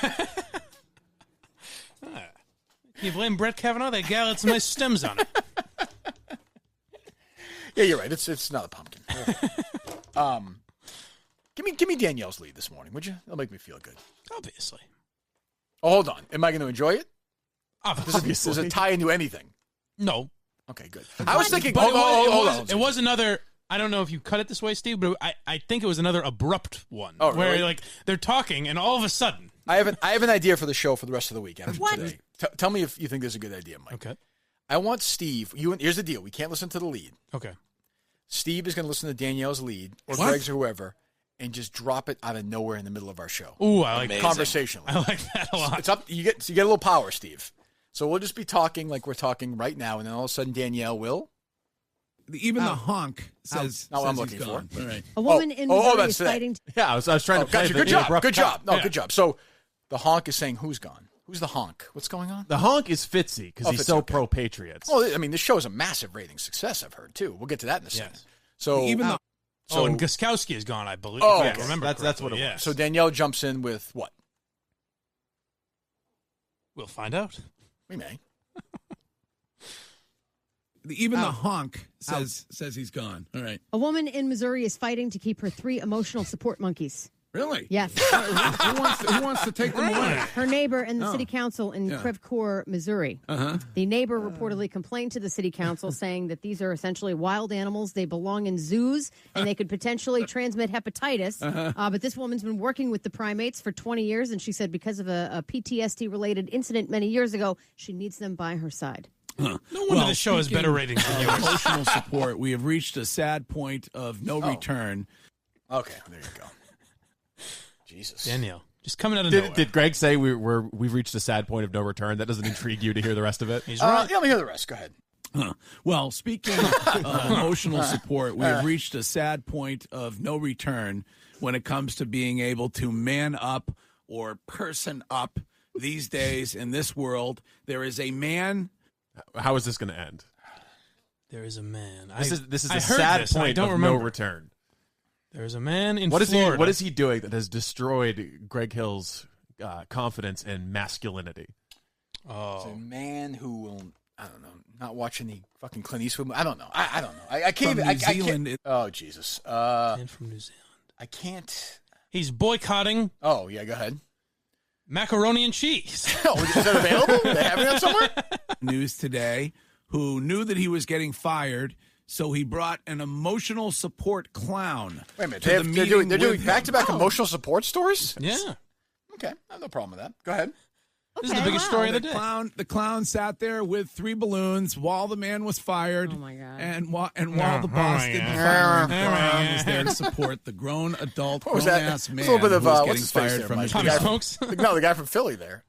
you blame Brett Kavanaugh? That gal had some nice stems on it. Yeah, you're right. It's not a pumpkin. Give me Danielle's lead this morning, would you? That'll make me feel good. Obviously. Oh, hold on. Am I going to enjoy it? Obviously. Does it tie into anything? No. Okay, good. I was thinking. But Hold on. It was another. I don't know if you cut it this way, Steve, but I think it was another abrupt one. Oh, really? Where like they're talking and all of a sudden. I have an idea for the show for the rest of the week after today. Tell me if you think this is a good idea, Mike. Okay. I want Steve. Here's the deal. We can't listen to the lead. Okay. Steve is going to listen to Danielle's lead or Greg's or whoever, and just drop it out of nowhere in the middle of our show. Ooh, I like that. Conversationally. I like that a lot. It's up. You get a little power, Steve. So we'll just be talking like we're talking right now, and then all of a sudden Danielle will. Even the honk says. Not what I'm says looking he's for. gone. All right. A woman in Missouri that's is today. fighting. Yeah, I was trying to play Gotcha. the Good job. abrupt Good job. cut. No, Yeah. good job. So the honk is saying who's gone? Who's the honk? What's going on? The honk is Fitzy because he's Fitzy, so okay. pro-Patriots. Well, I mean, this show is a massive rating success, I've heard, too. We'll get to that in a second. Yes. So Even the and Guskowski is gone, I believe. Oh, if I okay. remember That's what it correctly. was. Yes. So Danielle jumps in with what? We'll find out. We may. even the honk says he's gone. All right. A woman in Missouri is fighting to keep her 3 emotional support monkeys. Really? Yes. Who wants to take them away? Her neighbor and the city council in Creve Missouri. The neighbor reportedly complained to the city council saying that these are essentially wild animals. They belong in zoos and they could potentially transmit hepatitis. But this woman's been working with the primates for 20 years, and she said because of a PTSD-related incident many years ago, she needs them by her side. No wonder the show has better ratings than yours. Emotional support. We have reached a sad point of no return. Okay, there you go. Jesus. Danielle, just coming out of nowhere. Did Greg say we've reached a sad point of no return? That doesn't intrigue you to hear the rest of it? He's right. Yeah, let me hear the rest. Go ahead. Well, speaking of emotional support, we have reached a sad point of no return when it comes to being able to man up or person up these days in this world. There is a man. How is this going to end? There is a man. This is a sad point of no return. There's a man in Florida. What is he doing that has destroyed Greg Hill's confidence and masculinity? It's a man who will, I don't know, not watch any fucking Clint Eastwood. I don't know. I don't know. I can't even. New Zealand. Oh, Jesus. Man from New Zealand. I can't. He's boycotting. Oh, yeah, go ahead. Macaroni and cheese. Oh, is that available? Are they having that somewhere? News today, who knew that he was getting fired, so he brought an emotional support clown. Wait a minute. They're doing back-to-back emotional support stories? Yeah. Okay. I have no problem with that. Go ahead. This is the biggest story of the day. The clown sat there with 3 balloons while the man was fired. Oh, my God. And while the Boston firing clown was there to support the grown adult, grown-ass man a little bit of, who was what's getting his face fired there, from Mike? his Tommy job. Smokes? No, the guy from Philly there.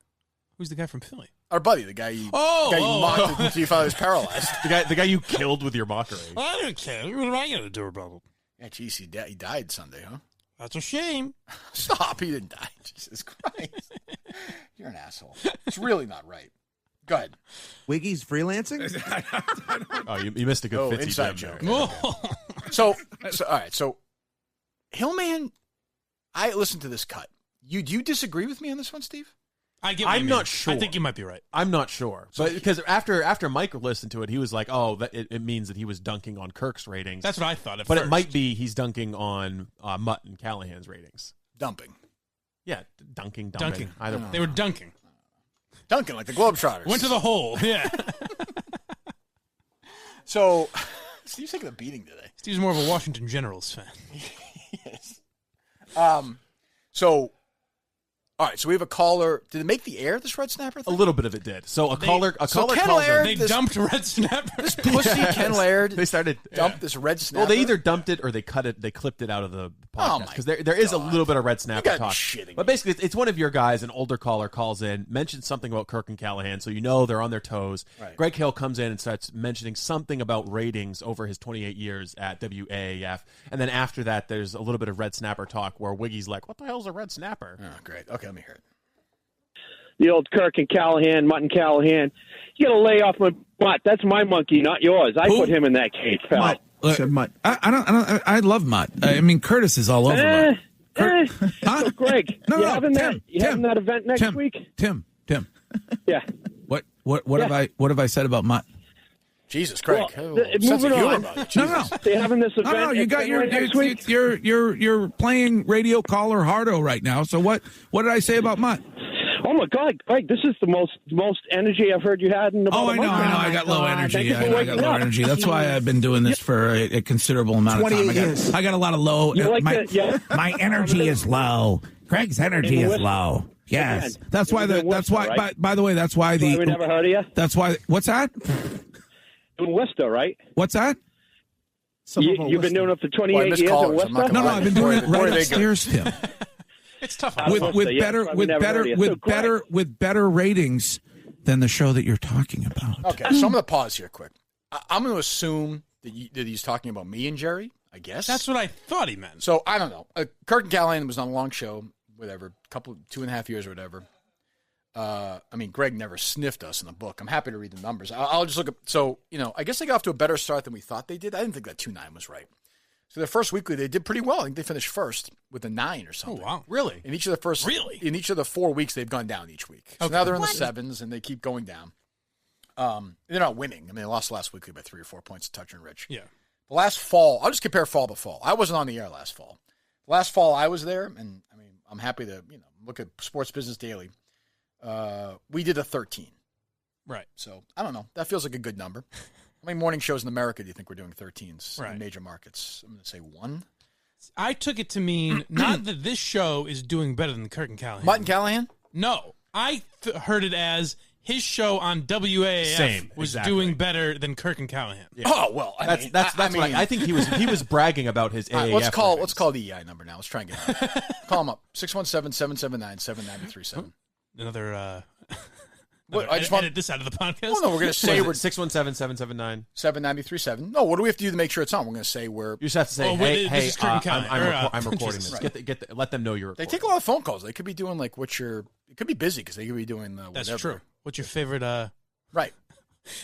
Who's the guy from Philly? Our buddy, the guy you mocked until you found he was paralyzed. The guy you killed with your mockery. I don't care. What am I going to do about it? Yeah, geez, he died Sunday, huh? That's a shame. Stop, he didn't die. Jesus Christ. You're an asshole. It's really not right. Go ahead. Wiggy's freelancing? Oh, you missed a good 50 inside joke. So, all right. So, Hillman, I listened to this cut. Do you disagree with me on this one, Steve? I'm not sure. I think you might be right. I'm not sure. But because after Mike listened to it, he was like, "Oh, that it means that he was dunking on Kirk's ratings." That's what I thought at but first. it might be he's dunking on Mutt and Callahan's ratings. Dumping. Yeah, dunking. Either they were dunking. Dunking like the Globetrotters. Went to the hole. Yeah. So, Steve's taking a beating today. Steve's more of a Washington Generals fan. Yes. So, all right. So we have a caller. Did it make the air? This red snapper thing? A little bit of it did. So caller Ken calls Laird, They dumped Red Snapper. This pussy Ken Laird. They started dump this red snapper. Well, they either dumped it or they cut it. They clipped it out of the podcast because there is a little bit of red snapper talk. But basically, it's one of your guys, an older caller, calls in, mentions something about Kirk and Callahan, so you know they're on their toes. Right. Greg Hill comes in and starts mentioning something about ratings over his 28 years at WAAF, and then after that, there's a little bit of red snapper talk where Wiggy's like, "What the hell's a red snapper?" Oh, great. Okay, let me hear it. The old Kirk and Callahan, Mutt and Callahan. You got to lay off my Mutt. That's my monkey, not yours. I put him in that cage, pal. Mutt. I love Mutt. I mean, Curtis is all over Mutt. So Greg, having that event next week? Tim. Yeah. What have I said about Mutt? Jesus, Craig. Well, moving on. No. They're having this event. No. You got next week. You're playing radio caller hardo right now. So what did I say about Mutt? Oh my God, Greg! This is the most energy I've heard you had in about a month. I got low energy. I got low energy. That's why I've been doing this for a considerable amount of time. I got a lot of low. My energy is low. Greg's energy is low. Yes, that's why. That's why. Right? By the way, that's why we never heard of you. That's why. What's that? In Worcester, right? What's that? You've been doing it for 28 years in Worcester. No, I've been doing it right upstairs, Tim. It's tough with better ratings than the show that you're talking about. Okay, so I'm going to pause here quick. I'm going to assume that he's talking about me and Jerry, I guess. That's what I thought he meant. So, I don't know. Kirk and Callahan was on a long show, whatever, 2.5 years or whatever. I mean, Greg never sniffed us in the book. I'm happy to read the numbers. I'll just look up. So, I guess they got off to a better start than we thought they did. I didn't think that 2.9 was right. So their first weekly, they did pretty well. I think they finished first with a 9 or something. Oh, wow. Really? In each of the 4 weeks, they've gone down each week. So now they're in the 7s, and they keep going down. They're not winning. I mean, they lost last weekly by 3 or 4 points to Touch and Rich. Yeah. The last fall, I'll just compare fall to fall. I wasn't on the air last fall. Last fall, I was there, and I mean, I'm happy to look at Sports Business Daily. We did a 13. Right. So I don't know. That feels like a good number. How many morning shows in America do you think we're doing 13s in major markets? I'm going to say 1. I took it to mean not that this show is doing better than Kirk and Callahan. Mutt and Callahan? No. I heard it as his show on WAAF was doing better than Kirk and Callahan. Yeah. Oh, well, that's I think he was bragging about his AAF. Let's call the EI number now. Let's try and get it. Call him up. 617-779-7937. Another What, I just want to edit this out of the podcast. Well, no, we're going to say we're 617-779. 793.7. No, what do we have to do to make sure it's on? We're going to say we're. You just have to say, hey, I'm recording this. Right. Let them know you're recording. They take a lot of phone calls. They could be doing like it could be busy because they could be doing whatever. That's true. What's your favorite? Right.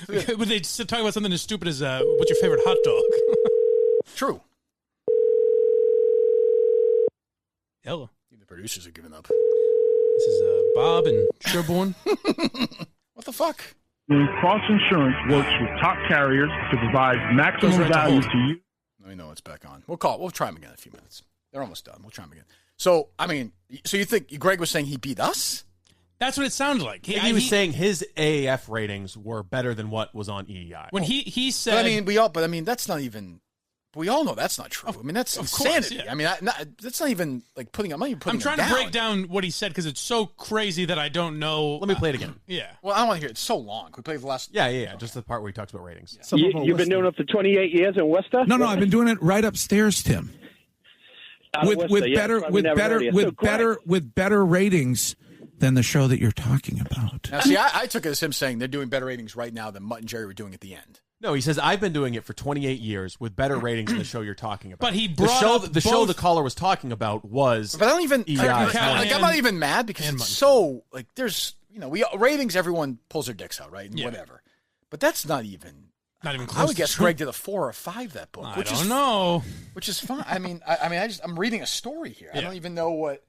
Would they talk about something as stupid as what's your favorite hot dog? True. Hello. The producers are giving up. This is Bob and Sherborne. What the fuck? Cross Insurance works with top carriers to provide maximum value to you. I know it's back on. We'll try him again in a few minutes. They're almost done. We'll try him again. So, I mean, you think Greg was saying he beat us? That's what it sounded like. He was saying his AAF ratings were better than what was on EEI. When he said, but I mean, that's not even. We all know that's not true. I mean, that's insanity. Course, yeah. I mean, that's not even like putting. I'm trying to break down what he said because it's so crazy that I don't know. Let me play it again. Yeah. Well, I don't want to hear it. It's so long. Can we play the last? Yeah. Just the part where he talks about ratings. Yeah. You've been doing it for 28 years in Worcester? No, I've been doing it right upstairs, Tim. With better ratings than the show that you're talking about. Now, see, I took it as him saying they're doing better ratings right now than Mutt and Jerry were doing at the end. No, he says, I've been doing it for 28 years with better ratings than the show you're talking about. But he brought the show the caller was talking about was. But I don't even. I'm not even mad because it's so like there's ratings. Everyone pulls their dicks out, right? And whatever. But that's not even. Not even close. I would guess Greg did a 4 or 5 that book. I don't know. Which is fine. I mean, I'm reading a story here. I don't even know what.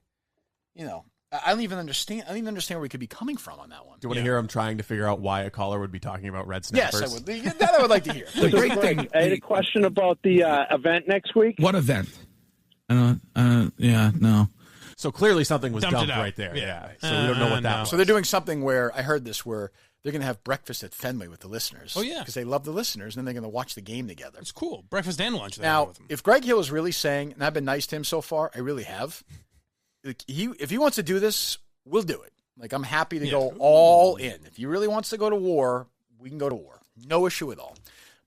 I don't even understand. I don't even understand where we could be coming from on that one. Do you want to hear him trying to figure out why a caller would be talking about red snappers? Yes, I would. That I would like to hear. The great thing. I had a question about the event next week. What event? No. So clearly something was dumped out. Right there. Yeah. So we don't know what that was. So they're doing something where I heard this where they're going to have breakfast at Fenway with the listeners. Oh, yeah. Because they love the listeners, and then they're going to watch the game together. It's cool. Breakfast and lunch. Now, with them. if Greg Hill is really saying, and I've been nice to him so far, I really have. If he wants to do this, we'll do it. Like, I'm happy to go all in. If he really wants to go to war, we can go to war. No issue at all.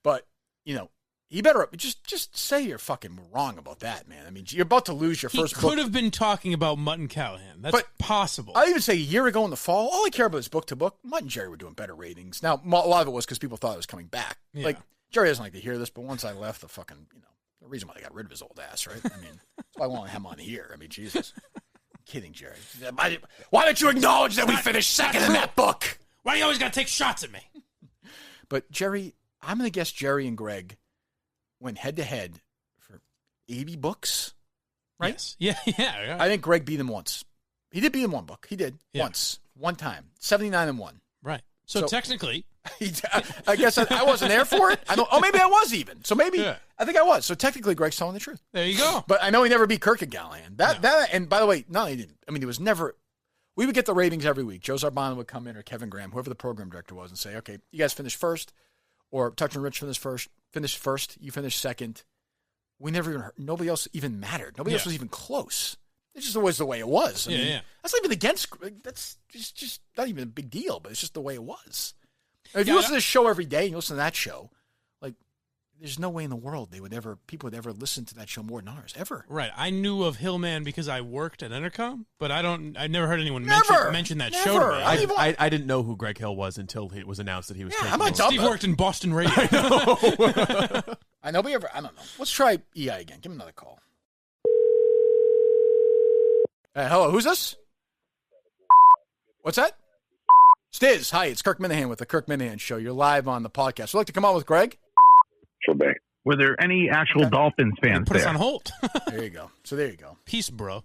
But, he better just say you're fucking wrong about that, man. I mean, you're about to lose your first book. He could have been talking about Mutt and Callahan. That's possible. I even say a year ago in the fall, all I care about is book to book. Mutt and Jerry were doing better ratings. Now, a lot of it was because people thought it was coming back. Yeah. Like, Jerry doesn't like to hear this, but once I left, the reason why they got rid of his old ass, right? I mean, that's why I want him on here. I mean, Jesus. I'm kidding, Jerry. Why don't you acknowledge that we finished second in that book? Why do you always got to take shots at me? But Jerry, I'm going to guess Jerry and Greg went head-to-head for 80 books, right? Yes. Yeah. I think Greg beat him once. He did beat him one book. He did. Once. One time. 79-1. Right. So technically... I guess I wasn't there for it. Maybe I was even. So maybe I think I was. So technically Greg's telling the truth. There you go. But I know he never beat Kirk and Callahan. And by the way, no, he didn't. I mean, it was never... We would get the ratings every week. Joe Zarbano would come in, or Kevin Graham, whoever the program director was, and say, okay, you guys finished first, or Touch and Rich finished first, you finished second. We never even heard, nobody else even mattered. Nobody else was even close. It's just always the way it was. I mean, that's not even against, that's just not even a big deal, but it's just the way it was. If you listen to this show every day and you listen to that show, like, there's no way in the world people would ever listen to that show more than ours, ever. Right. I knew of Hillman because I worked at Intercom, but I never heard anyone mention that show to me. I didn't know who Greg Hill was until it was announced that he was taking over. Steve worked in Boston radio. I know, I don't know. Let's try EI again. Give him another call. Hello, who's this? What's that? Stiz, hi, it's Kirk Minihane with the Kirk Minihane Show. You're live on the podcast. Would you like to come on with Greg? Were there any actual Dolphins fans Put us on hold. There you go. So there you go. Peace, bro.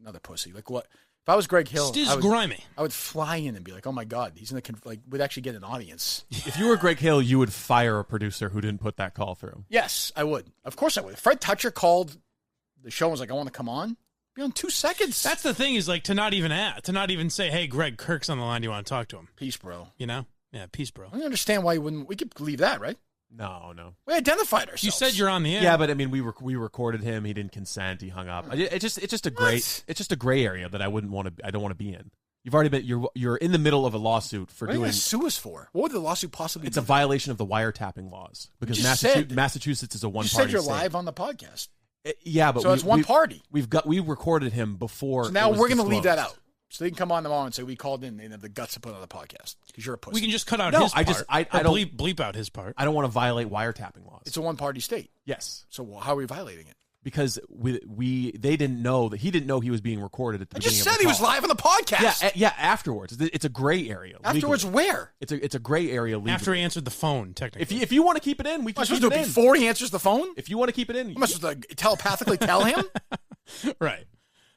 Another pussy. Like what? If I was Greg Hill, grimy. I would fly in and be like, oh my God, he's in the would actually get an audience. If you were Greg Hill, you would fire a producer who didn't put that call through. Yes, I would. Of course I would. If Fred Toucher called the show and was like, I want to come on, be on 2 seconds. That's the thing, is like to not even say, hey, Greg, Kirk's on the line. Do you want to talk to him? Peace, bro. Yeah, peace, bro. I don't understand why you wouldn't. We could leave that, right? No. We identified ourselves. You said you're on the air. Yeah, but I mean, we recorded him. He didn't consent. He hung up. It's just a gray area that I don't want to be in. You've already been. You're in the middle of a lawsuit for doing. What are you sue us for? What would the lawsuit possibly be? It's a violation of the wiretapping laws because Massachusetts is a one-party state. You said you're live on the podcast. Yeah, but so it's one party. We recorded him before. So now we're going to leave that out. So they can come on tomorrow and say, we called in. They didn't have the guts to put on the podcast because you're a pussy. We can just cut out his part. I don't bleep out his part. I don't want to violate wiretapping laws. It's a one-party state. Yes. So how are we violating it? Because they didn't know that he didn't know he was being recorded at the beginning of the call. I just said he was live on the podcast. Yeah, afterwards. It's a gray area. Afterwards, legally. where? It's a gray area legally. After he answered the phone, technically. If you want to keep it in, we can keep it in. Am I supposed to do it before he answers the phone? If you want to keep it in. Am I supposed to telepathically tell him? Right.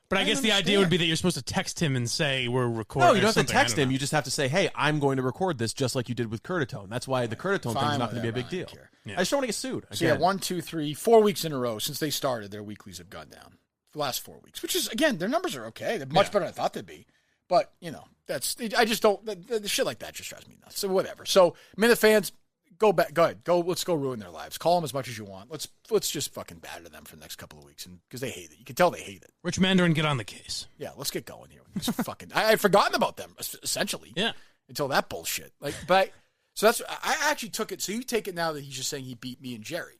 But I guess the idea would be that you're supposed to text him and say we're recording. No, you don't have to text him. You just have to say, hey, I'm going to record this just like you did with Curtatone. That's why the Curtatone thing is not going to be a big deal. Yeah. I just don't want to get sued. So yeah, 1, 2, 3, 4 weeks in a row since they started, their weeklies have gone down. The last 4 weeks, which is, again, their numbers are okay. They're much better than I thought they'd be. But, I just don't, the shit like that just drives me nuts. So whatever. So, Minute fans, go ahead. Let's go ruin their lives. Call them as much as you want. Let's just fucking batter them for the next couple of weeks, and because they hate it. You can tell they hate it. Rich Mandarin, get on the case. Yeah, let's get going here. Fucking, I had forgotten about them essentially. Yeah. Until that bullshit. So I actually took it. So you take it now that he's just saying he beat me and Jerry.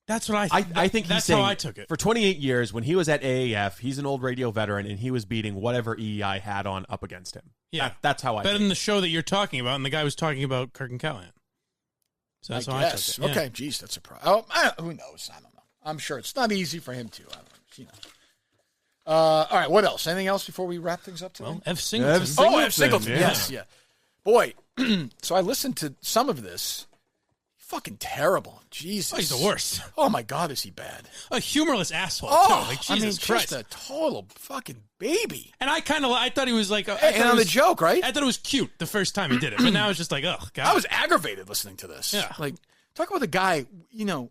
That's what I think that's saying, how I took it. For 28 years, when he was at AAF, he's an old radio veteran, and he was beating whatever EEI had on up against him. Yeah, that's how I. Better than the show that you're talking about, and the guy was talking about Kirk and Callahan. So that's how I took it. Yeah. Okay, geez, that's a problem. Who knows? I don't know. I'm sure it's not easy for him too. I don't know. All right, what else? Anything else before we wrap things up today? Well, F. Singleton. F. Singleton. Yes, yeah. Boy, so I listened to some of this. Fucking terrible. Jesus. Oh, he's the worst. Oh, my God, is he bad. A humorless asshole, too. Like, Jesus Christ. Just a total fucking baby. And I thought he was like... and on the joke, right? I thought it was cute the first time he did it, but now it's just like, oh, God. I was aggravated listening to this. Yeah. Like, talk about the guy, it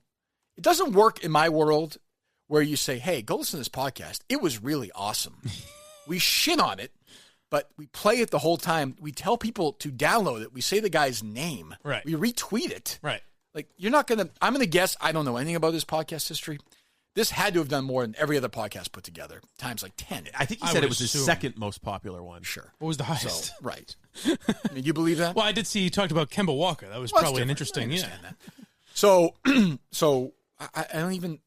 doesn't work in my world where you say, hey, go listen to this podcast. It was really awesome. We shit on it. But we play it the whole time. We tell people to download it. We say the guy's name. Right. We retweet it. Right. Like, you're not going to... I'm going to guess, I don't know anything about his podcast history. This had to have done more than every other podcast put together, times like 10. I think he said it was his second most popular one. Sure. What was the highest? So, right. I mean, you believe that? Well, I did see you talked about Kemba Walker. That was probably an interesting... I understand that. So I don't even...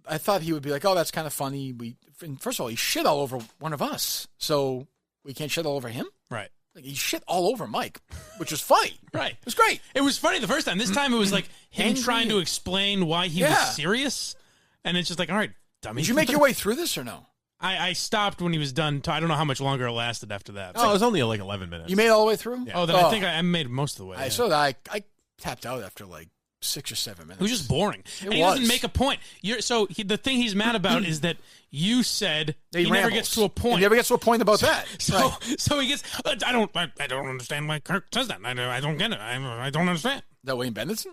I thought he would be like, oh, that's kind of funny. First of all, he shit all over one of us. So... We can't shit all over him? Right. Like, he shit all over Mike, which was funny. Right. It was great. It was funny the first time. This time it was like him trying to explain why he was serious. And it's just like, all right, dummy. Did you make your way through this or no? I stopped when he was done. I don't know how much longer it lasted after that. Oh, it was only like 11 minutes. You made it all the way through? Yeah. Oh, then I think I made most of the way. I tapped out after like 6 or 7 minutes. It was just boring. He doesn't make a point. The thing he's mad about is that you said he never gets to a point. He never gets to a point about that. So he gets. I don't understand why Kirk says that. I don't get it. I don't understand. That Wayne Bendison?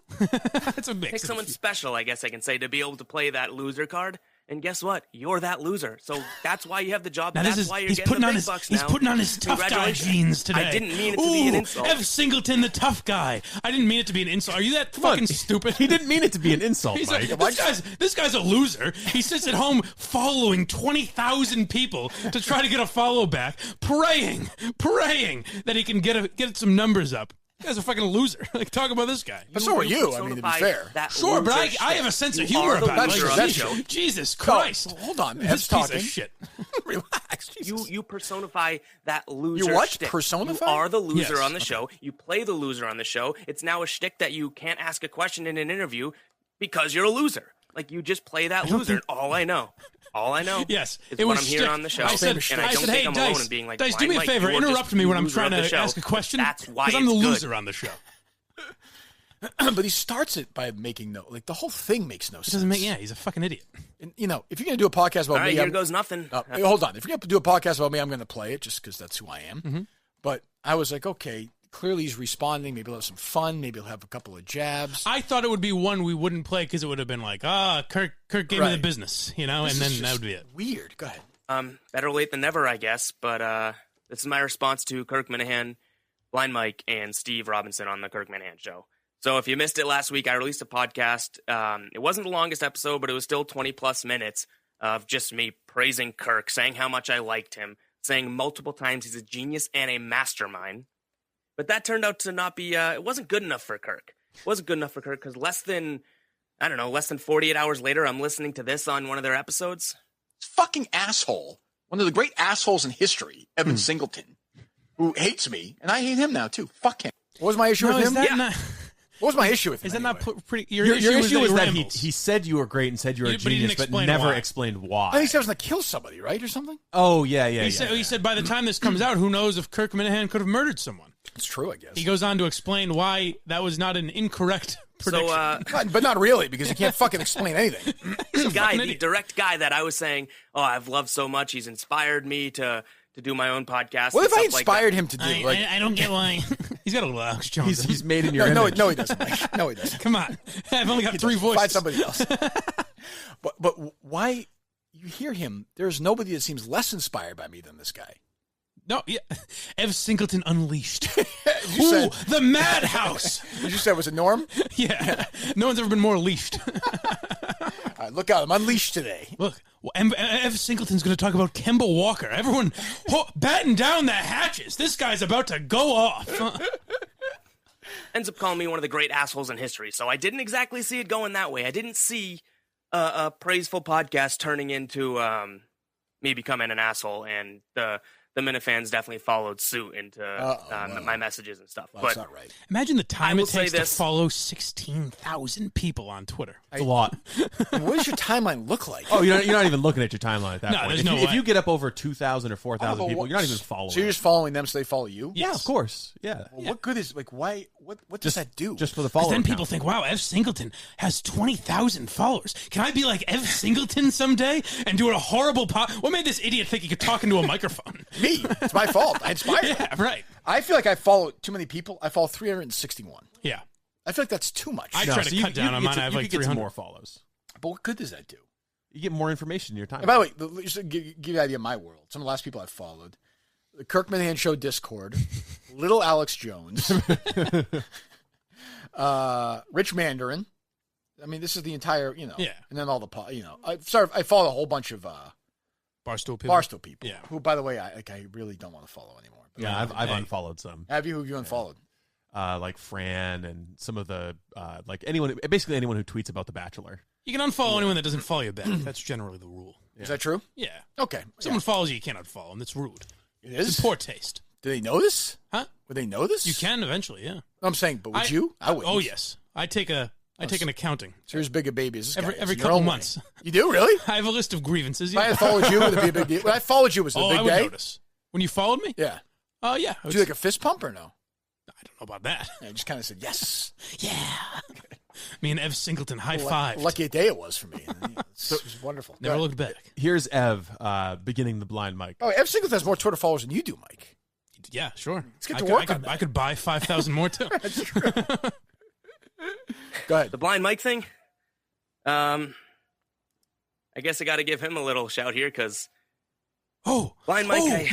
It's a mix. Pick someone special, I guess I can say, to be able to play that loser card. And guess what? You're that loser. So that's why you have the job. That's why you're getting the big bucks now. He's putting on his tough guy jeans today. I didn't mean it to be an insult. F. Singleton, the tough guy. I didn't mean it to be an insult. Are you that fucking stupid? He didn't mean it to be an insult, Mike. This guy's a loser. He sits at home following 20,000 people to try to get a follow back, praying that he can get some numbers up. You guys are fucking a loser. Like, talk about this guy. But so are you. I mean, to be fair. Sure, but I have a sense of humor about it. Jesus Christ. Hold on. This piece of shit. Relax. You personify that loser. You what? Shtick. Personify? You are the loser on the show. You play the loser on the show. It's now a shtick that you can't ask a question in an interview because you're a loser. Like, you just play that loser. All I know. Yes, is what I'm hearing on the show. I said, hey, Dice, do me a favor. Interrupt me when I'm trying to ask a question. That's why because I'm the loser on the show. But he starts it by making the whole thing makes no sense. He's a fucking idiot. And, if you're going to do a podcast about me... here goes nothing. Hold on. If you're going to do a podcast about me, I'm going to play it just because that's who I am. Mm-hmm. But I was like, okay, clearly he's responding. Maybe he'll have some fun. Maybe he'll have a couple of jabs. I thought it would be one we wouldn't play because it would have been like, Kirk gave me the business, and then that would be it. Weird. Go ahead. Better late than never, I guess. But this is my response to Kirk Minihane, Blind Mike, and Steve Robinson on the Kirk Minihane Show. So if you missed it last week, I released a podcast. It wasn't the longest episode, but it was still 20-plus minutes of just me praising Kirk, saying how much I liked him, saying multiple times he's a genius and a mastermind. But that turned out to not be, it wasn't good enough for Kirk. It wasn't good enough for Kirk because less than 48 hours later, I'm listening to this on one of their episodes. This fucking asshole one of the great assholes in history, Evan Singleton, who hates me, and I hate him now too. Fuck him. What was my issue with him? What was my issue with him? Is that anyway? not pretty? Your issue was that he said you were great and said you were a genius, but never explained why. I think he said I was going to kill somebody, right, or something? Oh, yeah. He said by the time this comes out, who knows if Kirk Minihane could have murdered someone. It's true, I guess. He goes on to explain why that was not an incorrect prediction. But not really, because he can't fucking explain anything. The direct guy that I was saying, I've loved so much, he's inspired me to do my own podcast. What if I inspired him to do? I don't get why. He's got a little Alex Jones. He's made in your image. No, he doesn't. No, he doesn't. Come on. I've only got 3 voices. Find somebody else. But why you hear him, there's nobody that seems less inspired by me than this guy. No, yeah. Ev Singleton Unleashed. Ooh, the madhouse. Did you say, was it Norm? Yeah. No one's ever been more leashed. All right, look out. I'm unleashed today. Look, Ev Singleton's going to talk about Kemba Walker. Everyone batten down the hatches. This guy's about to go off. Ends up calling me one of the great assholes in history, so I didn't exactly see it going that way. I didn't see a praiseful podcast turning into me becoming an asshole, and the Minifans definitely followed suit into my messages and stuff. Well, that's not right. Imagine the time it takes to follow 16,000 people on Twitter. It's a lot. What does your timeline look like? Oh, you're not even looking at your timeline at that point. There's no way. If you get up over 2,000 or 4,000 people, you're not even following. So you're just following them so they follow you? Yeah, of course. Yeah. Well, what good is, why, what does that do? Just for the follower Then people think, wow, Ev Singleton has 20,000 followers. Can I be like Ev Singleton someday and do a horrible What made this idiot think he could talk into a microphone? Me. It's my fault. I inspired him. Yeah, right. I feel like I follow too many people. I follow 361. Yeah. I feel like that's too much. I try to cut down on mine. I have like 300 more follows. But what good does that do? You get more information in your time. And by the way, just to give you an idea of my world, some of the last people I've followed, the Kirk Minihane Show Discord, Little Alex Jones, Rich Mandarin. I mean, this is the entire, and then all the, I follow a whole bunch of Barstool people. Yeah. Who, by the way, I really don't want to follow anymore. But yeah, I've unfollowed some. Have you? Who have you unfollowed? Like Fran and some of the basically anyone who tweets about The Bachelor. You can unfollow anyone that doesn't follow you back. That's generally the rule. Yeah. Is that true? Yeah. Okay. Someone follows you can unfollow them. That's rude. It is? It's in poor taste. Do they know this? Huh? Would they know this? You can eventually, yeah. I'm saying, but would you? I would. Oh, yes. I take an accounting. So here's big a baby as this guy every couple months. You do, really? I have a list of grievances. If I had followed you, would it be a big deal? When I followed you, was it a big I would day? notice. When you followed me? Yeah. Oh, yeah. Did you like a fist pump or no? I don't know about that. Yeah, I just kind of said, yes. Yeah. Me and Ev Singleton high-fived. Lucky a day it was for me. It was wonderful. Never looked back. Here's Ev beginning the blind mic. Oh, Ev Singleton has more Twitter followers than you do, Mike. Yeah, sure. Let's get to work on that. I could buy 5,000 more, too. That's true. Go ahead. The blind mic thing? I guess I got to give him a little shout here because Blind Mike.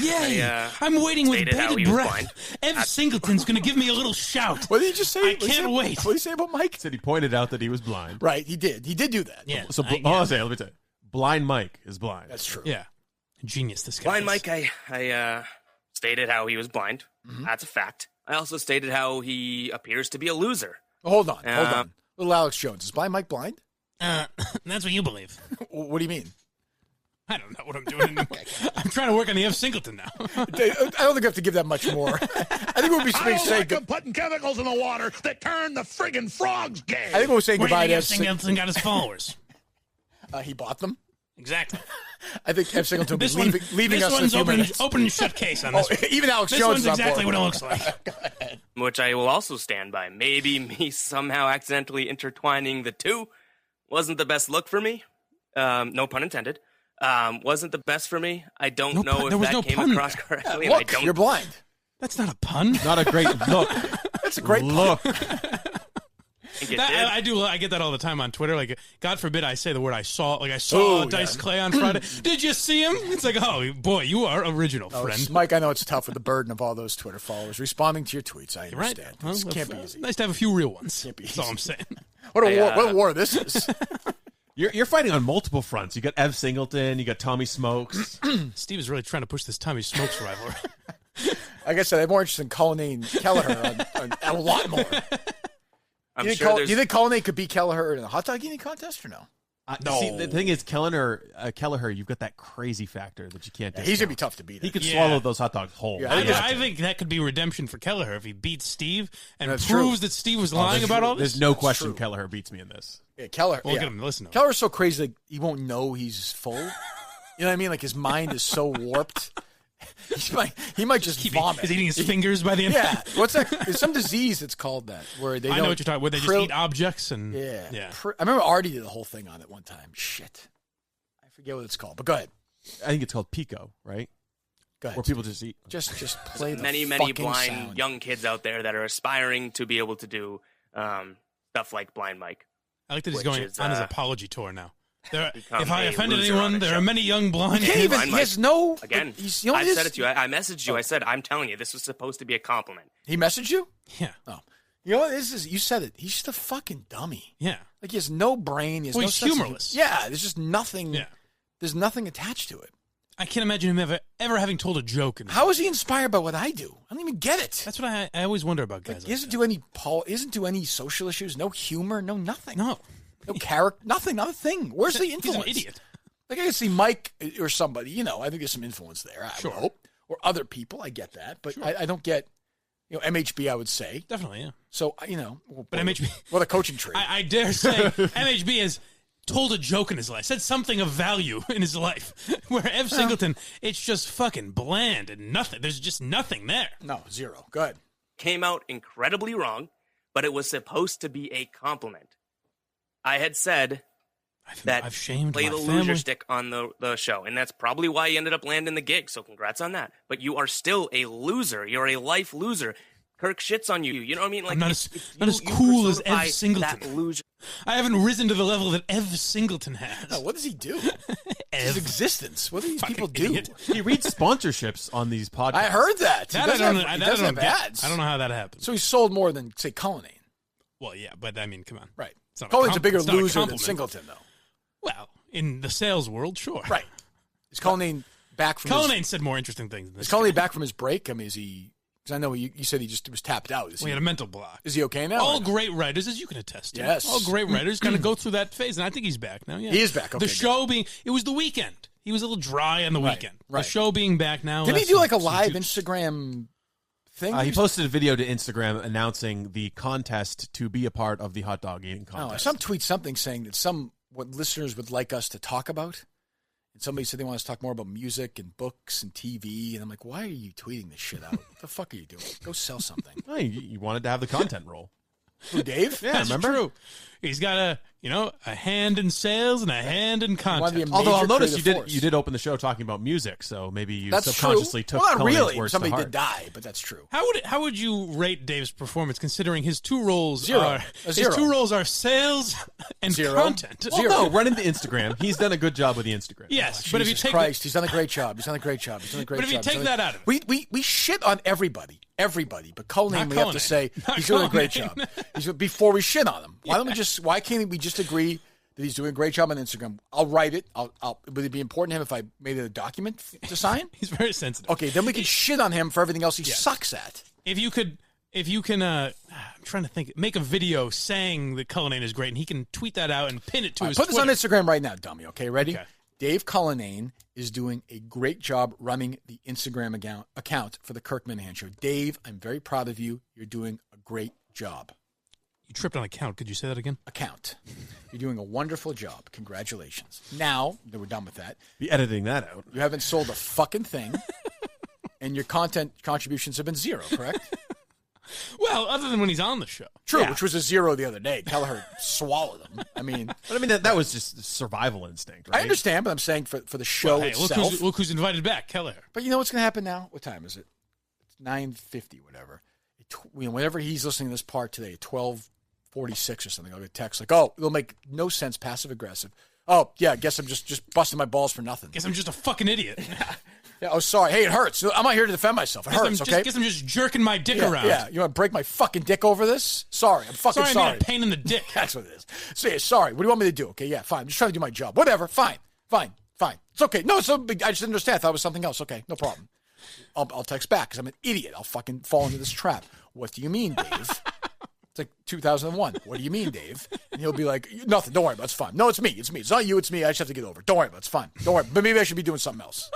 I'm waiting with bated breath. Ev Singleton's going to give me a little shout. What did you just say? I can't wait. What did you say about Mike? He said he pointed out that he was blind. Right, he did. He did do that. Yeah. So let me tell you. Blind Mike is blind. That's true. Yeah. Genius, this guy. Blind Mike, I stated how he was blind. Mm-hmm. That's a fact. I also stated how he appears to be a loser. Hold on. Little Alex Jones. Is Blind Mike blind? That's what you believe. What do you mean? I don't know what I'm doing anymore. I'm trying to work on the Ev Singleton now. I don't think I have to give that much more. I think it would be saying putting chemicals in the water that turn the friggin' frogs gay. I think we're saying goodbye to Ev Singleton got his followers. He bought them. Exactly. I think Ev Singleton will be leaving us in a few minutes. Open and shut case on this. Even Alex this Jones one's exactly what it looks like. Which I will also stand by. Maybe me somehow accidentally intertwining the two wasn't the best look for me. No pun intended. Wasn't the best for me. I don't know if that came across correctly. Yeah, look, you're blind. That's not a pun. Not a great look. That's a great look. I get that all the time on Twitter. Like, God forbid I say the word I saw. Like, I saw Dice Clay on Friday. Did you see him? It's like, oh, boy, you are original, friend. Mike, I know it's tough with the burden of all those Twitter followers responding to your tweets. I understand. Right. This can't be easy. Nice to have a few real ones. Can't be easy. That's all I'm saying. What a war this is. You're fighting on multiple fronts. You got Ev Singleton. You got Tommy Smokes. Steve is really trying to push this Tommy Smokes rivalry. Like I said, I'm more interested in Colleen Kelleher on a lot more. Do you think Colleen could beat Kelleher in a hot dog eating contest or no? No. See, the thing is, Kelleher, you've got that crazy factor that you can't discount. He's going to be tough to beat. He could swallow those hot dogs whole. Yeah, I think that could be redemption for Kelleher if he beats Steve and That's proves true. that Steve was lying about all this. There's no question Kelleher beats me in this. Yeah, Kelleher. We'll get him to listen to him. Kelleher's so crazy that he won't know he's full. You know what I mean? Like his mind is so warped. He might just vomit. He's eating his fingers by the end. Yeah. What's that? There's some disease that's called that where they. I know what you're talking. Where they just eat objects and. Yeah. I remember Artie did a whole thing on it one time. Shit, I forget what it's called. But go ahead. I think it's called Pico, right? Go ahead. Where people just eat. Just play the many fucking blind sound. young kids out there that are aspiring to be able to do stuff like Blind Mike. I like that he's going on his apology tour now. If I a offended loser anyone, on a there show. are many young blind He kids. has no. Again, you know I what said it to you. I messaged you. I said, I'm telling you, this was supposed to be a compliment. He messaged you? Yeah. Oh. You know what this is? You said it. He's just a fucking dummy. Yeah. Like he has no brain. He has no he's sense of- humorless. Yeah. There's just nothing. Yeah. There's nothing attached to it. I can't imagine him ever having told a joke. How is he inspired by what I do? I don't even get it. That's what I always wonder about guys. Like, Like isn't do any social issues? No humor. No nothing. No character. Nothing. Not a thing. Where's the influence? He's an idiot. Like I can see Mike or somebody. You know, I think there's some influence there. I Sure. hope. Or other people. I get that, but I don't get. MHB. I would say Definitely, yeah. So but MHB. What a coaching tree. I dare say MHB has told a joke in his life, said something of value in his life. Where Ev Singleton, it's just fucking bland and nothing. There's just nothing there. No, zero. Go ahead. Came out incredibly wrong, but it was supposed to be a compliment. I had said that I've shamed play my the family. loser stick on the show, and that's probably why you ended up landing the gig, so congrats on that. But you are still a loser. You're a life loser. Kirk shits on you. You know what I mean? Like I'm not as cool as personify Ev Singleton. that loser. I haven't risen to the level that Ev Singleton has. No, what does he do? His existence. What do these people do? Idiot. He reads sponsorships on these podcasts. I heard that. That He I doesn't don't, have- he that doesn't I don't have get. ads. I don't know how that happens. So he sold more than, say, Cullinane. Well, yeah, but I mean, come on. Right. It's not Culliнаne's a bigger it's not a loser than compliment. Singleton, though. Well, in the sales world, sure. Right. Is Cullinane back from Cullinane said more interesting things than Is this. Cullinane back from his break? I mean, is he... Because I know you said he just was tapped out. We had a mental block. Is he okay now? All great writers, as you can attest to. Yes. All great writers kind of go through that phase, and I think he's back now. Yeah. He is back. Okay, the show being... It was the weekend. He was a little dry on the weekend. right. The show being back now... Did he that's do like a some live juice. Instagram thing? He posted a video to Instagram announcing the contest to be a part of the hot dog eating contest. Oh, some tweet something saying that what listeners would like us to talk about. And somebody said they want us to talk more about music and books and TV. And I'm like, why are you tweeting this shit out? What the fuck are you doing? Go sell something. Oh, you wanted to have the content roll. Who, Dave? Yeah, That's remember? true. He's got a hand in sales and a hand in content. Although I'll notice creative you did open the show talking about music, so maybe you That's subconsciously true. took Well, not Culliнаne's really. words Somebody to heart. did die, but that's true. How would you rate Dave's performance considering his two roles Zero. are A zero. his two roles are sales and Zero. content? Well, no, run into Instagram. He's done a good job with the Instagram. Yes, but if you Jesus take Christ, he's done a great job. He's done a great job. He's done a great But if you job. take He's done that a- out of it. we shit on everybody, but Cullinane Not we have to Cullinane. say Not he's doing a great job. Cullinane. Before we shit on him, why can't we just agree that he's doing a great job on Instagram? I'll write it. Would it be important to him if I made it a document to sign? He's very sensitive. Okay, then we can shit on him for everything else he sucks at. If you can, I'm trying to think, make a video saying that Cullinane is great, and he can tweet that out and pin it to All right, his put Twitter. this on Instagram right now, dummy. Okay, ready? Okay. Dave Cullinane is doing a great job running the Instagram account for the Kirk Minihane Show. Dave, I'm very proud of you. You're doing a great job. You tripped on account. Could you say that again? Account. You're doing a wonderful job. Congratulations. Now that we're done with that, Be editing that out. you haven't sold a fucking thing, and your content contributions have been zero, correct? Well, other than when he's on the show. True, Yeah. which was a zero the other day. Kelleher swallowed them. I mean, that was just survival instinct, right? I understand, but I'm saying for the show Well, hey, itself. look who's invited back, Keller. But you know what's going to happen now? What time is it? It's 9:50, whatever. Whenever he's listening to this part today, 12:46 or something, I'll get a text like, "Oh, it'll make no sense, passive aggressive. Oh, yeah, I guess I'm just busting my balls for nothing. Guess I'm just a fucking idiot. Yeah, oh, sorry. Hey, it hurts. I'm not here to defend myself. It hurts, okay? Guess I'm just jerking my dick yeah, around. Yeah, you want to break my fucking dick over this? Sorry, I'm fucking sorry. sorry. I mean a pain in the dick. That's what it is. So, yeah, sorry. What do you want me to do? Okay, yeah, fine. I'm just trying to do my job. Whatever. Fine. It's okay. No, it's no big. I just didn't understand. I thought it was something else. Okay, no problem. I'll text back because I'm an idiot. I'll fucking fall into this trap. What do you mean, Dave? It's like 2001. What do you mean, Dave? And he'll be like, nothing. Don't worry about it. It's fine. No, it's me. It's me. It's not you. It's me. I just have to get over it. Don't worry about it. It's fine. Don't worry. But maybe I should be doing something else.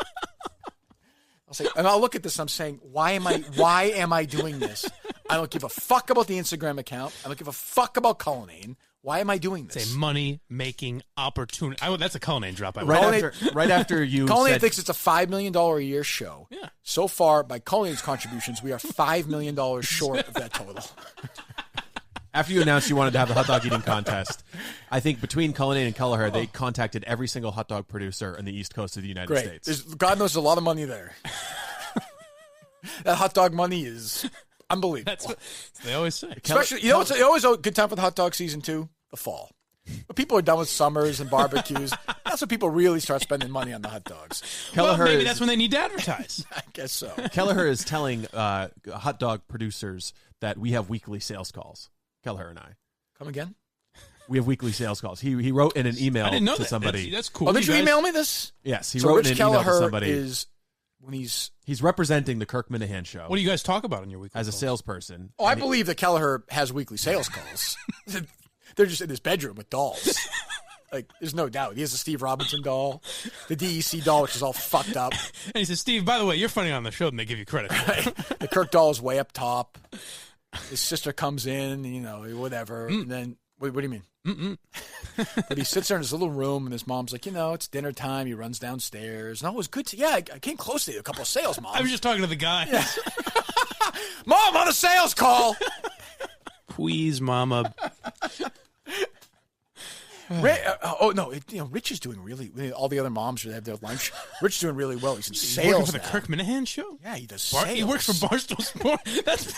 I'll look at this and I'm saying, why am I doing this? I don't give a fuck about the Instagram account. I don't give a fuck about Cullinane. Why am I doing this? It's a money-making opportunity. That's a Cullinane drop. Right after you Cullinane said... thinks it's a $5 million a year show. Yeah. So far, by Cullinane's contributions, we are $5 million short of that total. After you announced you wanted to have the hot dog eating contest, I think between Cullinane and Kelleher, they contacted every single hot dog producer in the East Coast of the United States. God knows there's a lot of money there. That hot dog money is unbelievable. That's what they always say. Especially, it's always a good time for the hot dog season too, the fall. But people are done with summers and barbecues. That's when people really start spending money on the hot dogs. Maybe that's when they need to advertise. I guess so. Kelleher is telling hot dog producers that we have weekly sales calls. Kelleher and I. Come again? We have weekly sales calls. He wrote in an email to somebody. That's cool. Oh, did you email me this? Yes, he so wrote Rich in an email to Kelleher somebody. Is when he's representing the Kirk Minihane Show. What do you guys talk about in your weekly as a calls? salesperson? Oh, I believe that Kelleher has weekly sales calls. They're just in his bedroom with dolls. Like, there's no doubt. He has a Steve Robinson doll, the DEC doll, which is all fucked up. And he says, Steve, by the way, you're funny on the show, and they give you credit for it. Right? The Kirk doll is way up top. His sister comes in, whatever. And then, what do you mean? Mm-mm. But he sits there in his little room, and his mom's like, it's dinner time. He runs downstairs. No, it was good. I came close to a couple of sales, Mom. I was just talking to the guy. Yeah. Mom, on a sales call. Please, Mama. Rich is doing really. All the other moms should have their lunch. Rich is doing really well. He's in sales. Working for the now. Kirk Minihane Show. Yeah, he does sales. He works for Barstool Sports.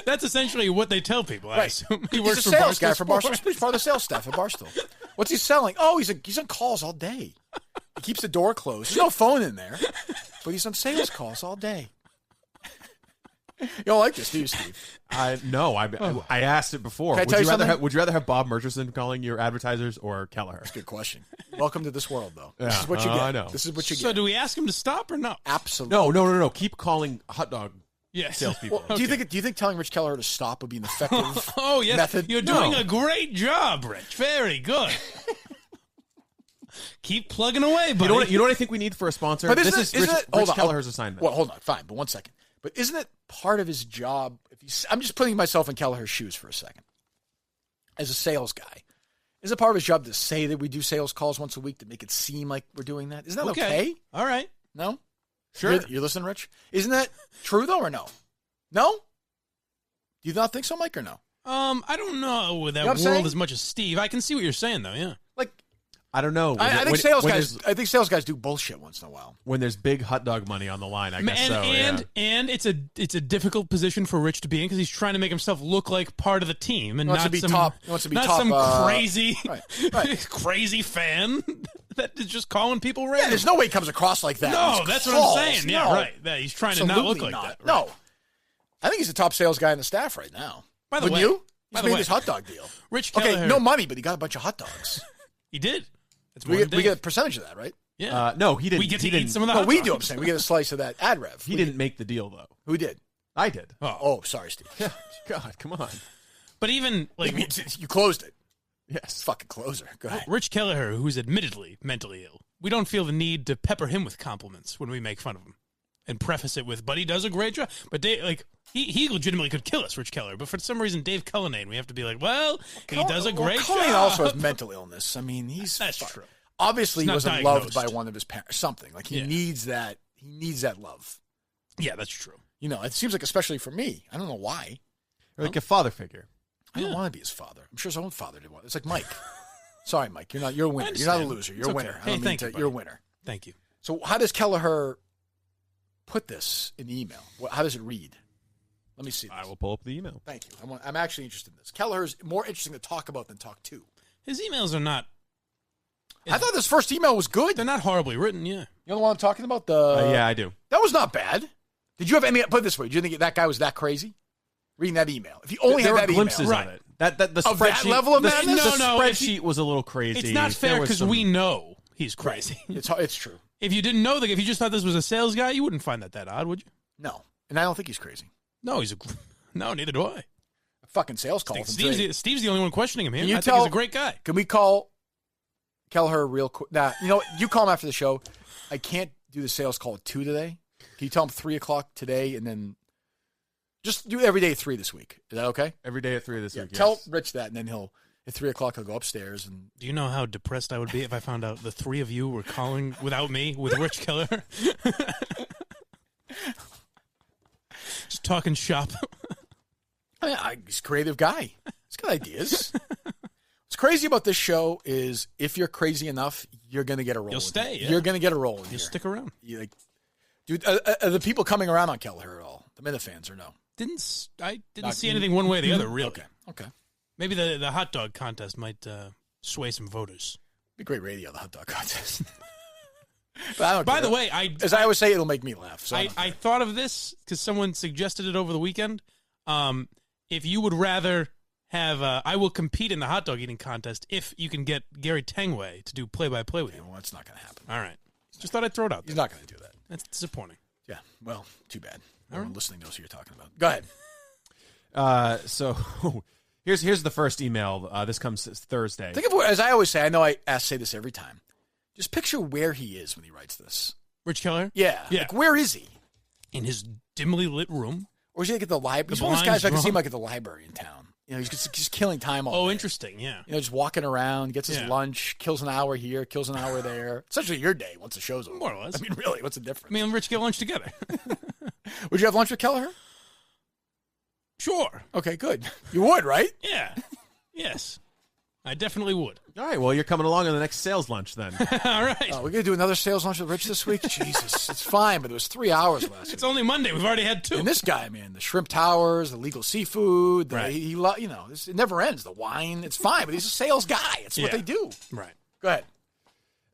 That's essentially what they tell people. I assume he works a for sales Barstool guy for Sports. Barstool. He's part of the sales staff at Barstool. What's he selling? Oh, he's on calls all day. He keeps the door closed. There's no phone in there, but he's on sales calls all day. You don't like this, do you, Steve? No, I asked it before. Can I tell you something? Would you rather have Bob Murchison calling your advertisers or Kelleher? That's a good question. Welcome to this world, though. Yeah. This is what you get. I know. This is what you get. So do we ask him to stop or no? Absolutely. No. Keep calling hot dog salespeople. Well, do you think telling Rich Kelleher to stop would be an effective method? You're doing a great job, Rich. Very good. Keep plugging away, buddy. You know what I think we need for a sponsor? But Rich Kelleher's assignment. Well, hold on, fine, but 1 second. But isn't it part of his job? I'm just putting myself in Kelleher's shoes for a second. As a sales guy, is it part of his job to say that we do sales calls once a week to make it seem like we're doing that? Isn't that okay? All right. No? Sure. You're listening, Rich? Isn't that true, though, or no? No? Do you not think so, Mike, or no? I don't know that world as much as Steve. I can see what you're saying, though, yeah. I don't know. I think sales guys do bullshit once in a while. When there's big hot dog money on the line, I guess so. And it's a difficult position for Rich to be in because he's trying to make himself look like part of the team and not some crazy crazy fan that is just calling people random. Yeah, there's no way he comes across like that. No, that's what I'm saying. Yeah, right. Yeah, he's trying to not look like that. Right. No, I think he's the top sales guy on the staff right now. By the way, he's made this hot dog deal. Rich Kelleher, okay, no money, but he got a bunch of hot dogs. He did. We get a percentage of that, right? Yeah. No, he didn't. We get to eat some of that. No, we do. I'm saying we get a slice of that ad rev. He didn't make the deal though. Who did? I did. Oh, sorry, Steve. God, come on. But even you closed it. Yes, fucking closer. Go ahead. Rich Kelleher, who's admittedly mentally ill, we don't feel the need to pepper him with compliments when we make fun of him and preface it with, "But he does a great job." But he legitimately could kill us, Rich Kelleher. But for some reason, Dave Cullinane, we have to be like, "Well, he does a great job." Cullinane also has mental illness. I mean, that's true. Obviously, he wasn't loved by one of his parents. Something like he needs that. He needs that love. Yeah, that's true. It seems like, especially for me, I don't know why. Like a father figure. I don't want to be his father. I'm sure his own father did want. It's like Mike. Sorry, Mike. You're a winner. You're not a loser. You're a winner. Hey, thank you. You're a winner. Thank you. So, how does Kelleher put this in the email? How does it read? Let me see this. I will pull up the email. Thank you. I'm actually interested in this. Kelleher's more interesting to talk about than talk to. His emails are not. I thought this first email was good. They're not horribly written, yeah. You know what I'm talking about? Yeah, I do. That was not bad. Did you have any? Put it this way: did you think that guy was that crazy? Reading that email. If you only had that glimpses email, of it. That the of spreadsheet that level of madness. The spreadsheet was a little crazy. It's not fair because we know he's crazy. Right. It's true. If you didn't know if you just thought this was a sales guy, you wouldn't find that odd, would you? No, and I don't think he's crazy. No, no, neither do I. fucking sales call. Steve's the only one questioning him here. I think he's a great guy. Can we call Kelleher real quick? Nah, you know what? You call him after the show. I can't do the sales call at 2 today. Can you tell him 3 o'clock today and then just do every day at 3 this week? Is that okay? Every day at 3 this week, yes. Tell Rich that, and then at 3 o'clock, he'll go upstairs. And do you know how depressed I would be if I found out the 3 of you were calling without me with Rich Kelleher? Just talking shop. He's a creative guy. He's got ideas. What's crazy about this show is if you're crazy enough, you're going to get a role. You'll stay. Yeah. You're going to get a role. You'll stick around. Dude, are the people coming around on Kelleher at all? The Minifans or no? I didn't see anything one way or the other, really. Okay. Maybe the hot dog contest might sway some voters. Be great radio, the hot dog contest. But I don't By the way, as I always say, it'll make me laugh. So I thought of this because someone suggested it over the weekend. If you would rather have, I will compete in the hot dog eating contest if you can get Gary Tangway to do play-by-play with you. Well, that's not going to happen. All right. Just thought I'd throw it out there. He's not going to do that. That's disappointing. Yeah, well, too bad. Everyone listening knows who you're talking about. Go ahead. So here's the first email. This comes Thursday. Think of, as I always say, I know I say this every time. Just picture where he is when he writes this. Rich Kelleher? Yeah. Like, where is he? In his dimly lit room. Or is he like at the library? He's one of those guys I can see him like at the library in town. You know, he's just killing time all day. Interesting, yeah. You know, just walking around, gets his lunch, kills an hour here, kills an hour there. Essentially your day once the show's over. More or less. I mean, really, what's the difference? Me and Rich get lunch together. Would you have lunch with Kelleher? Sure. Okay, good. You would, right? Yeah. Yes. I definitely would. All right, well, you're coming along on the next sales lunch then. All right. We're going to do another sales lunch with Rich this week? Jesus, it's fine, but it was 3 hours last week. It's only Monday. We've already had 2. And this guy, man, the shrimp towers, the legal seafood, right. It never ends. The wine, it's fine, but he's a sales guy. It's what they do. Right. Go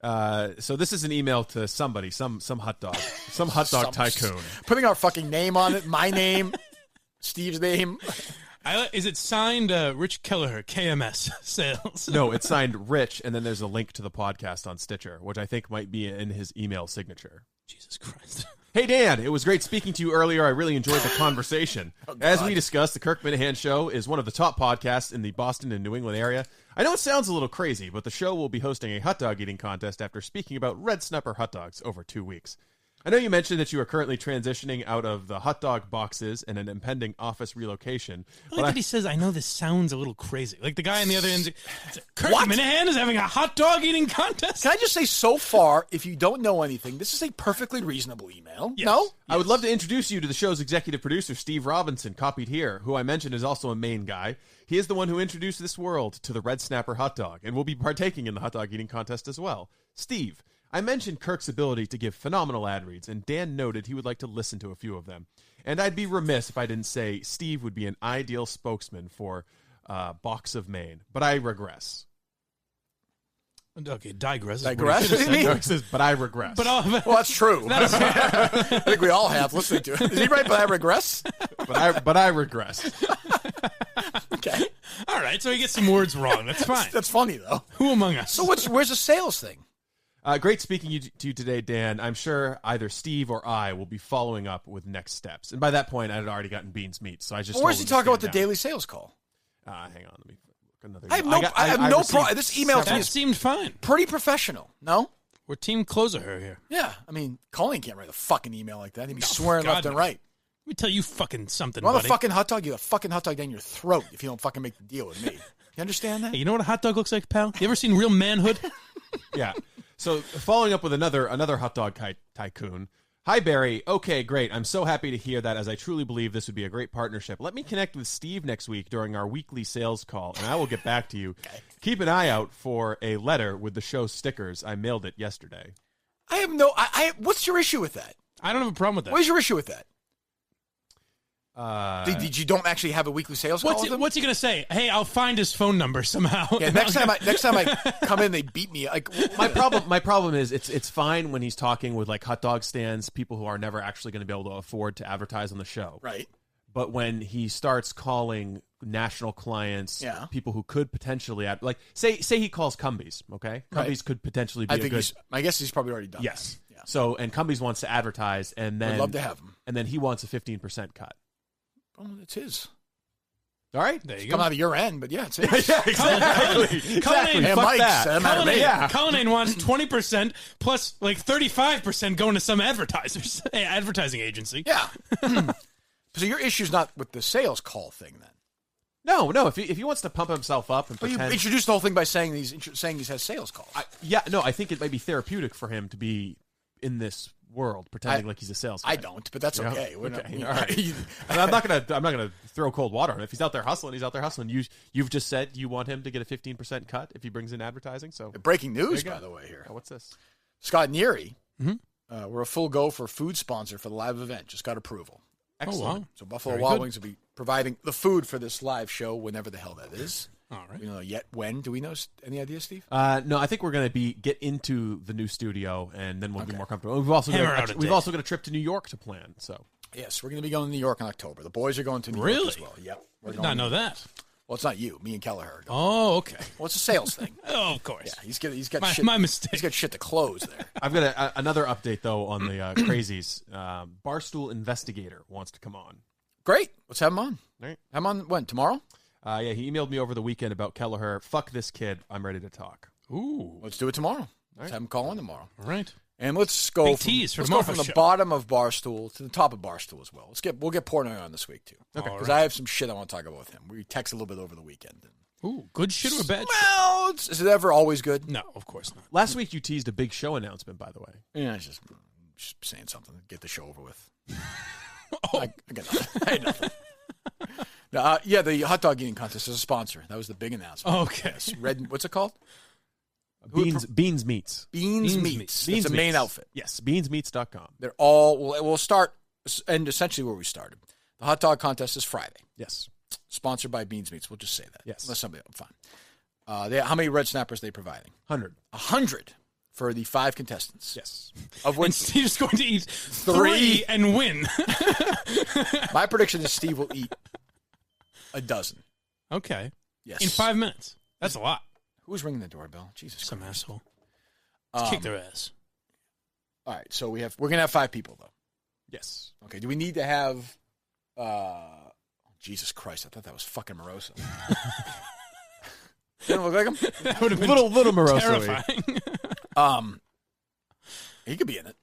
ahead. So this is an email to somebody, some hot dog, some hot dog tycoon. Putting our fucking name on it, my name, Steve's name. Is it signed Rich Kelleher, KMS sales? No, it's signed Rich, and then there's a link to the podcast on Stitcher, which I think might be in his email signature. Jesus Christ. Hey, Dan, it was great speaking to you earlier. I really enjoyed the conversation. As we discussed, the Kirk Minihane Show is one of the top podcasts in the Boston and New England area. I know it sounds a little crazy, but the show will be hosting a hot dog eating contest after speaking about Red Snapper hot dogs over 2 weeks. I know you mentioned that you are currently transitioning out of the hot dog boxes and an impending office relocation. I like that he says, I know this sounds a little crazy. Like the guy on the other end, Kirk Minihane is having a hot dog eating contest? Can I just say, so far, if you don't know anything, this is a perfectly reasonable email. Yes. No? Yes. I would love to introduce you to the show's executive producer, Steve Robinson, copied here, who I mentioned is also a Maine guy. He is the one who introduced this world to the Red Snapper hot dog and will be partaking in the hot dog eating contest as well. Steve, I mentioned Kirk's ability to give phenomenal ad reads, and Dan noted he would like to listen to a few of them. And I'd be remiss if I didn't say Steve would be an ideal spokesman for Box of Maine, but I regress. Okay, digress. Digress? But I regress. Well, that's true. I think we all have listening to it. Is he right? But I regress? But I regress. Okay. All right, so he gets some words wrong. That's fine. That's funny, though. Who among us? So where's the sales thing? Great speaking to you today, Dan. I'm sure either Steve or I will be following up with next steps. And by that point, I had already gotten Bean's meat, so I just. Where's he talking about the daily sales call? Hang on, let me look another. I have no problem. This email to me seemed fine. Pretty professional. No, we're team closer here. Yeah, I mean, Colleen can't write a fucking email like that. He'd be swearing left and right. Let me tell you fucking something. You want buddy. a fucking hot dog? You have a fucking hot dog down your throat if you don't fucking make the deal with me. You understand that? Hey, you know what a hot dog looks like, pal? You ever seen Real Manhood? Yeah. So following up with another hot dog tycoon. Hi, Barry. Okay, great. I'm so happy to hear that, as I truly believe this would be a great partnership. Let me connect with Steve next week during our weekly sales call, and I will get back to you. Okay. Keep an eye out for a letter with the show stickers. I mailed it yesterday. I have no... what's your issue with that? I don't have a problem with that. What is your issue with that? Did you don't actually have a weekly sales call with him? What's he going to say? Hey, I'll find his phone number somehow. Yeah, next time I come in, they beat me. Like my problem is it's fine when he's talking with like hot dog stands, people who are never actually going to be able to afford to advertise on the show. Right. But when he starts calling national clients, people who could potentially say he calls Cumbies, okay? Cumbies could potentially be I guess he's probably already done. Yes. Yeah. So and Cumbies wants to advertise, and then I'd love to have him, and then he wants a 15% cut. Oh, it's his. All right, there you go. Come out of your end, but yeah, it's it. Yeah, exactly. Cullinane, And Mike's. Cullinane wants 20% plus like 35% going to some advertising agency. Yeah. So your issue's not with the sales call thing then? No. If he wants to pump himself up and pretend, you introduced the whole thing by saying he has sales calls. I think it might be therapeutic for him to be in this world pretending like he's a salesman. I don't, but that's okay. All right. I'm not gonna throw cold water on him. If he's out there hustling, he's out there hustling. You've just said you want him to get a 15% cut if he brings in advertising. So breaking news, by the way, here. Oh, what's this? Scott Neary. We're a full go for food sponsor for the live event. Just got approval. Excellent. Oh, wow. So Buffalo Wild Wings will be providing the food for this live show whenever the hell that is. All right. We don't know yet when. Do we know any ideas, Steve? No, I think we're going to get into the new studio, and then we'll be more comfortable. We've also got a trip to New York to plan. So yes, we're going to be going to New York in October. The boys are going to New York as well. Yep. I did not know that. Well, it's not you. Me and Kelleher. Oh, okay. Well, it's a sales thing. Oh, of course. Yeah, he's got my mistake. He's got shit to close there. I've got another update though on the crazies. Barstool investigator wants to come on. Great. Let's have him on. All right. Have him on when? Tomorrow? Yeah, he emailed me over the weekend about Kelleher. Fuck this kid. I'm ready to talk. Ooh. Let's do it tomorrow. Let's have him call in tomorrow. All right. And let's go from the bottom of Barstool to the top of Barstool as well. We'll get Portnoy on this week too. Okay. Because I have some shit I want to talk about with him. We text a little bit over the weekend. Ooh, good shit or bad shit? Well, is it ever always good? No, of course not. Last week you teased a big show announcement, by the way. Yeah, just saying something to get the show over with. I got nothing. I had nothing. Yeah, the hot dog eating contest is a sponsor. That was the big announcement. Okay. Yes. What's it called? Beans Meats. Beans Meats. That's the main outfit. Yes, beansmeats.com. They're all, we'll start, and essentially where we started. The hot dog contest is Friday. Yes. Sponsored by Beans Meats. We'll just say that. Yes. Unless somebody, fine. How many red snappers are they providing? 100. 100 for the 5 contestants. Yes. Of which and Steve's going to eat 3 and win. My prediction is Steve will eat a dozen. Okay. Yes. In 5 minutes. That's a lot. Who's ringing the doorbell? Jesus Some Christ. asshole. Let's kick their ass. All right. So we're going to have 5 people, though. Yes. Okay. Do we need to have... Jesus Christ. I thought that was fucking Moroso. Didn't look like him? That would have been little Moroso. Terrifying. He could be in it.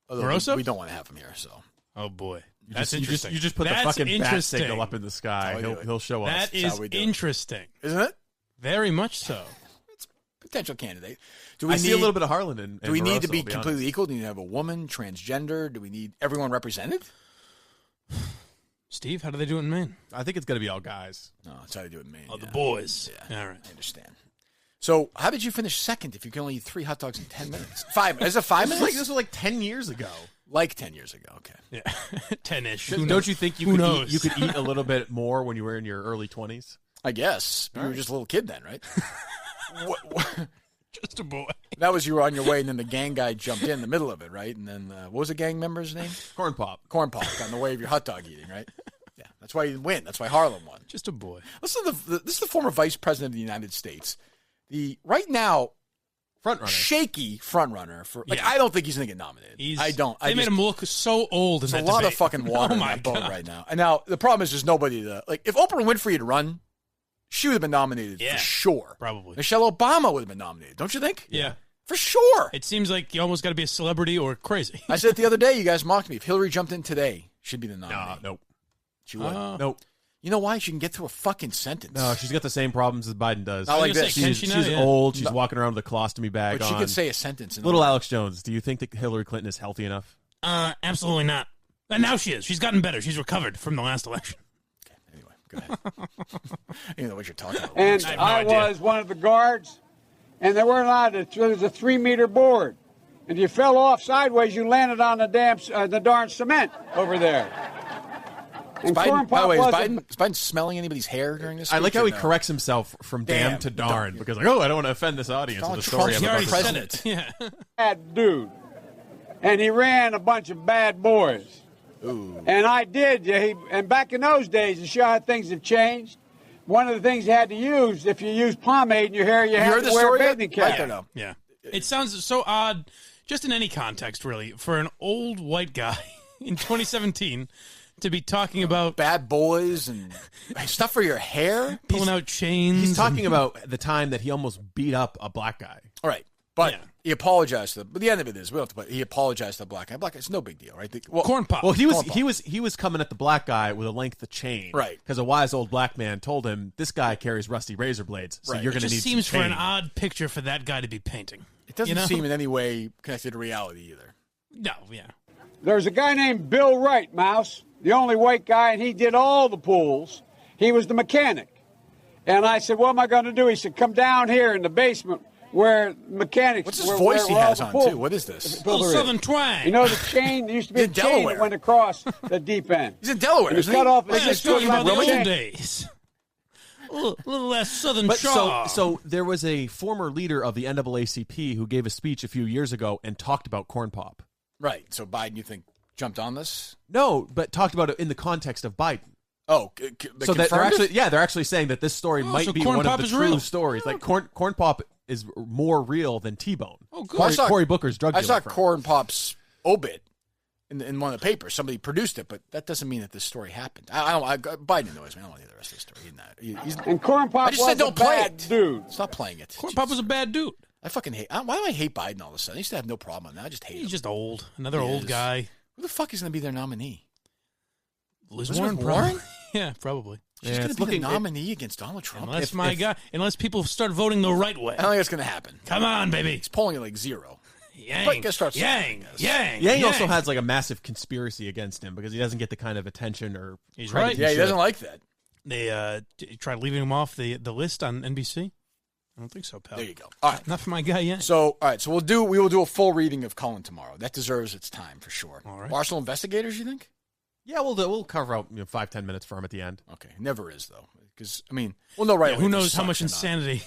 Although Moroso? we don't want to have him here, so... Oh, boy. That's interesting. You just put the fucking bat signal up in the sky. He'll show us. That is interesting. Isn't it? Very much so. It's a potential candidate. I see a little bit of Harlan in Do we Moroso, need to be completely honest. equal? Do we need to have a woman, transgender? Do we need everyone represented? Steve, how do they do it in Maine? I think it's going to be all guys. No, that's how they do it in Maine. Oh, the boys. Yeah. All right. I understand. So, how did you finish second if you can only eat 3 hot dogs in 10 minutes? 5. Is it 5 minutes? This was like 10 years ago. Like 10 years ago. Okay. Yeah. 10-ish. Don't you think you could eat a little bit more when you were in your early 20s? I guess. You were just a little kid then, right? Just a boy. That was you were on your way, and then the gang guy jumped in the middle of it, right? And then, what was the gang member's name? Corn Pop. Corn Pop, got in the way of your hot dog eating, right? Yeah, that's why you didn't win. That's why Harlem won. Just a boy. Listen to this is the former vice president of the United States. The right now shaky front runner for I don't think he's going to get nominated. They made him look so old in that debate. There's a lot of fucking water in my that boat God. right now. And now the problem is there's nobody to if Oprah Winfrey had run, she would have been nominated for sure. Probably. Michelle Obama would have been nominated, don't you think? Yeah. For sure. It seems like you almost got to be a celebrity or crazy. I said it the other day, you guys mocked me. If Hillary jumped in today, she'd be the nominee. Nope. She would. Nope. You know why? She can get through a fucking sentence. No, she's got the same problems as Biden does. Not like this. She's old. She's walking around with a colostomy bag but on. She could say a sentence. Little Alex Jones, do you think that Hillary Clinton is healthy enough? Absolutely not. And now she is. She's gotten better. She's recovered from the last election. Okay, anyway, go ahead. You know what you're talking about. And I was one of the guards, and they weren't allowed to. There was a 3-meter board. And you fell off sideways, you landed on the darn cement over there. And by the way, is Biden smelling anybody's hair during this? I like how he corrects himself from damn to darn because I don't want to offend this audience with the story I'm about to president. Yeah. Bad dude. And he ran a bunch of bad boys. Ooh. And I did. And back in those days, to show how things have changed, one of the things you had to use, if you use pomade in your hair, you had to wear a bathing cap. I don't know. Yeah. It sounds so odd, just in any context, really, for an old white guy in 2017 to be talking about bad boys and stuff for your hair, pulling out chains. He's talking about the time that he almost beat up a black guy. All right. But he apologized to them. But the end of it is, he apologized to the black guy. Black guy, it's no big deal, right? Corn pop. Well, he was coming at the black guy with a length of chain, right? Because a wise old black man told him this guy carries rusty razor blades, so you're going to need. It seems some for chain. an odd picture for that guy to be painting. It doesn't seem in any way connected to reality either. No, yeah. There's a guy named Bill Wright, Mouse, the only white guy, and he did all the pools. He was the mechanic. And I said, what am I going to do? He said, come down here in the basement where mechanics... What's this voice he has on, too? What is this? Southern twang. You know the chain? There used to be a chain that went across the deep end. He's in Delaware, He's cut off. He's talking about the old days. A little less southern charm. So there was a former leader of the NAACP who gave a speech a few years ago and talked about corn pop. Right. So Biden, you think, jumped on this? No, but talked about it in the context of Biden. Oh, so that they're actually saying that this story might be one of the true stories. Like corn pop is more real than T-Bone. Oh, good. Cory Booker's drug dealer. I saw corn pop's obit in one of the papers. Somebody produced it, but that doesn't mean that this story happened. Biden annoys me. I don't want to hear the rest of the story. And corn pop I just said don't play it, dude. Stop playing it. Corn pop was a bad dude. I fucking hate. Why do I hate Biden all of a sudden? I used to have no problem with him. I just hate him. He's just old. Another old guy. Who the fuck is going to be their nominee? Elizabeth Warren? Yeah, probably. She's going to be the nominee against Donald Trump. Unless people start voting the right way. I don't think that's going to happen. Come on, baby. He's polling at like 0. Yang also has like a massive conspiracy against him because he doesn't get the kind of attention or he's right. Yeah, he doesn't like that. They tried leaving him off the list on NBC. I don't think so, pal. There you go. All right, not for my guy yet. So, all right, so we will do a full reading of Cullen tomorrow. That deserves its time for sure. All right. Barstool investigators, you think? Yeah, we'll cover out 5-10 minutes for him at the end. Okay, never is though, because we'll know right away. Who knows how much insanity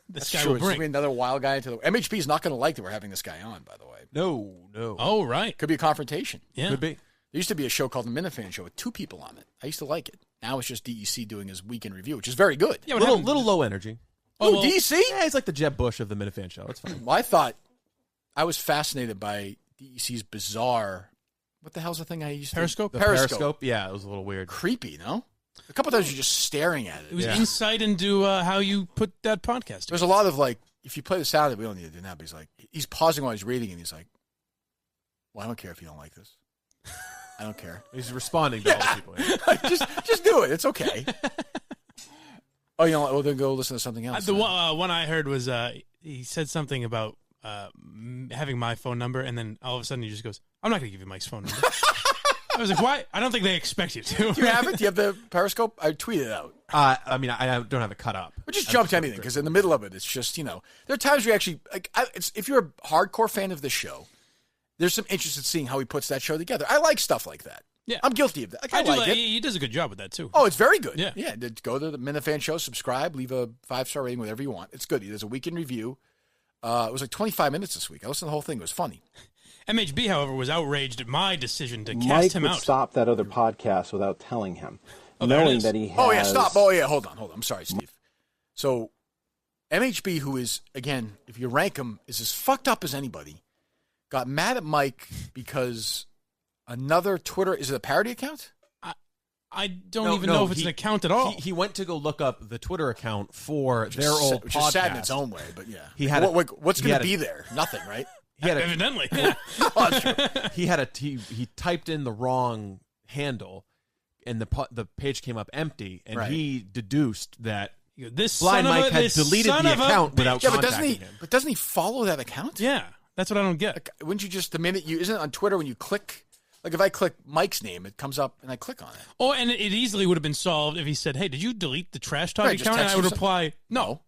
this guy will bring? Another wild guy into the MHP is not going to like that we're having this guy on. By the way, no. Oh, right. Could be a confrontation. Yeah, could be. There used to be a show called The Minihane Show with 2 people on it. I used to like it. Now it's just DEC doing his weekend review, which is very good. Yeah, little low energy. Oh, DC? Yeah, he's like the Jeb Bush of the Minifan Show. It's fine. Well, I was fascinated by DEC's bizarre. What the hell's the thing I used to Periscope? Periscope. Yeah, it was a little weird. Creepy, no? A couple times you're just staring at it. It was insight into how you put that podcast together. There's a lot of if you play the sound, we don't need to do that, but he's pausing while he's reading, and he's like, well, I don't care if you don't like this. I don't care. He's responding to all the people. Yeah. just do it. It's okay. Oh, then go listen to something else. The one I heard was he said something about having my phone number, and then all of a sudden he just goes, I'm not going to give you Mike's phone number. I was like, why? I don't think they expect you to. Do you have it? Do you have the Periscope? I tweeted it out. I don't have it cut up. But just jump to anything, because in the middle of it, it's just, there are times where you actually, if you're a hardcore fan of this show, there's some interest in seeing how he puts that show together. I like stuff like that. Yeah. I'm guilty of that. I like it. He does a good job with that, too. Oh, it's very good. Yeah. Yeah. Go to the Minifan Show, subscribe, leave a 5-star rating, whatever you want. It's good. He does a weekend review. It was like 25 minutes this week. I listened to the whole thing. It was funny. MHB, however, was outraged at my decision to cast him out. Mike would stop that other podcast without telling him, knowing that he has... Oh, yeah, stop. Oh, yeah, hold on. I'm sorry, Steve. So, MHB, who is, again, if you rank him, is as fucked up as anybody, got mad at Mike because another Twitter... Is it a parody account? I don't even know if it's an account at all. He went to go look up the Twitter account for their old podcast. Which is sad in its own way, but yeah. He had what's going to be there? Nothing, right? Evidently. He typed in the wrong handle, and the page came up empty, and he deduced that Blind Mike had deleted the account without contacting him. But doesn't he follow that account? Yeah, that's what I don't get. Wouldn't you just, isn't it on Twitter when you click... Like, if I click Mike's name, it comes up, and I click on it. Oh, and it easily would have been solved if he said, hey, did you delete the Trash Talk account? And I would reply, no.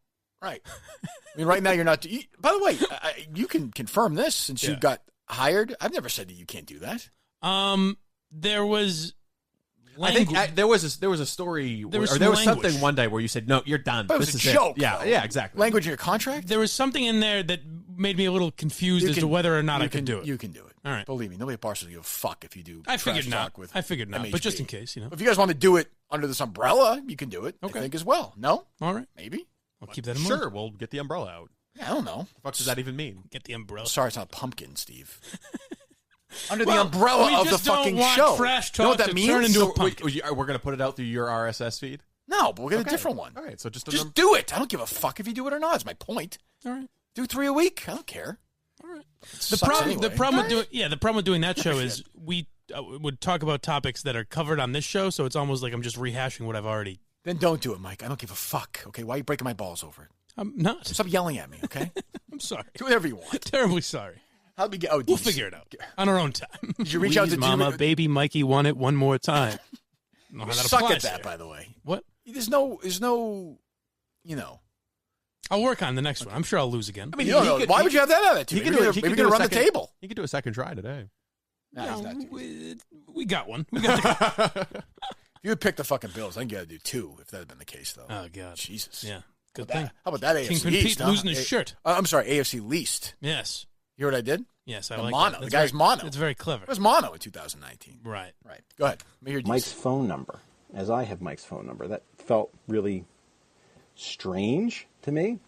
Right. I mean, right now you're not... by the way, you can confirm this since you got hired. I've never said that you can't do that. There was... I think there was a story... There was something one day where you said, no, you're done. But it was a joke. Yeah, exactly. Language in your contract? There was something in there that made me a little confused as to whether or not I could do it. You can do it. All right. Believe me, nobody at Barstool give a fuck if you do I figured trash not. talk with I figured not, MHP. but just in case, If you guys want to do it under this umbrella, you can do it, okay. I think, as well. No? All right. Maybe? I'll keep that in mind. Sure, we'll get the umbrella out. Yeah, I don't know. What the fuck does that even mean? Get the umbrella. Sorry, it's not a pumpkin, Steve. under the umbrella of the fucking show. Trash talk you know what that means? Turn into a punk. We're going to put it out through your RSS feed? No, but we'll get a different one. All right, so just do it. I don't give a fuck if you do it or not. That's my point. All right. Do 3 a week. I don't care. All right. The problem with doing that show is we would talk about topics that are covered on this show, so it's almost like I'm just rehashing what I've already. Then don't do it, Mike. I don't give a fuck. Okay, why are you breaking my balls over it? I'm not. Stop yelling at me. Okay. I'm sorry. Do whatever you want. Terribly sorry. How'd we get? Oh, we'll figure it out on our own time. Did you reach out to Mama? Baby Mikey won it one more time. You suck at that, by the way. What? There's no, I'll work on the next one. I'm sure I'll lose again. I mean, why would you have that attitude? Maybe you're going to run the table. He could do a second try today. We got one. We got if you would pick the fucking Bills, I think you got to do 2 if that had been the case, though. Oh, God. Jesus. Yeah. Good thing. How about that AFC Kingpin East? Pete losing his shirt. I'm sorry, AFC least. Yes. You hear what I did? Yes, I the like mono. that. The guy's mono. It's very clever. It was mono in 2019. Right. Go ahead. Let me hear Mike's phone number, as I have Mike's phone number. That felt really strange to me.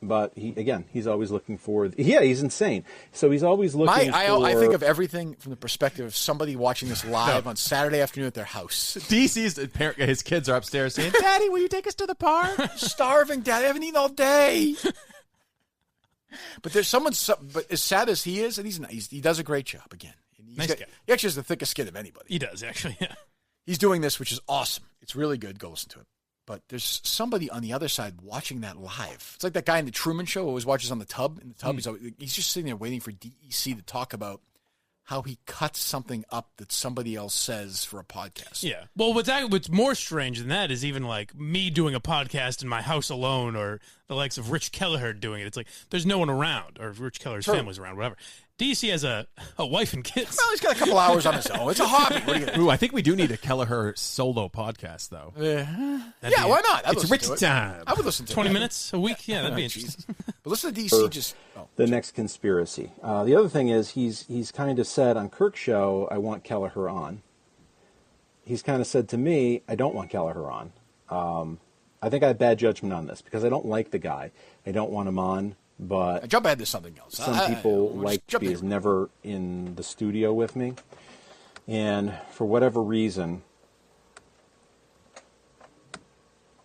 But he's always looking for. He's insane. So he's always looking for. I think of everything from the perspective of somebody watching this live on Saturday afternoon at their house. DC's his kids are upstairs saying, "Daddy, will you take us to the park?" Starving, Dad. I haven't eaten all day. But there's someone. But as sad as he is, and he does a great job again. Nice guy. He actually has the thickest skin of anybody. He does actually. Yeah. He's doing this, which is awesome. It's really good. Go listen to it. But there's somebody on the other side watching that live. It's like that guy in the Truman Show who always watches on the tub. In the tub, he's just sitting there waiting for DEC to talk about how he cuts something up that somebody else says for a podcast. Yeah. Well, what's more strange than that is even like me doing a podcast in my house alone, or the likes of Rich Kelleher doing it. It's like there's no one around, or Rich Kelleher's family's around, whatever. DC has a wife and kids. Well, he's got a couple hours on his own. It's a hobby. What are you gonna do? Ooh, I think we do need a Kelleher solo podcast, though. Yeah, why not? It's Rich time. I would listen to 20 minutes a week. Yeah, that'd be interesting. But listen to DC. The next conspiracy. The other thing is he's kind of said on Kirk's show, I want Kelleher on. He's kind of said to me, I don't want Kelleher on. I think I have bad judgment on this because I don't like the guy. I don't want him on. But jump ahead to something else. Some people like he's never in the studio with me, and for whatever reason,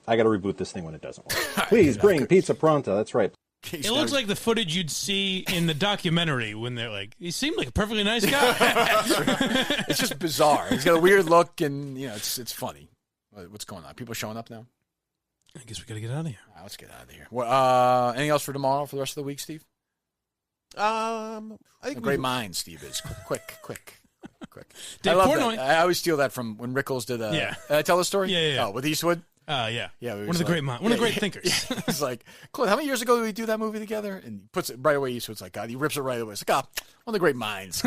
I got to reboot this thing when it doesn't work. Please bring pizza pronto. That's right. It looks like the footage you'd see in the documentary when they're like, he seemed like a perfectly nice guy. It's just bizarre. He's got a weird look, and it's funny. What's going on? People showing up now? I guess we got to get out of here. All right, let's get out of here. Well, anything else for tomorrow, for the rest of the week, Steve? I think a great mind, Steve is. Quick. Dave I love Portnoy. that. I always steal that from when Rickles did. Yeah. Did I tell the story? Yeah. Oh, with Eastwood. Yeah. One of the great minds. One of the great thinkers. Yeah. He's like, Claude, how many years ago did we do that movie together? And he puts it right away. Eastwood's like, God, he rips it right away. It's like, one of the great minds.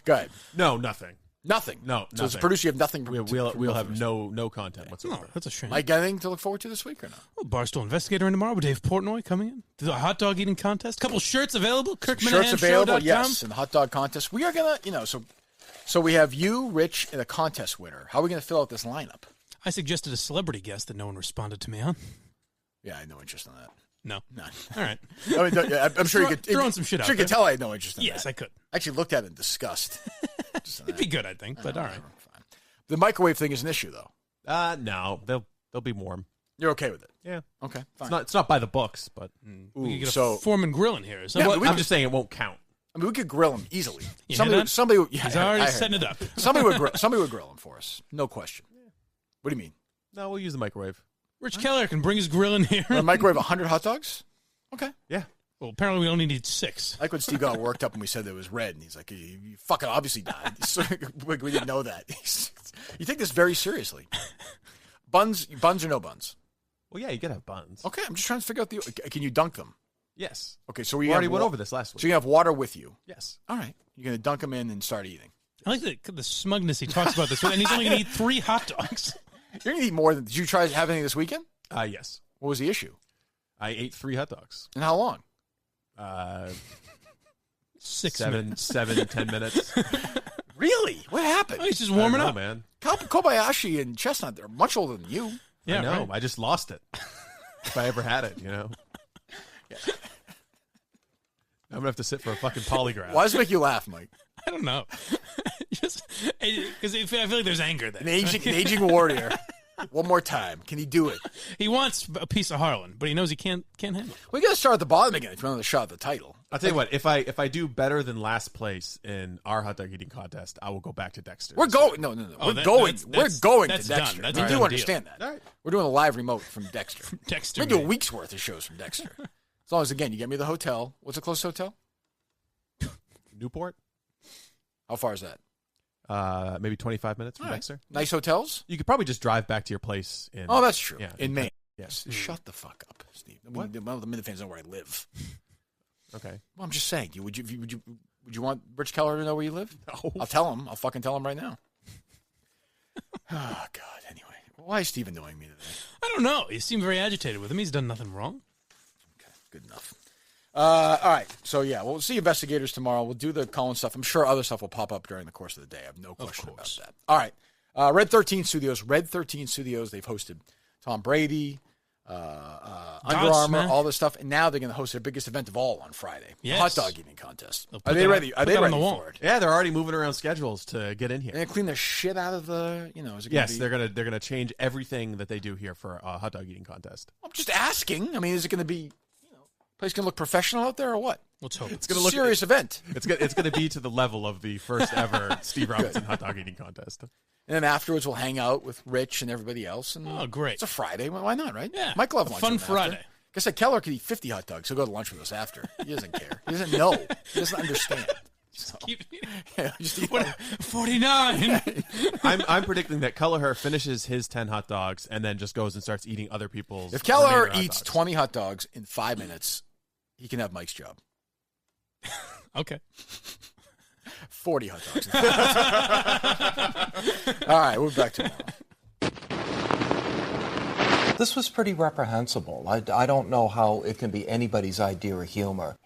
Go ahead. No, nothing. Nothing. No. So as a producer, you have nothing. We'll have no content whatsoever. No, that's a shame. Mike, anything to look forward to this week or not? Well, Barstool Investigator in tomorrow with Dave Portnoy coming in. The hot dog eating contest. Couple shirts available. Shirts available, yes. And the hot dog contest. We are gonna, so we have you, Rich, and a contest winner. How are we gonna fill out this lineup? I suggested a celebrity guest that no one responded to me on. Yeah, I had no interest in that. No. None. All right. I mean, I'm sure you could throwing some shit out. Sure, you could tell I had no interest in that. Yes, I could. I actually looked at it in disgust. It'd be good, I think, but all right. Fine. The microwave thing is an issue, though. No, they'll be warm. You're okay with it? Yeah. Okay, fine. It's not by the books, but we could get a Foreman grill in here. I'm just saying it won't count. I mean, we could grill him easily. He's already setting it up. Somebody would grill him for us. No question. What do you mean? No, we'll use the microwave. Rich Keller can bring his grill in here. Microwave 100 hot dogs? Okay. Yeah. Well, apparently we only need 6. Like when Steve got worked up and we said that it was red, and he's like, you fucking obviously died. We didn't know that. You take this very seriously. Buns or no buns? Well, yeah, you gotta have buns. Okay, I'm just trying to figure out can you dunk them? Yes. Okay, so we already went over this last week. So you have water with you? Yes. All right. You're going to dunk them in and start eating. I like the smugness he talks about this with, and he's only going to eat 3 hot dogs. You're going to eat more than... Did you try having this weekend? Yes. What was the issue? I ate 3 hot dogs. And how long? 6 minutes. 7, 10 minutes. Really? What happened? Oh, he's just warming up, man. Kobayashi and Chestnut, they're much older than you. Yeah, I know. Right? I just lost it. If I ever had it, Yeah. I'm gonna have to sit for a fucking polygraph. Why does it make you laugh, Mike? I don't know. Just because I feel like there's anger there. An aging warrior. One more time. Can he do it? He wants a piece of Harlan, but he knows he can't handle it. We got to start at the bottom again if you want another shot at the title. I'll tell you what, if I do better than last place in our hot dog eating contest, I will go back to Dexter. We're going. No. We're going to Dexter. That's you a do done understand deal. that. All right. We're doing a live remote from Dexter. Dexter. We're doing a week's worth of shows from Dexter. As long as, again, you get me the hotel. What's the closest hotel? Newport. How far is that? Maybe 25 minutes from Dexter. Nice hotels? You could probably just drive back to your place in... Oh, that's true. Yeah, in Maine. Yes. Shut the fuck up, Steve. What? The Minifans know where I live. Okay. Well, I'm just saying. Would you want Rich Keller to know where you live? No. I'll tell him. I'll fucking tell him right now. Oh, God. Anyway. Why is Steve annoying me today? I don't know. You seem very agitated with him. He's done nothing wrong. Okay. Good enough. All right. So, yeah, we'll see investigators tomorrow. We'll do the Colin stuff. I'm sure other stuff will pop up during the course of the day. I have no question about that. All right. Red 13 Studios. They've hosted Tom Brady, Under Armour, all this stuff. And now they're going to host their biggest event of all on Friday. Yes. The hot dog eating contest. Are they ready? Are they ready for it? Yeah, they're already moving around schedules to get in here. They're going to clean the shit out of the, is it Yes, they're gonna change everything that they do here for a hot dog eating contest. I'm just asking. I mean, is it going to be, place going to look professional out there or what? Let's hope. It's going to look serious event. It's going to be to the level of the first ever Steve Robinson hot dog eating contest. And then afterwards, we'll hang out with Rich and everybody else. And oh, great. It's a Friday. Well, why not, right? Yeah. Michael have lunch Fun with him Friday. After. Like I said, Keller could eat 50 hot dogs. He'll go to lunch with us after. He doesn't care. He doesn't know. He doesn't understand. Just keep eating. Yeah, just eat 49. I'm predicting that Kelleher finishes his 10 hot dogs and then just goes and starts eating other people's. If Keller eats 20 hot dogs in 5 minutes, he can have Mike's job. Okay. 40 hot dogs. All right, we'll be back tomorrow. This was pretty reprehensible. I don't know how it can be anybody's idea of humor.